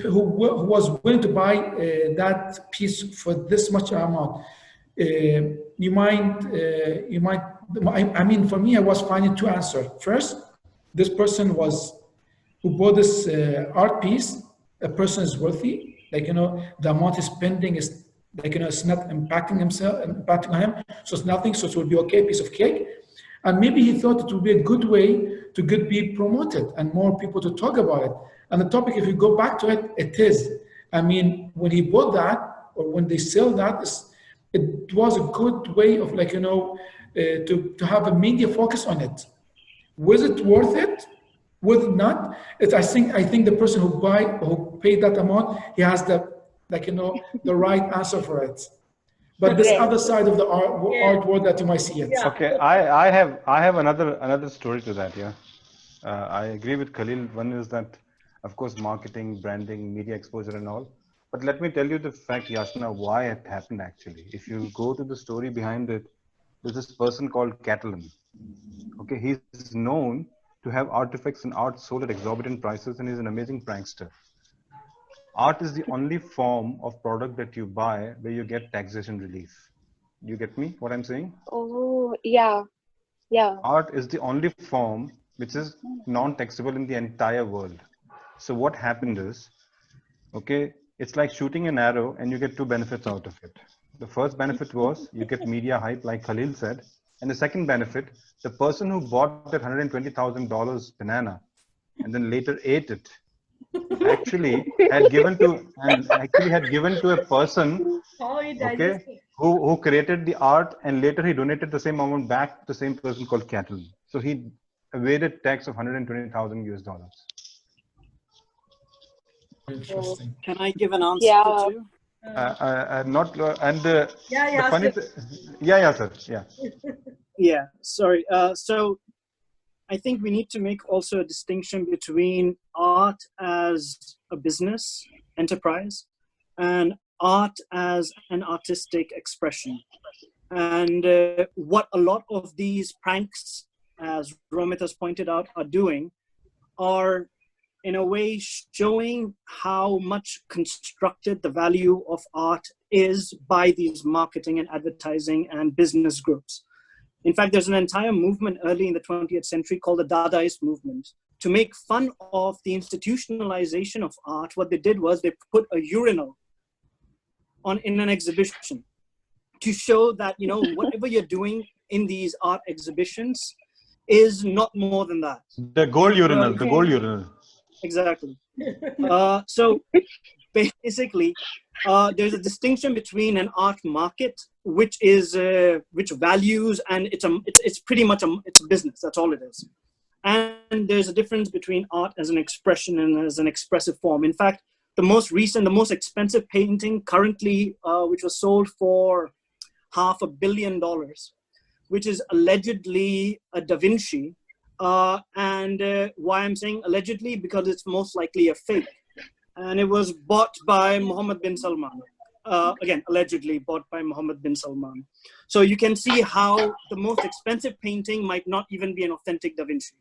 was willing to buy that piece for this much amount. You might, I mean, for me, I was finding two answers. First, this person who bought this art piece, a person is worthy, like, you know, the amount he's spending is, like, you know, it's not impacting on him, so it's nothing, so it will be okay, piece of cake. And maybe he thought it would be a good way to be promoted and more people to talk about it. And the topic, if you go back to it, it is. I mean, when he bought that, or when they sell that, it was a good way of, like, you know, to have a media focus on it. Was it worth it? Was it not? I think the person who paid that amount, he has the, like, you know, the right answer for it. But this other side of the art world that you might see it. Okay, I have another story to that. Yeah, I agree with Khalil. One is that, of course, marketing, branding, media exposure, and all. But let me tell you the fact, Yashna, why it happened actually. If you go to the story behind it, there's this person called Catalan. Okay, he's known to have artifacts and art sold at exorbitant prices, and he's an amazing prankster. Art is the only form of product that you buy where you get taxation relief. You get me, what I'm saying? Oh, yeah. Yeah. Art is the only form which is non-taxable in the entire world. So what happened is, okay, it's like shooting an arrow and you get two benefits out of it. The first benefit was you get media hype, like Khalil said. And the second benefit, the person who bought that $120,000 banana and then later ate it, actually had given to a person, okay, who created the art, and later he donated the same amount back to the same person called Catalan. So he evaded tax of $120,000 US. Interesting. Can I give an answer too? Yeah, sorry. So I think we need to make also a distinction between art as a business enterprise and art as an artistic expression. And what a lot of these pranks, as Romit has pointed out, are doing are in a way showing how much constructed the value of art is by these marketing and advertising and business groups. In fact, there's an entire movement early in the 20th century called the Dadaist movement. To make fun of the institutionalization of art, what they did was they put a urinal in an exhibition to show that, you know, whatever you're doing in these art exhibitions is not more than that. The gold urinal, Exactly. So basically, there's a distinction between an art market, which values, and it's pretty much it's a business. That's all it is. And there's a difference between art as an expression and as an expressive form. In fact, the most expensive painting currently, which was sold for $500 million, which is allegedly a Da Vinci. And why I'm saying allegedly, because it's most likely a fake. And it was bought by Mohammed bin Salman. Again, allegedly bought by Mohammed bin Salman. So you can see how the most expensive painting might not even be an authentic Da Vinci.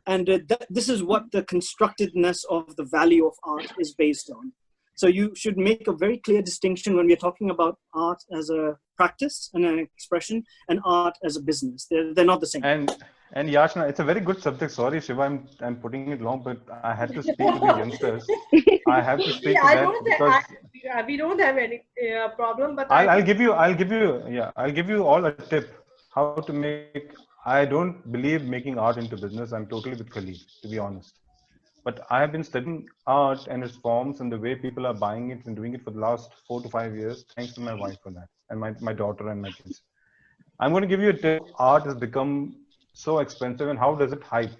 And this is what the constructedness of the value of art is based on. So you should make a very clear distinction when we're talking about art as a practice and an expression and art as a business. They're not the same. And Yashna, it's a very good subject. Sorry, Shiva, I'm putting it long, but I had to speak to the youngsters. I have to speak to them because we don't have any problem. But I'll give you all a tip how to make. I don't believe making art into business. I'm totally with Khalil, to be honest. But I have been studying art and its forms and the way people are buying it and doing it for the last 4 to 5 years. Thanks to my wife for that, and my daughter and my kids. I'm going to give you a tip. Art has become so expensive, and how does it hype?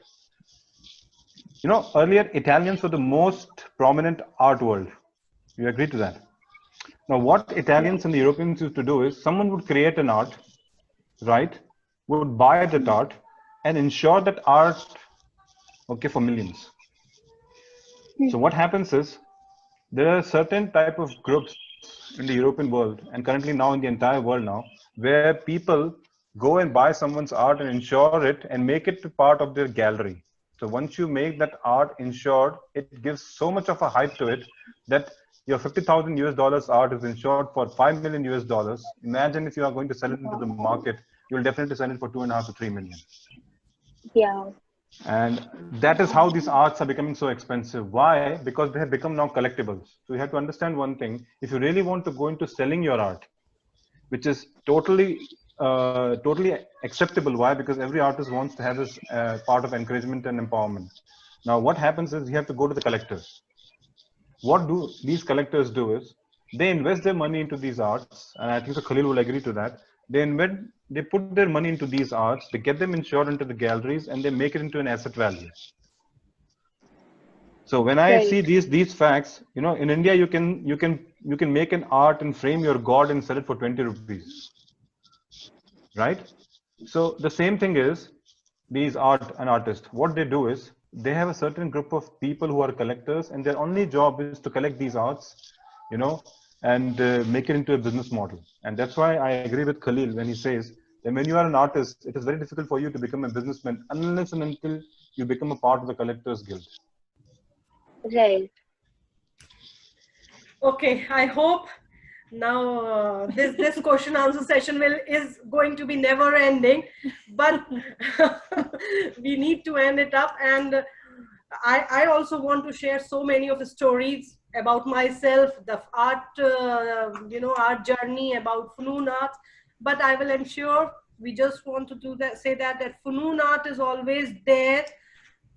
You know, earlier Italians were the most prominent art world. You agree to that? Now, what Italians and the Europeans used to do is someone would create an art, right? Would buy that art and insure that art, okay, for millions. So what happens is there are certain type of groups in the European world and currently now in the entire world now, where people go and buy someone's art and insure it and make it part of their gallery. So once you make that art insured, it gives so much of a hype to it that your $50,000 art is insured for $5 million. Imagine if you are going to sell it into the market, you'll definitely sell it for 2.5 to 3 million. Yeah. And that is how these arts are becoming so expensive. Why? Because they have become now collectibles. So you have to understand one thing. If you really want to go into selling your art, which is totally acceptable. Why? Because every artist wants to have this part of encouragement and empowerment. Now, what happens is you have to go to the collectors. What do these collectors do is they invest their money into these arts, and I think the Khalil will agree to that. They put their money into these arts, they get them insured into the galleries, and they make it into an asset value. So when I see these facts, you know, in India you can make an art and frame your god and sell it for 20 rupees, right? So the same thing is these artists. What they do is they have a certain group of people who are collectors, and their only job is to collect these arts, you know, and make it into a business model. And that's why I agree with Khalil when he says that when you are an artist, it is very difficult for you to become a businessman unless and until you become a part of the Collectors Guild. Right. Okay, I hope now this question answer session is going to be never ending, but we need to end it up. And I also want to share so many of the stories about myself, the art, art journey, about Funoon art. But I will ensure we just want to say that Funoon art is always there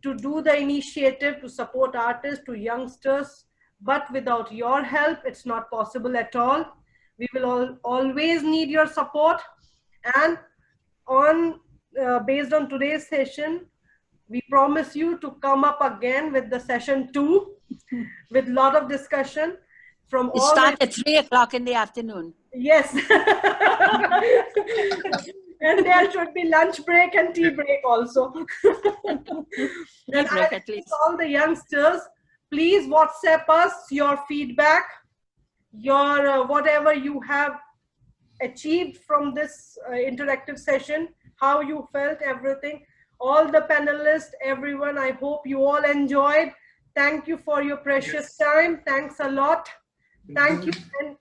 to do the initiative to support artists, to youngsters. But without your help, it's not possible at all. We will always need your support. And based on today's session, we promise you to come up again with the session 2 with a lot of discussion from all. Start at 3 o'clock in the afternoon. Yes. And there should be lunch break and tea break also. And I ask all the youngsters, please WhatsApp us your feedback, your whatever you have achieved from this interactive session, how you felt, everything. All the panelists, everyone, I hope you all enjoyed. Thank you for your precious time. Thanks a lot. Thank you. And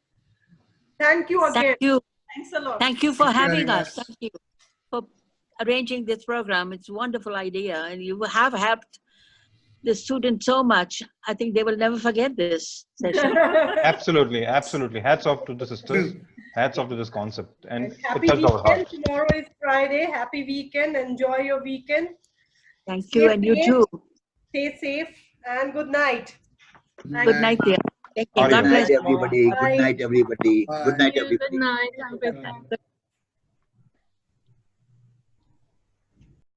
thank you again. Thank you. Thanks a lot. Thank you for having us. Thank you for arranging this program. It's a wonderful idea, and you have helped the students so much. I think they will never forget this session. Absolutely, absolutely. Hats off to the sisters. Hats off to this concept. And happy it touched our heart. weekend. Tomorrow is Friday. Happy weekend. Enjoy your weekend. Thank you, and you too. Stay safe and good night. Good night, dear. Good night, everybody. Good night, everybody. Good night, everybody. Good night.